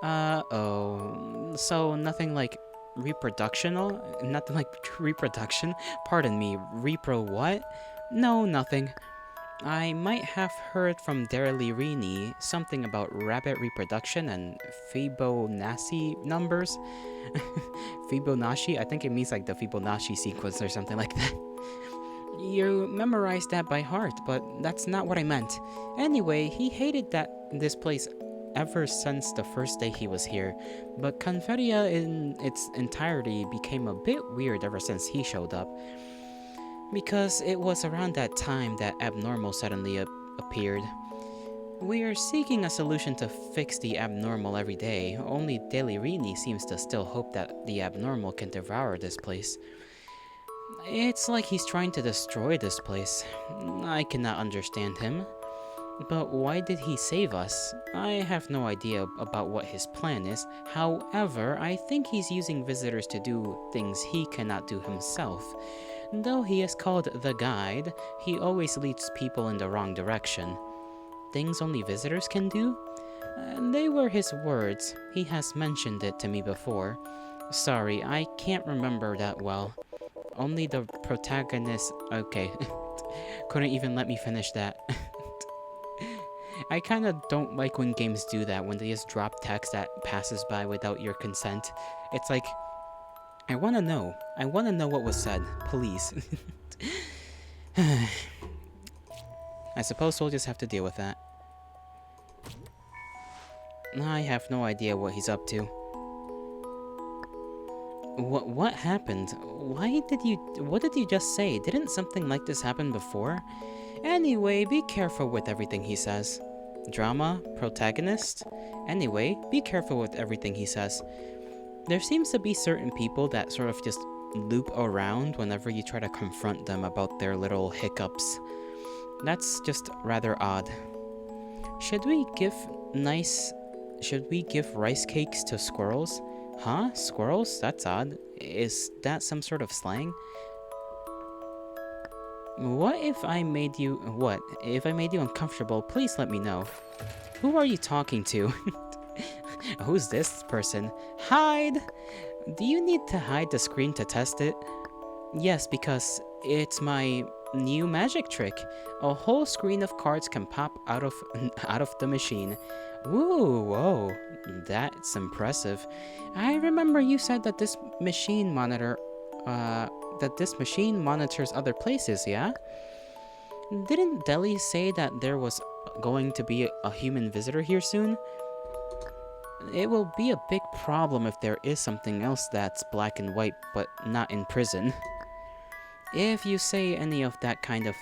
A: Oh. So nothing like reproductional? Nothing like reproduction? Pardon me, repro what? No, nothing. I might have heard from Delirini something about rabbit reproduction and Fibonacci numbers. Fibonacci? I think it means like the Fibonacci sequence or something like that. You memorized that by heart, but that's not what I meant. Anyway, he hated this place ever since the first day he was here, but Conferia in its entirety became a bit weird ever since he showed up. Because it was around that time that abnormal suddenly appeared. We are seeking a solution to fix the abnormal every day, only Delirini seems to still hope that the abnormal can devour this place. It's like he's trying to destroy this place. I cannot understand him. But why did he save us? I have no idea about what his plan is. However, I think he's using visitors to do things he cannot do himself. Though he is called the guide, he always leads people in the wrong direction. Things only visitors can do? They were his words. He has mentioned it to me before. Sorry, I can't remember that well. Only the protagonist... Okay. Couldn't even let me finish that. I kinda don't like when games do that, when they just drop text that passes by without your consent. It's like, I wanna know. I wanna know what was said. Please. I suppose we'll just have to deal with that. I have no idea what he's up to. What happened? What did you just say? Didn't something like this happen before? Anyway, be careful with everything he says. Drama? Protagonist? Anyway, be careful with everything he says. There seems to be certain people that sort of just loop around whenever you try to confront them about their little hiccups. That's just rather odd. Should we give rice cakes to squirrels? Huh? Squirrels? That's odd. Is that some sort of slang? What if I made you uncomfortable? Please let me know. Who are you talking to? Who's this person? Hide! Do you need to hide the screen to test it? Yes, because it's my new magic trick. A whole screen of cards can pop out of the machine. Woo, whoa, that's impressive. I remember you said that this machine monitors other places, yeah? Didn't Deli say that there was going to be a human visitor here soon? It will be a big problem if there is something else that's black and white but not in prison. If you see any of that kind of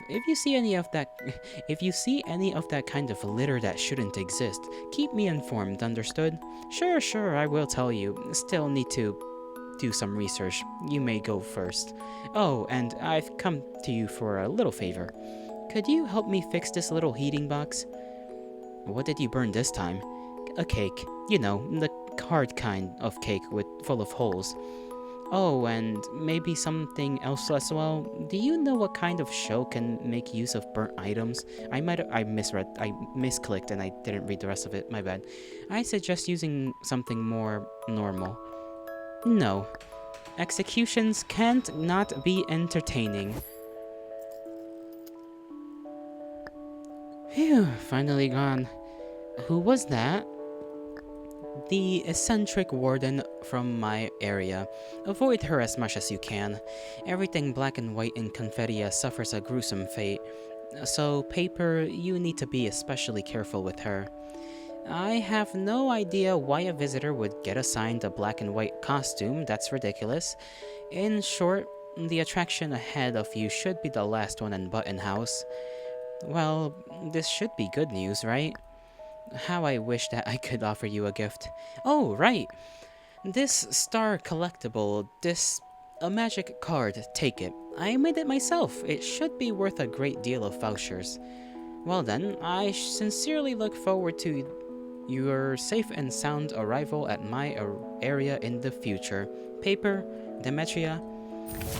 A: litter that shouldn't exist, keep me informed, understood? Sure, I will tell you. Still need to do some research. You may go first. Oh, and I've come to you for a little favor. Could you help me fix this little heating box? What did you burn this time? A cake. You know, the hard kind of cake full of holes. Oh, and maybe something else as well. Do you know what kind of show can make use of burnt items? I misclicked and I didn't read the rest of it, my bad. I suggest using something more normal. No. Executions can't not be entertaining. Phew, finally gone. Who was that? The eccentric warden from my area. Avoid her as much as you can. Everything black and white in Conferia suffers a gruesome fate. So, Paper, you need to be especially careful with her. I have no idea why a visitor would get assigned a black and white costume. That's ridiculous. In short, the attraction ahead of you should be the last one in Button House. Well, this should be good news, right? How I wish that I could offer you a gift. Oh, right! This star collectible, a magic card, take it. I made it myself. It should be worth a great deal of vouchers. Well then, I sincerely look forward to your safe and sound arrival at my area in the future. Paper, Demetria,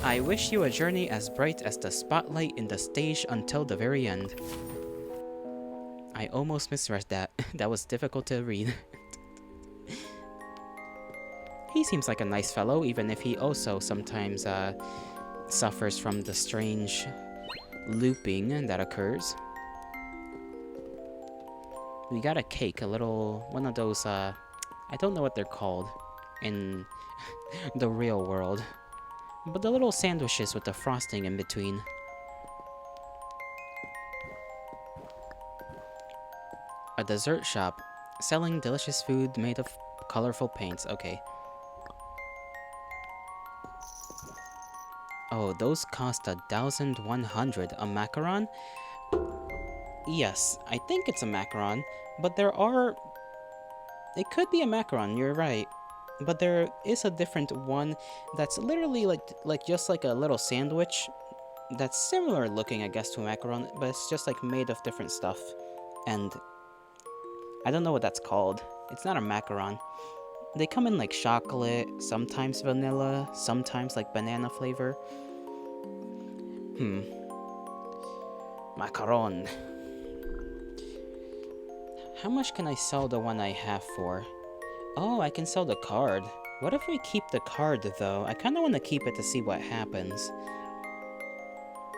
A: I wish you a journey as bright as the spotlight in the stage until the very end. I almost misread that. That was difficult to read. He seems like a nice fellow, even if he also sometimes suffers from the strange looping that occurs. We got a cake, one of those, I don't know what they're called in the real world. But the little sandwiches with the frosting in between. dessert shop. Selling delicious food made of colorful paints. Okay. Oh, those cost 1,100. A macaron? Yes, I think it's a macaron, but there are... It could be a macaron, you're right. But there is a different one that's literally like just like a little sandwich that's similar looking, I guess, to a macaron, but it's just like made of different stuff. And I don't know what that's called. It's not a macaron. They come in like chocolate, sometimes vanilla, sometimes like banana flavor. Macaron. How much can I sell the one I have for? Oh, I can sell the card. What if we keep the card, though? I kind of want to keep it to see what happens.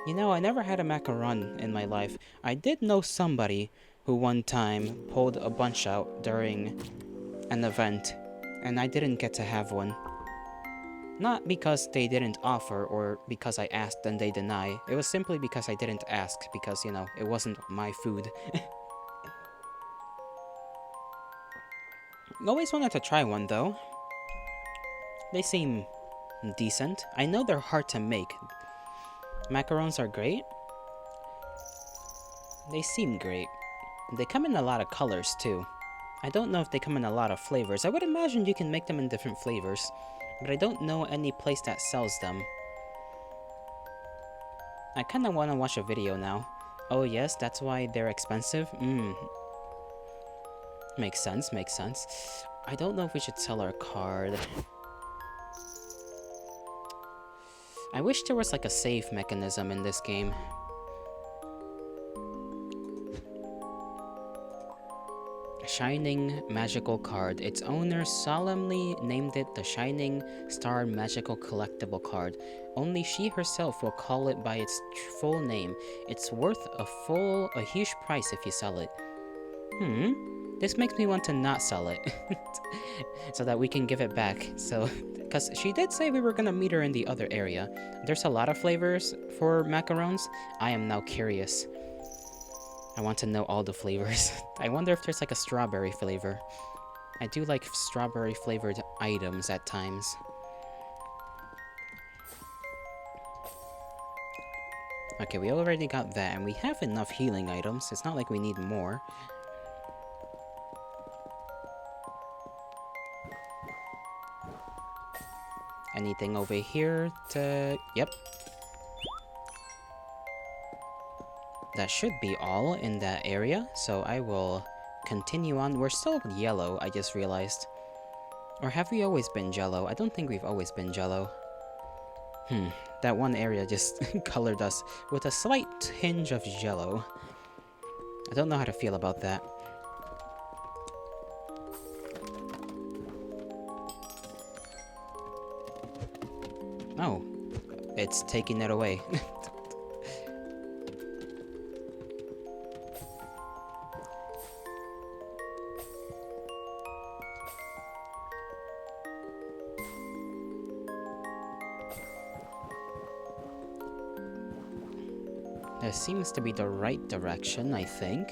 A: You know, I never had a macaron in my life. I did know somebody who one time pulled a bunch out during an event, and I didn't get to have one. Not because they didn't offer or because I asked and they deny. It was simply because I didn't ask because, you know, it wasn't my food. Always wanted to try one, though. They seem decent. I know they're hard to make. Macarons are great. They seem great. They come in a lot of colors, too. I don't know if they come in a lot of flavors. I would imagine you can make them in different flavors, but I don't know any place that sells them. I kinda wanna watch a video now. Oh yes, that's why they're expensive? Makes sense, makes sense. I don't know if we should sell our card. I wish there was like a save mechanism in this game. Shining Magical Card. Its owner solemnly named it the Shining Star Magical Collectible Card. Only she herself will call it by its full name. It's worth a huge price if you sell it. This makes me want to not sell it. So that we can give it back. So, because she did say we were gonna meet her in the other area. There's a lot of flavors for macarons. I am now curious. I want to know all the flavors. I wonder if there's like a strawberry flavor. I do like strawberry flavored items at times. Okay, we already got that, and we have enough healing items. It's not like we need more. Anything over here to... Yep. That should be all in that area, so I will continue on. We're still yellow, I just realized. Or have we always been jello? I don't think we've always been jello. That one area just colored us with a slight tinge of jello. I don't know how to feel about that. Oh, it's taking it away. This seems to be the right direction, I think.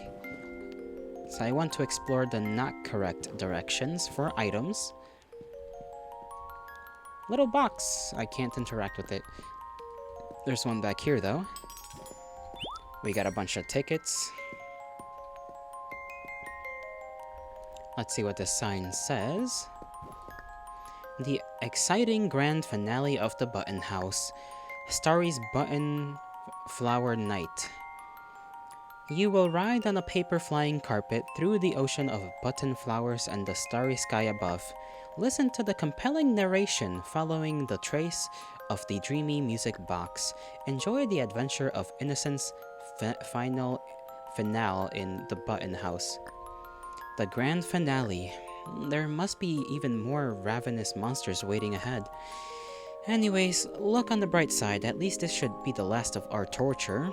A: So I want to explore the not correct directions for items. Little box! I can't interact with it. There's one back here, though. We got a bunch of tickets. Let's see what the sign says. The exciting grand finale of the Button House. Starry's Button Flower Night. You will ride on a paper flying carpet through the ocean of button flowers and the starry sky above. Listen to the compelling narration following the trace of the dreamy music box. Enjoy the adventure of Innocent's finale in the Button House. The grand finale. There must be even more ravenous monsters waiting ahead. Anyways, look on the bright side. At least this should be the last of our torture.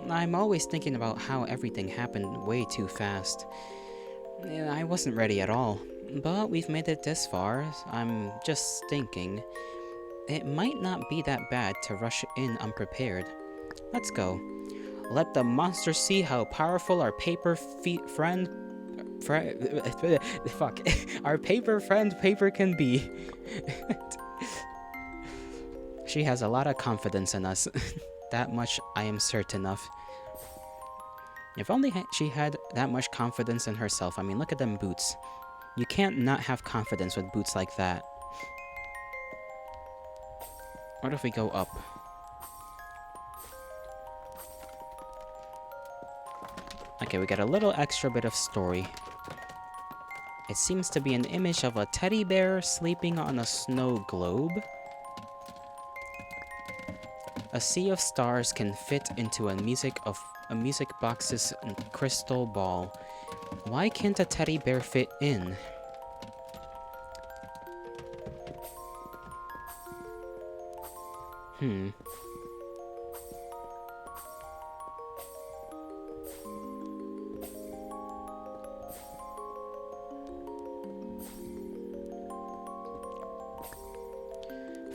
A: I'm always thinking about how everything happened way too fast. I wasn't ready at all. But we've made it this far. I'm just thinking, it might not be that bad to rush in unprepared. Let's go. Let the monsters see how powerful our paper friend fuck. Our paper friend Paper can be. She has a lot of confidence in us. That much I am certain of. If only she had that much confidence in herself. I mean, look at them boots. You can't not have confidence with boots like that. What if we go up? Okay, we got a little extra bit of story. It seems to be an image of a teddy bear sleeping on a snow globe. A sea of stars can fit into a music box's crystal ball. Why can't a teddy bear fit in?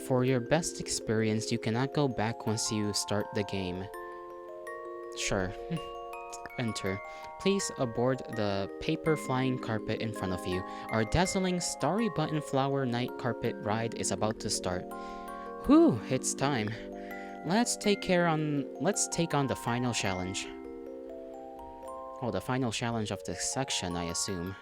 A: For your best experience, you cannot go back once you start the game. Sure. Enter. Please aboard the paper flying carpet in front of you. Our dazzling starry button flower night carpet ride is about to start. Whew, it's time. Let's take on the final challenge. Oh, the final challenge of this section, I assume.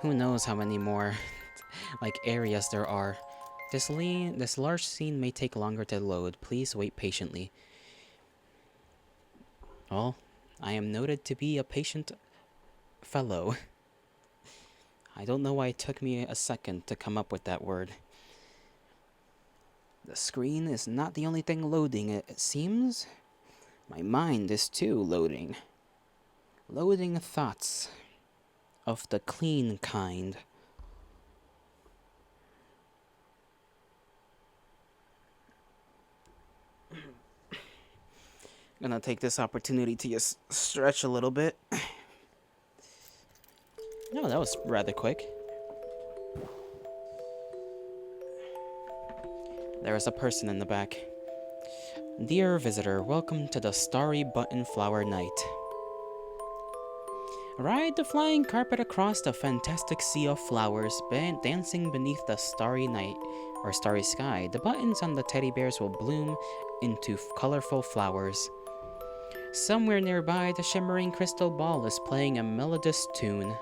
A: Who knows how many more, like, areas there are. This large scene may take longer to load. Please wait patiently. Well, I am noted to be a patient fellow. I don't know why it took me a second to come up with that word. The screen is not the only thing loading, it seems. My mind is too loading. Loading thoughts. Of the clean kind. Gonna take this opportunity to just stretch a little bit. No, that was rather quick. There is a person in the back. Dear visitor, welcome to the Starry Button Flower Night. Ride the flying carpet across the fantastic sea of flowers, dancing beneath the starry night, or starry sky. The buttons on the teddy bears will bloom into colorful flowers. Somewhere nearby, the shimmering crystal ball is playing a melodious tune.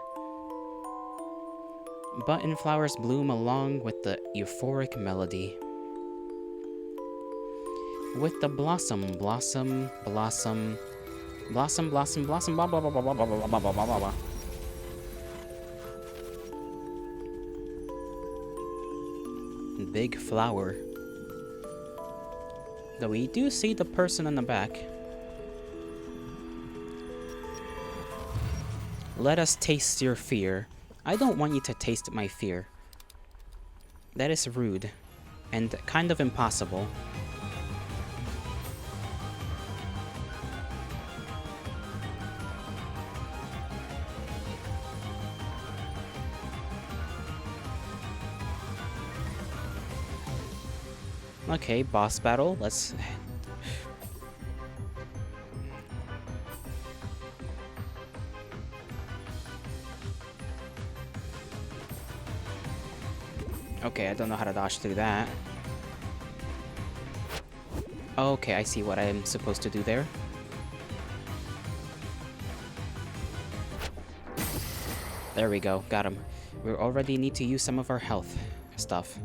A: Button flowers bloom along with the euphoric melody. With the blossom, blah, blah, blah, blah, blah, blah, blah, blah, blah, blah, blah. Big flower. Though we do see the person in the back. Let us taste your fear. I don't want you to taste my fear. That is rude. And kind of impossible. Okay, boss battle. Let's... Okay, I don't know how to dodge through that. Okay, I see what I'm supposed to do there. There we go, got him. We already need to use some of our health stuff.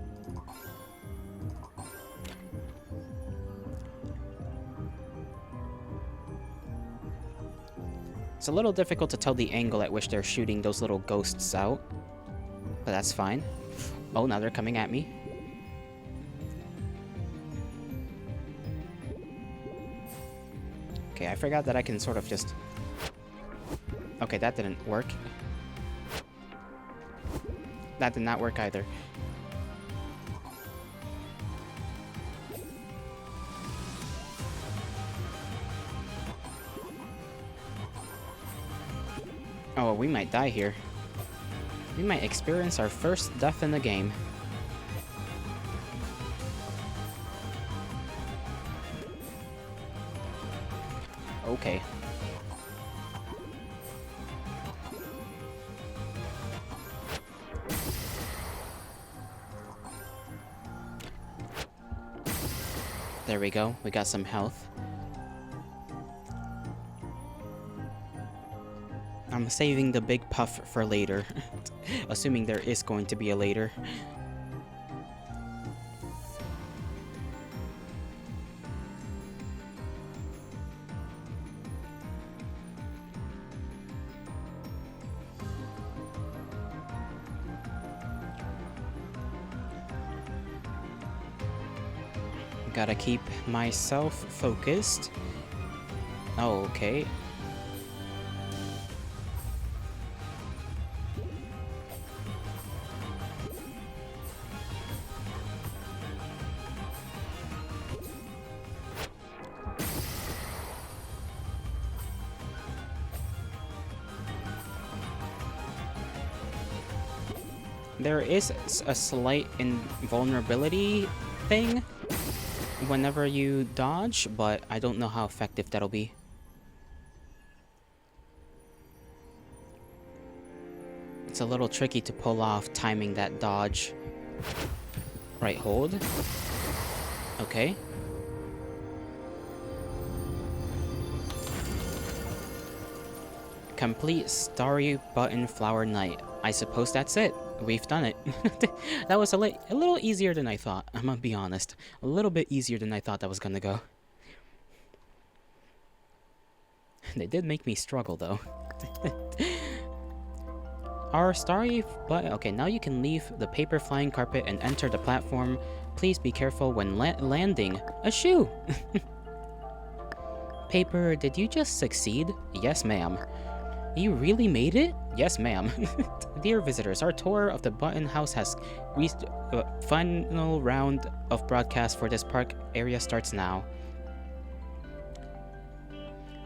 A: It's a little difficult to tell the angle at which they're shooting those little ghosts out, but that's fine. Oh, now they're coming at me. Okay, I forgot that I can sort of just... Okay, that didn't work. That did not work either. Oh, we might die here. We might experience our first death in the game. okay. There we go, we got some health. I'm saving the big puff for later. Assuming there is going to be a later. Gotta keep myself focused. Oh, okay. There is a slight invulnerability thing whenever you dodge, but I don't know how effective that'll be. It's a little tricky to pull off timing that dodge. Right, hold. Okay. Complete Starry Button Flower Night. I suppose that's it. We've done it. That was a little easier than I thought. I'm gonna be honest. A little bit easier than I thought that was gonna go. They did make me struggle, though. Our Starry Button... Okay, now you can leave the paper flying carpet and enter the platform. Please be careful when landing. A shoe! Paper, did you just succeed? Yes, ma'am. You really made it? Yes, ma'am. Dear visitors, our tour of the Button House has reached the final round of broadcast for this park area starts now.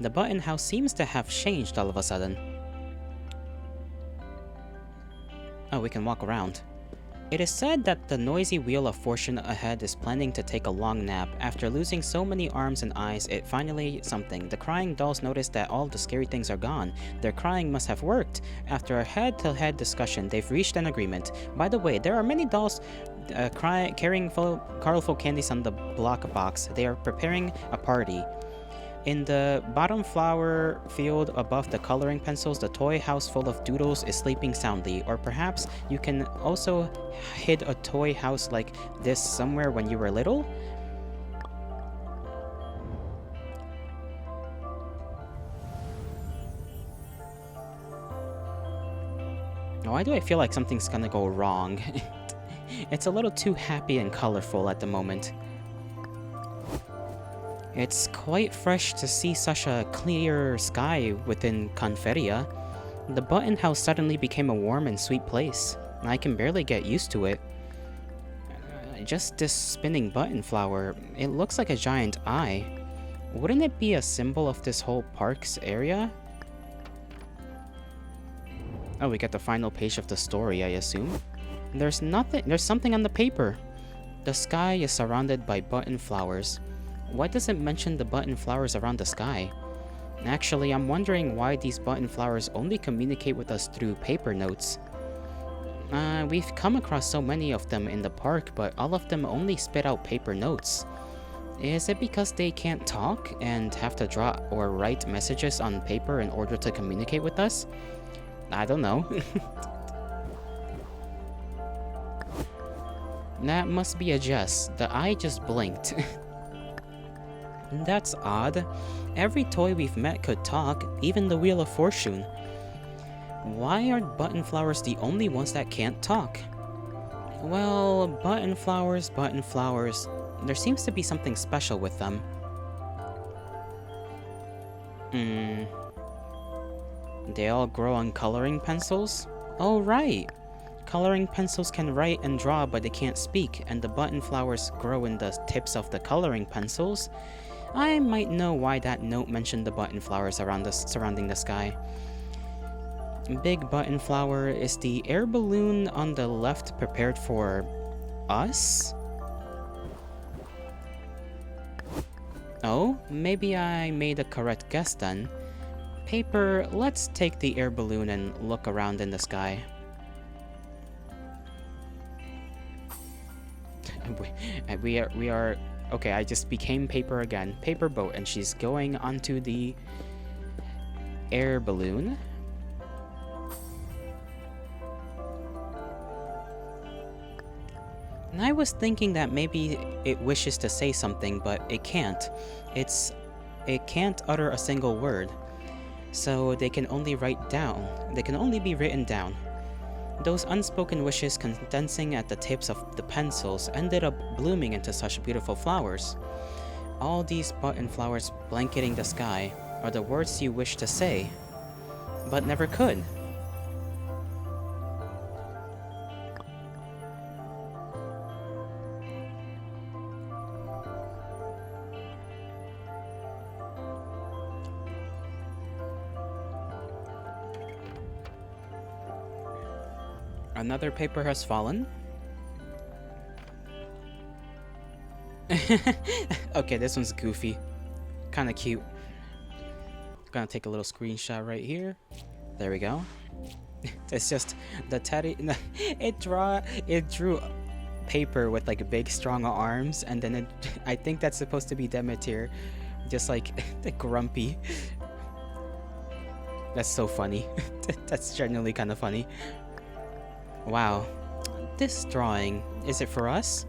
A: The Button House seems to have changed all of a sudden. Oh, we can walk around. It is said that the noisy Wheel of Fortune ahead is planning to take a long nap. After losing so many arms and eyes, it finally something. The crying dolls notice that all the scary things are gone. Their crying must have worked. After a head-to-head discussion, they've reached an agreement. By the way, there are many dolls carrying colorful candies on the block box. They are preparing a party. In the bottom flower field above the coloring pencils, the toy house full of doodles is sleeping soundly. Or perhaps you can also hid a toy house like this somewhere when you were little? Why do I feel like something's gonna go wrong? It's a little too happy and colorful at the moment. It's quite fresh to see such a clear sky within Conferia. The Button House suddenly became a warm and sweet place. I can barely get used to it. Just this spinning button flower, it looks like a giant eye. Wouldn't it be a symbol of this whole park's area? Oh, we got the final page of the story, I assume. There's something on the paper. The sky is surrounded by button flowers. Why does it mention the button flowers around the sky? Actually, I'm wondering why these button flowers only communicate with us through paper notes. We've come across so many of them in the park, but all of them only spit out paper notes. Is it because they can't talk and have to draw or write messages on paper in order to communicate with us? I don't know. That must be a jest. The eye just blinked. That's odd. Every toy we've met could talk, even the Wheel of Fortune. Why are button flowers the only ones that can't talk? Well, button flowers. There seems to be something special with them. They all grow on coloring pencils? Oh, right. Coloring pencils can write and draw, but they can't speak, and the button flowers grow in the tips of the coloring pencils. I might know why that note mentioned the button flowers surrounding the sky. Big button flower, is the air balloon on the left prepared for us? Oh, maybe I made a correct guess then. Paper, let's take the air balloon and look around in the sky. We are okay. I just became Paper again. Paper boat, and she's going onto the air balloon. And I was thinking that maybe it wishes to say something, but it can't. It can't utter a single word. So they can only write down. They can only be written down. Those unspoken wishes condensing at the tips of the pencils ended up blooming into such beautiful flowers. All these button flowers blanketing the sky are the words you wish to say, but never could. Another paper has fallen. Okay, this one's goofy. Kinda cute. Gonna take a little screenshot right here. There we go. It's just the teddy. It drew paper with like big strong arms, and then I think that's supposed to be Demeter, just like grumpy. That's so funny. That's genuinely kind of funny. Wow, this drawing, is it for us?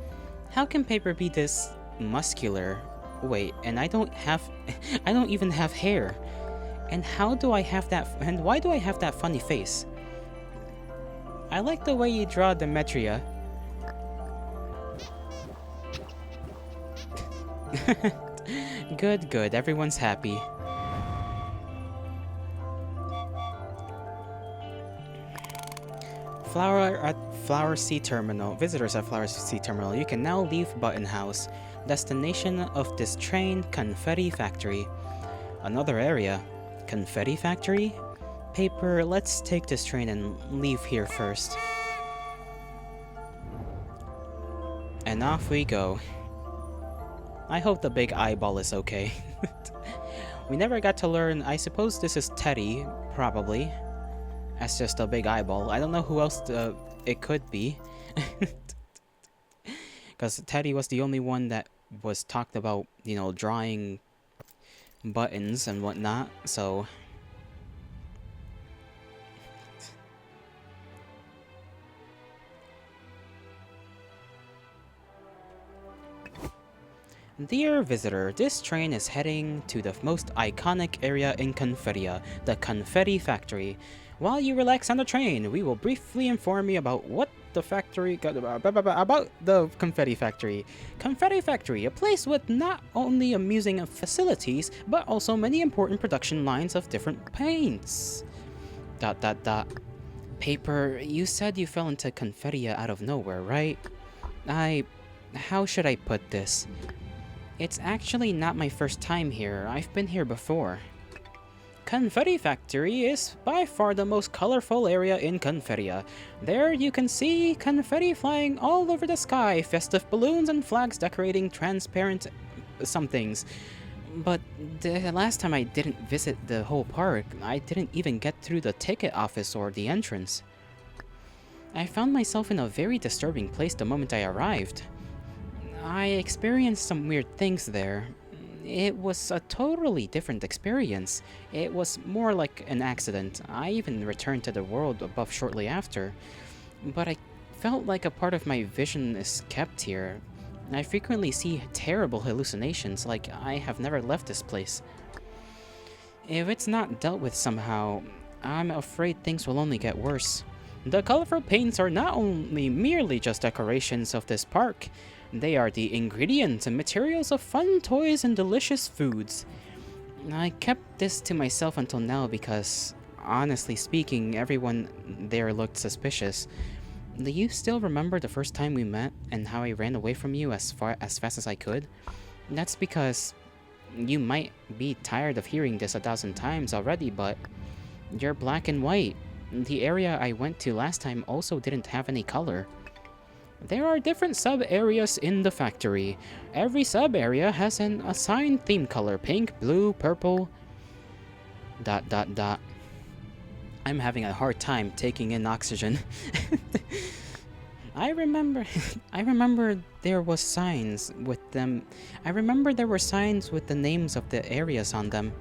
A: How can paper be this muscular? Wait, and I don't even have hair. And how do I have that, and why do I have that funny face? I like the way you draw Demetria. Good, everyone's happy. Flower Sea Terminal. Visitors at Flower Sea Terminal, you can now leave Button House. Destination of this train, Confetti Factory. Another area. Confetti Factory? Paper, let's take this train and leave here first. And off we go. I hope the big eyeball is okay. We never got to learn. I suppose this is Teddy, probably. That's just a big eyeball. I don't know who else it could be. Because Teddy was the only one that was talked about, you know, drawing buttons and whatnot, so... Dear visitor, this train is heading to the most iconic area in Confettia, the Confetti Factory. While you relax on the train, we will briefly inform you about what the factory about the Confetti Factory. Confetti Factory, a place with not only amusing facilities, but also many important production lines of different paints. ... Paper, you said you fell into Confettia out of nowhere, right? How should I put this? It's actually not my first time here. I've been here before. Confetti Factory is by far the most colorful area in Confettia. There you can see confetti flying all over the sky, festive balloons and flags decorating transparent somethings. But the last time I didn't visit the whole park, I didn't even get through the ticket office or the entrance. I found myself in a very disturbing place the moment I arrived. I experienced some weird things there. It was a totally different experience. It was more like an accident. I even returned to the world above shortly after. But I felt like a part of my vision is kept here. I frequently see terrible hallucinations, like I have never left this place. If it's not dealt with somehow, I'm afraid things will only get worse. The colorful paints are not only merely just decorations of this park, they are the ingredients and materials of fun toys and delicious foods. I kept this to myself until now because, honestly speaking, everyone there looked suspicious. Do you still remember the first time we met and how I ran away from you as fast as I could? That's because you might be tired of hearing this 1,000 times already, but you're black and white. The area I went to last time also didn't have any color. There are different sub-areas in the factory. Every sub-area has an assigned theme color: pink, blue, purple, ... I'm having a hard time taking in oxygen. I remember I remember there was signs with them. I remember there were signs with the names of the areas on them.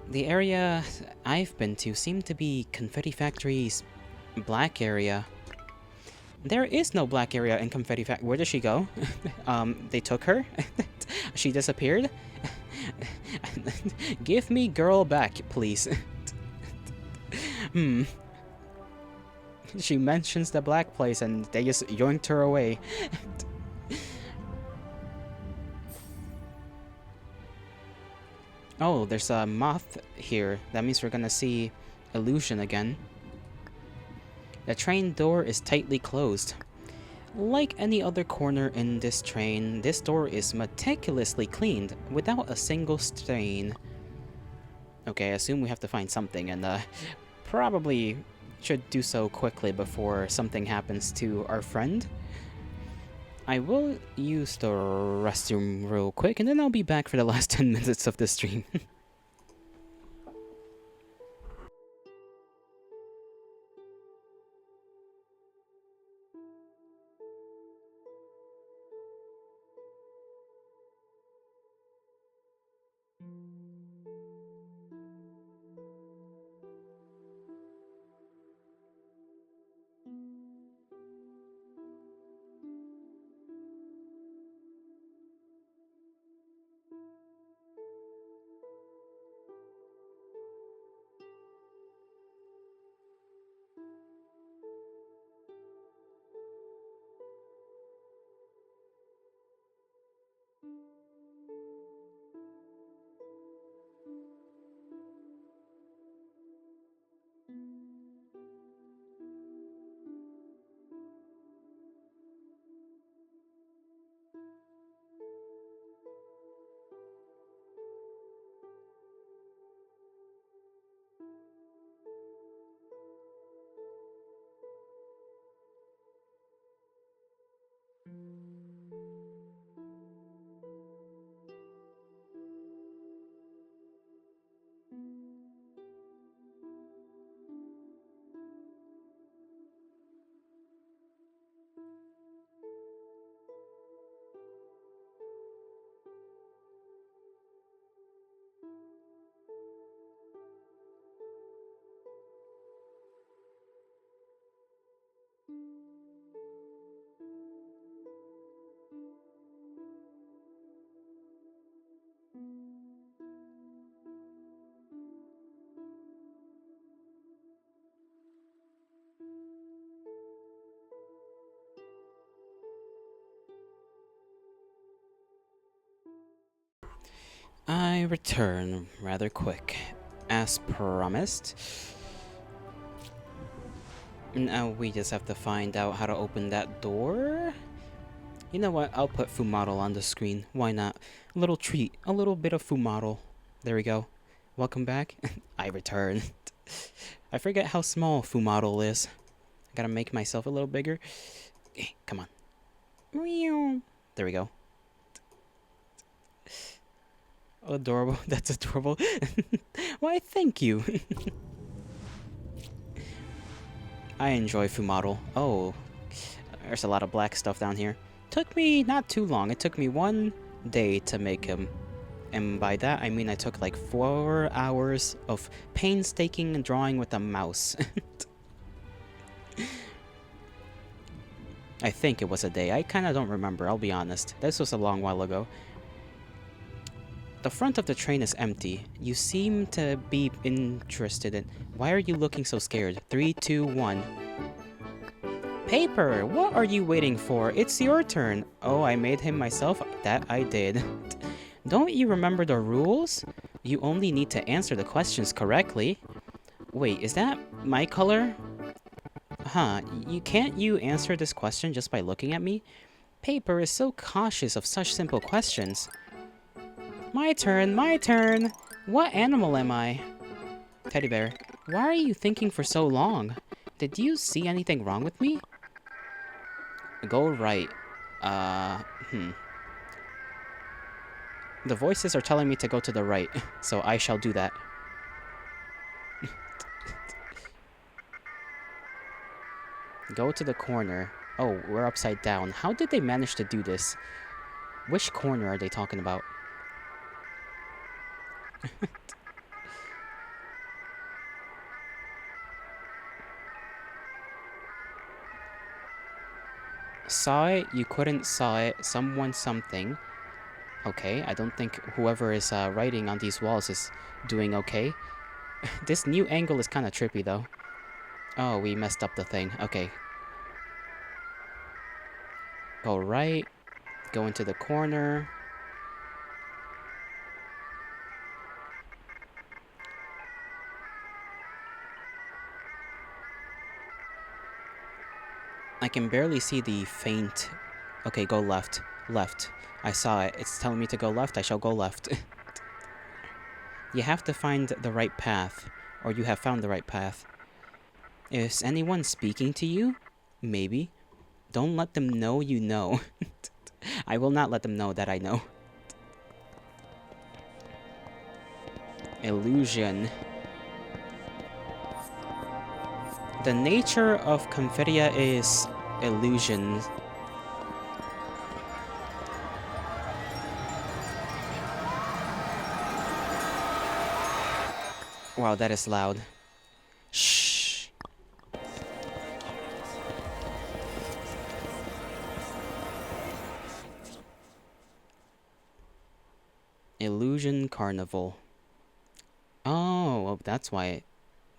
A: The area I've been to seemed to be Confetti Factory's black area. There is no black area in Confetti Factory. Where did she go? They took her? She disappeared? Give me girl back, please. She mentions the black place and they just yoinked her away. Oh, there's a moth here. That means we're gonna see Illusion again. The train door is tightly closed. Like any other corner in this train, this door is meticulously cleaned without a single stain. Okay, I assume we have to find something, and probably should do so quickly before something happens to our friend. I will use the restroom real quick, and then I'll be back for the last 10 minutes of the stream. I return rather quick, as promised. Now we just have to find out how to open that door. You know what? I'll put Fumaro on the screen. Why not? A little treat. A little bit of Fumaro. There we go. Welcome back. I returned. I forget how small Fumaro is. I gotta make myself a little bigger. Okay, come on. There we go. Adorable. That's adorable. Why, thank you. I enjoy Fumaro. Oh, there's a lot of black stuff down here. Took me not too long. It took me 1 day to make him. And by that, I mean I took like 4 hours of painstaking drawing with a mouse. I think it was a day. I kind of don't remember, I'll be honest. This was a long while ago. The front of the train is empty. You seem to be interested in... Why are you looking so scared? 3, 2, 1. Paper! What are you waiting for? It's your turn. Oh, I made him myself? That I did. Don't you remember the rules? You only need to answer the questions correctly. Wait, is that my color? Huh, can't you answer this question just by looking at me? Paper is so cautious of such simple questions. My turn, my turn! What animal am I? Teddy bear. Why are you thinking for so long? Did you see anything wrong with me? Go right. Uh, hmm. The voices are telling me to go to the right, so I shall do that. Go to the corner. Oh, we're upside down. How did they manage to do this? Which corner are they talking about? Saw it, you couldn't saw it, someone something. Okay, I don't think whoever is writing on these walls is doing okay. This new angle is kind of trippy though. Oh, we messed up the thing. Okay. Go right, go into the corner. I can barely see the faint. Okay, go left. Left. I saw it. It's telling me to go left. I shall go left. You have to find the right path. Or you have found the right path. Is anyone speaking to you? Maybe. Don't let them know you know. I will not let them know that I know. Illusion. The nature of Confidia is illusion. Wow, that is loud. Shh. Illusion Carnival. Oh, well, that's why.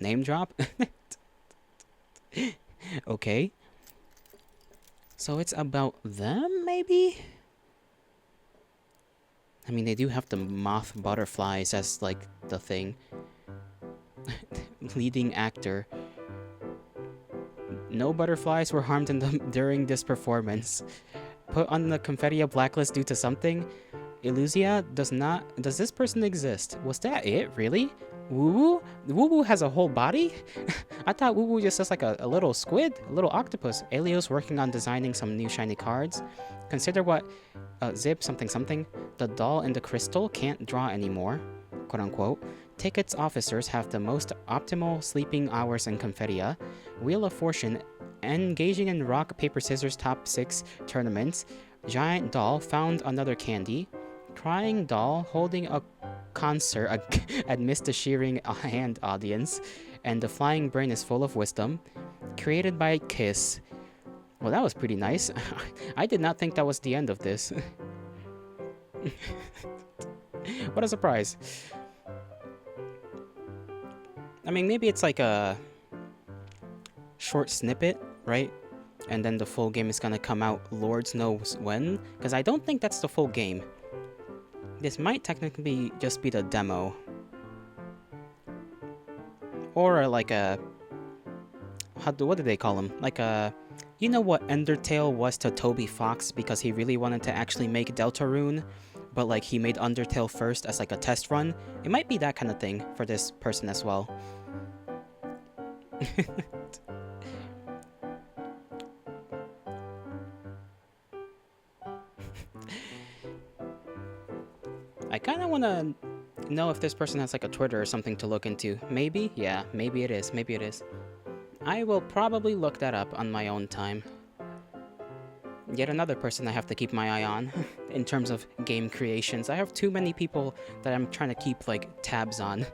A: Name drop? Okay. So it's about them, maybe? I mean, they do have the moth butterflies as, like, the thing. Leading actor. No butterflies were harmed during this performance. Put on the Confidia blacklist due to something? Illusia does this person exist? Was that it, really? Woo-woo? Woo-woo has a whole body? I thought Woo-woo just looks like a little squid, a little octopus. Elio's working on designing some new shiny cards. Consider what, Zip something something. The doll in the crystal can't draw anymore, quote unquote. Ticket's officers have the most optimal sleeping hours in Confidia. Wheel of Fortune, engaging in rock, paper, scissors top 6 tournaments. Giant doll found another candy. Crying doll holding a concert amidst the shearing hand audience. And the flying brain is full of wisdom. Created by Kiss. Well, that was pretty nice. I did not think that was the end of this. What a surprise. I mean, maybe it's like a short snippet, right? And then the full game is gonna come out Lord knows when. Because I don't think that's the full game. This might technically just be the demo. Or like a... what did they call him? Like a... You know what Undertale was to Toby Fox because he really wanted to actually make Deltarune? But like he made Undertale first as like a test run? It might be that kind of thing for this person as well. I kind of want to know if this person has like a Twitter or something to look into. Maybe? Yeah, maybe it is. Maybe it is. I will probably look that up on my own time. Yet another person I have to keep my eye on in terms of game creations. I have too many people that I'm trying to keep like tabs on.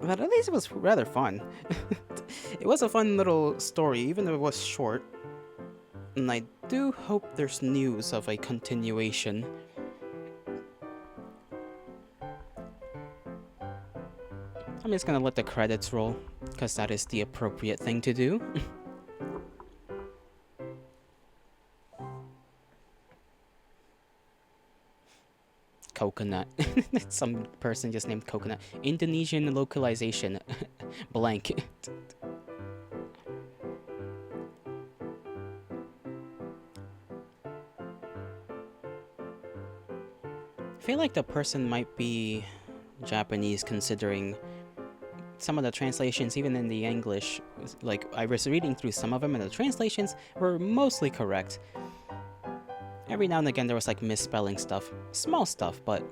A: But at least it was rather fun. It was a fun little story, even though it was short. And I do hope there's news of a continuation. I'm just gonna let the credits roll, because that is the appropriate thing to do. Coconut. Some person just named Coconut. Indonesian localization. Blank. I feel like the person might be Japanese considering some of the translations, even in the English, like I was reading through some of them, and the translations were mostly correct. Every now and again, there was like misspelling stuff, small stuff, but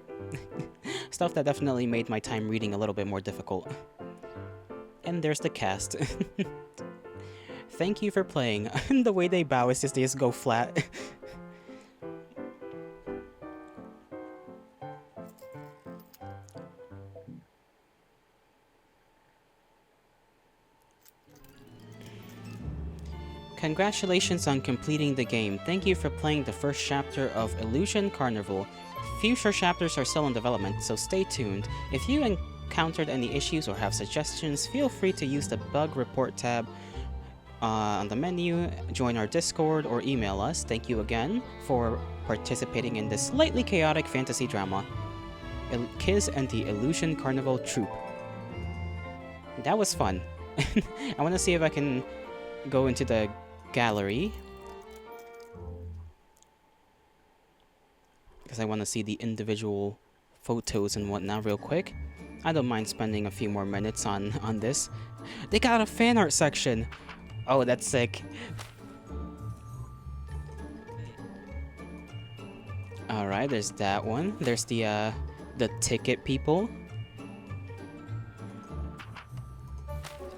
A: stuff that definitely made my time reading a little bit more difficult. And there's the cast. Thank you for playing. The way they bow is just they just go flat. Congratulations on completing the game. Thank you for playing the first chapter of Illusion Carnival. Future chapters are still in development, so stay tuned. If you encountered any issues or have suggestions, feel free to use the bug report tab on the menu, join our Discord, or email us. Thank you again for participating in this slightly chaotic fantasy drama, Kiz and the Illusion Carnival Troupe. That was fun. I want to see if I can go into the gallery, because I want to see the individual photos and whatnot real quick. I don't mind spending a few more minutes on this. They got a fan art section. Oh, that's sick. All right, there's that one. There's the ticket people.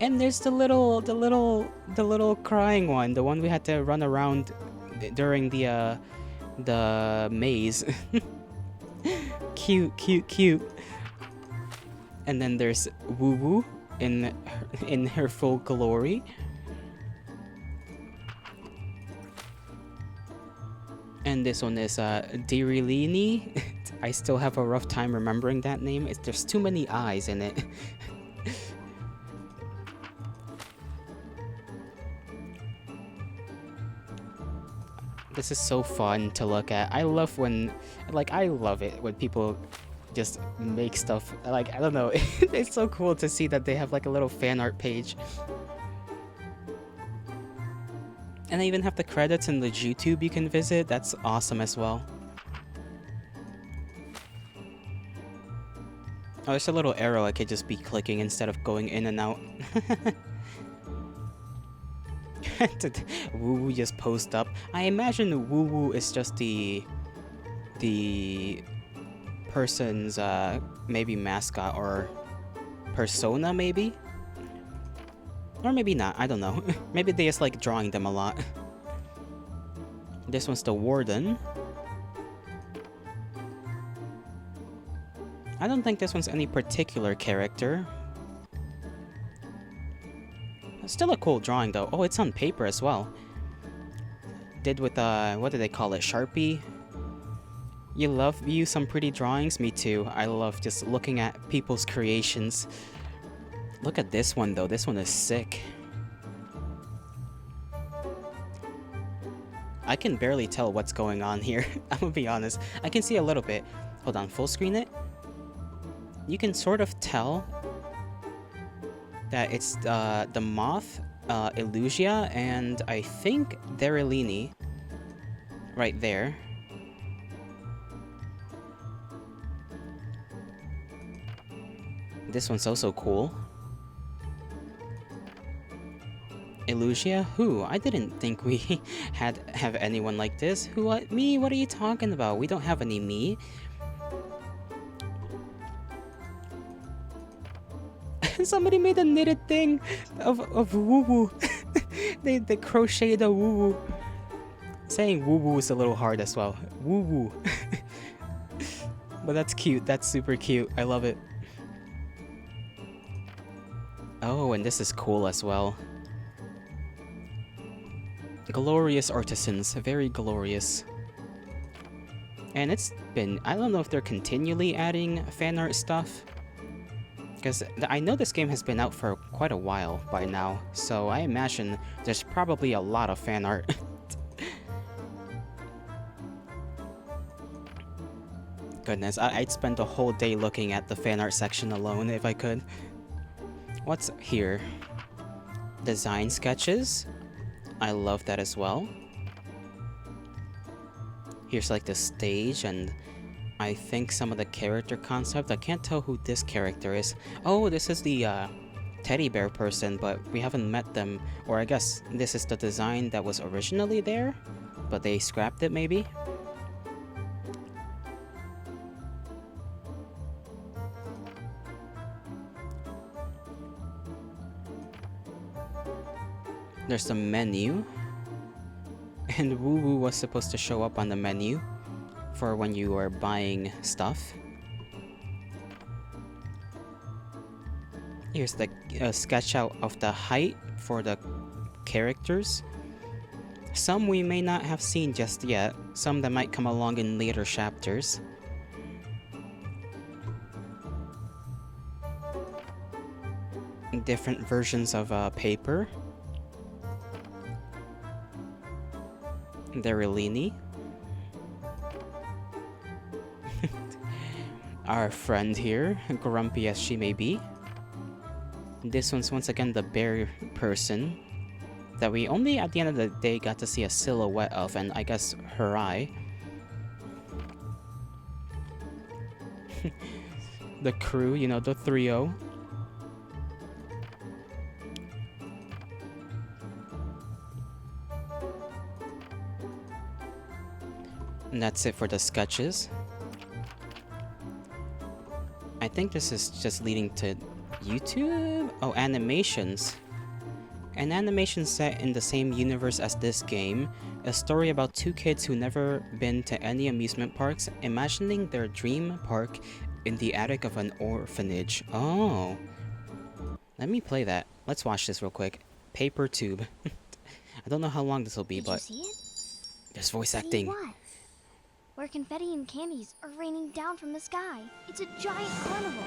A: And there's the little crying one, the one we had to run around during the maze. Cute. And then there's Woo Woo in her full glory. And this one is Dirilini. I still have a rough time remembering that name. There's too many eyes in it. This is so fun to look at. I love it when people just make stuff. Like, I don't know. It's so cool to see that they have like a little fan art page. And they even have the credits in the YouTube you can visit. That's awesome as well. Oh, there's a little arrow I could just be clicking instead of going in and out. Woo Woo just post up. I imagine Woo Woo is just the person's maybe mascot or persona, maybe? Or maybe not, I don't know. Maybe they just like drawing them a lot. This one's the warden. I don't think this one's any particular character. Still a cool drawing though. Oh, it's on paper as well. Did with what do they call it? Sharpie? You love some pretty drawings? Me too. I love just looking at people's creations. Look at this one though. This one is sick. I can barely tell what's going on here. I'm gonna be honest. I can see a little bit. Hold on, full screen it. You can sort of tell that it's the moth, Illusia, and I think Darilini right there. This one's also cool. Illusia? Who? I didn't think we have anyone like this. Who? What? Me? What are you talking about? We don't have any me. Somebody made a knitted thing of Woo Woo. they crocheted a Woo Woo. Saying Woo Woo is a little hard as well. Woo Woo. But that's cute. That's super cute. I love it. Oh, and this is cool as well. Glorious artisans. Very glorious. And it's been... I don't know if they're continually adding fan art stuff. Because I know this game has been out for quite a while by now, so I imagine there's probably a lot of fan art. Goodness, I'd spend the whole day looking at the fan art section alone if I could. What's here? Design sketches. I love that as well. Here's like the stage and I think some of the character concept. I can't tell who this character is. Oh, this is the teddy bear person, but we haven't met them. Or I guess this is the design that was originally there, but they scrapped it maybe? There's the menu. And Woo Woo was supposed to show up on the menu for when you are buying stuff. Here's the sketch out of the height for the characters. Some we may not have seen just yet, some that might come along in later chapters. Different versions of paper. Darilini. Our friend here, grumpy as she may be. This one's once again the bear person that we only at the end of the day got to see a silhouette of, and I guess her eye. The crew, you know, the trio. And that's it for the sketches. I think this is just leading to YouTube? Oh, animations. An animation set in the same universe as this game. A story about two kids who never been to any amusement parks, imagining their dream park in the attic of an orphanage. Oh. Let me play that. Let's watch this real quick. Paper tube. I don't know how long this will be, but...
B: Did you see it?
A: There's voice
B: See
A: acting.
B: what? Where confetti and candies are raining down from the sky. It's a giant carnival.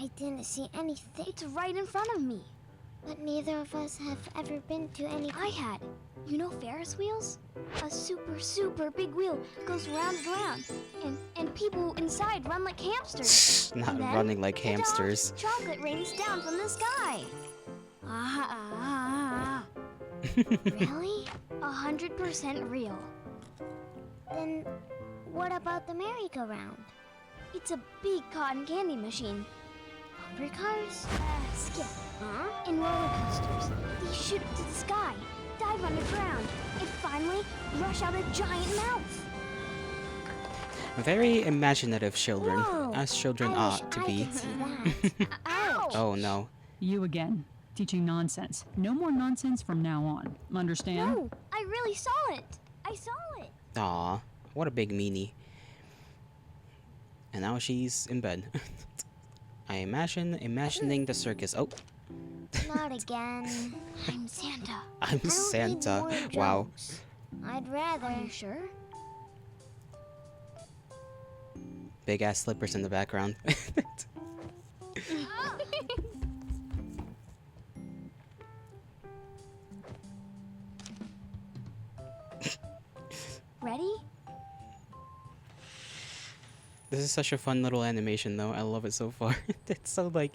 B: I didn't see anything. It's right in front of me. But neither of us have ever been to any. I had. You know Ferris wheels? A super big wheel goes round and round. And people inside run like hamsters.
A: Not
B: And then
A: running like
B: the dog's
A: hamsters.
B: chocolate rains down from the sky. Really? 100% real. Then what about the merry-go-round? It's a big cotton candy machine. Bumper cars, skip, and roller coasters. They shoot up to the sky, dive underground, and finally rush out a giant mouth.
A: Very imaginative children,
B: Whoa,
A: as children
B: I wish
A: ought to
B: I
A: be.
B: could see that. Ouch!
A: Oh no.
C: You again, teaching nonsense. No more nonsense from now on. Understand?
B: No, I really saw it. I saw it.
A: Aw, what a big meanie. And now she's in bed. Imagining the circus. Oh.
B: Not again. I'm Santa.
A: I'm
B: I don't need
A: Santa.
B: more
A: Wow.
B: jokes. I'd rather. Are you sure?
A: Big ass slippers in the background.
B: Ready?
A: This is such a fun little animation though. I love it so far. It's so like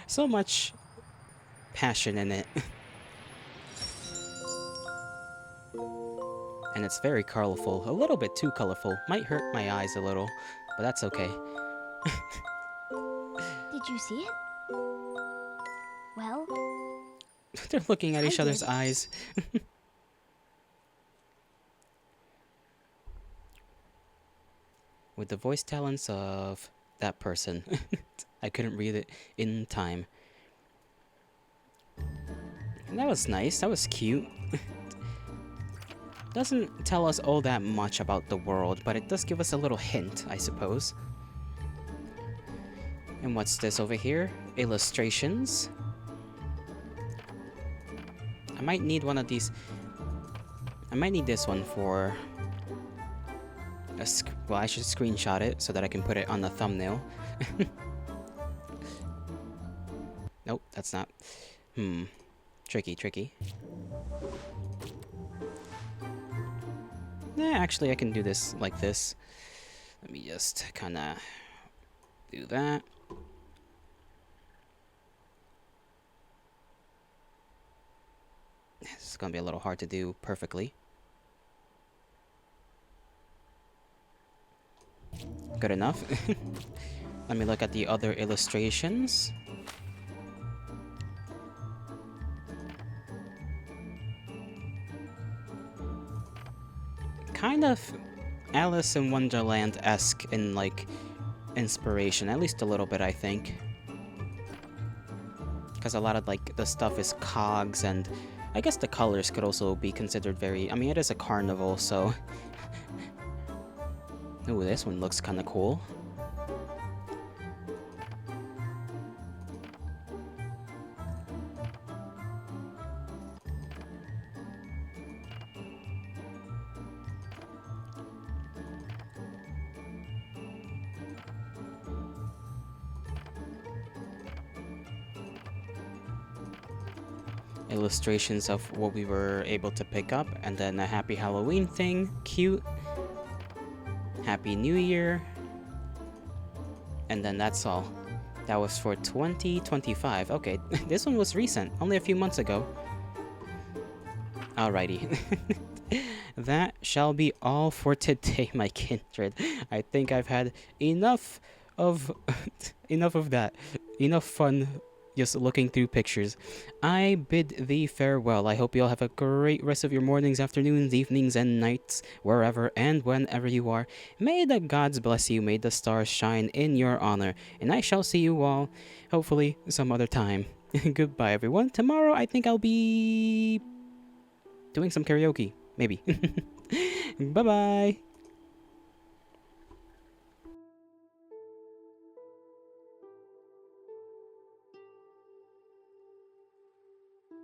A: so much passion in it. And it's very colorful. A little bit too colorful. Might hurt my eyes a little, but that's okay.
B: Did you see it? Well,
A: They're looking at each
B: I
A: other's
B: did.
A: eyes. With the voice talents of that person. I couldn't read it in time. And that was nice. That was cute. Doesn't tell us all that much about the world, but it does give us a little hint, I suppose. And what's this over here? Illustrations. I might need one of these. I might need this one for well, I should screenshot it so that I can put it on the thumbnail. Nope, that's not. Tricky. Nah, actually I can do this like this. Let me just kinda do that. This is gonna be a little hard to do perfectly. Good enough. Let me look at the other illustrations. Kind of Alice in Wonderland-esque in, like, inspiration. At least a little bit, I think. Because a lot of, like, the stuff is cogs, and I guess the colors could also be considered very... I mean, it is a carnival, so... Ooh, this one looks kind of cool. Illustrations of what we were able to pick up, and then a Happy Halloween thing. Cute. Happy New Year. And then that's all. That was for 2025. Okay, this one was recent, only a few months ago. Alrighty. That shall be all for today, my kindred. I think I've had enough of enough of that. Enough fun just looking through pictures. I bid thee farewell. I hope you all have a great rest of your mornings, afternoons, evenings, and nights, wherever and whenever you are. May the gods bless you, may the stars shine in your honor, and I shall see you all, hopefully, some other time. Goodbye, everyone. Tomorrow, I think I'll be doing some karaoke. Maybe. Bye-bye.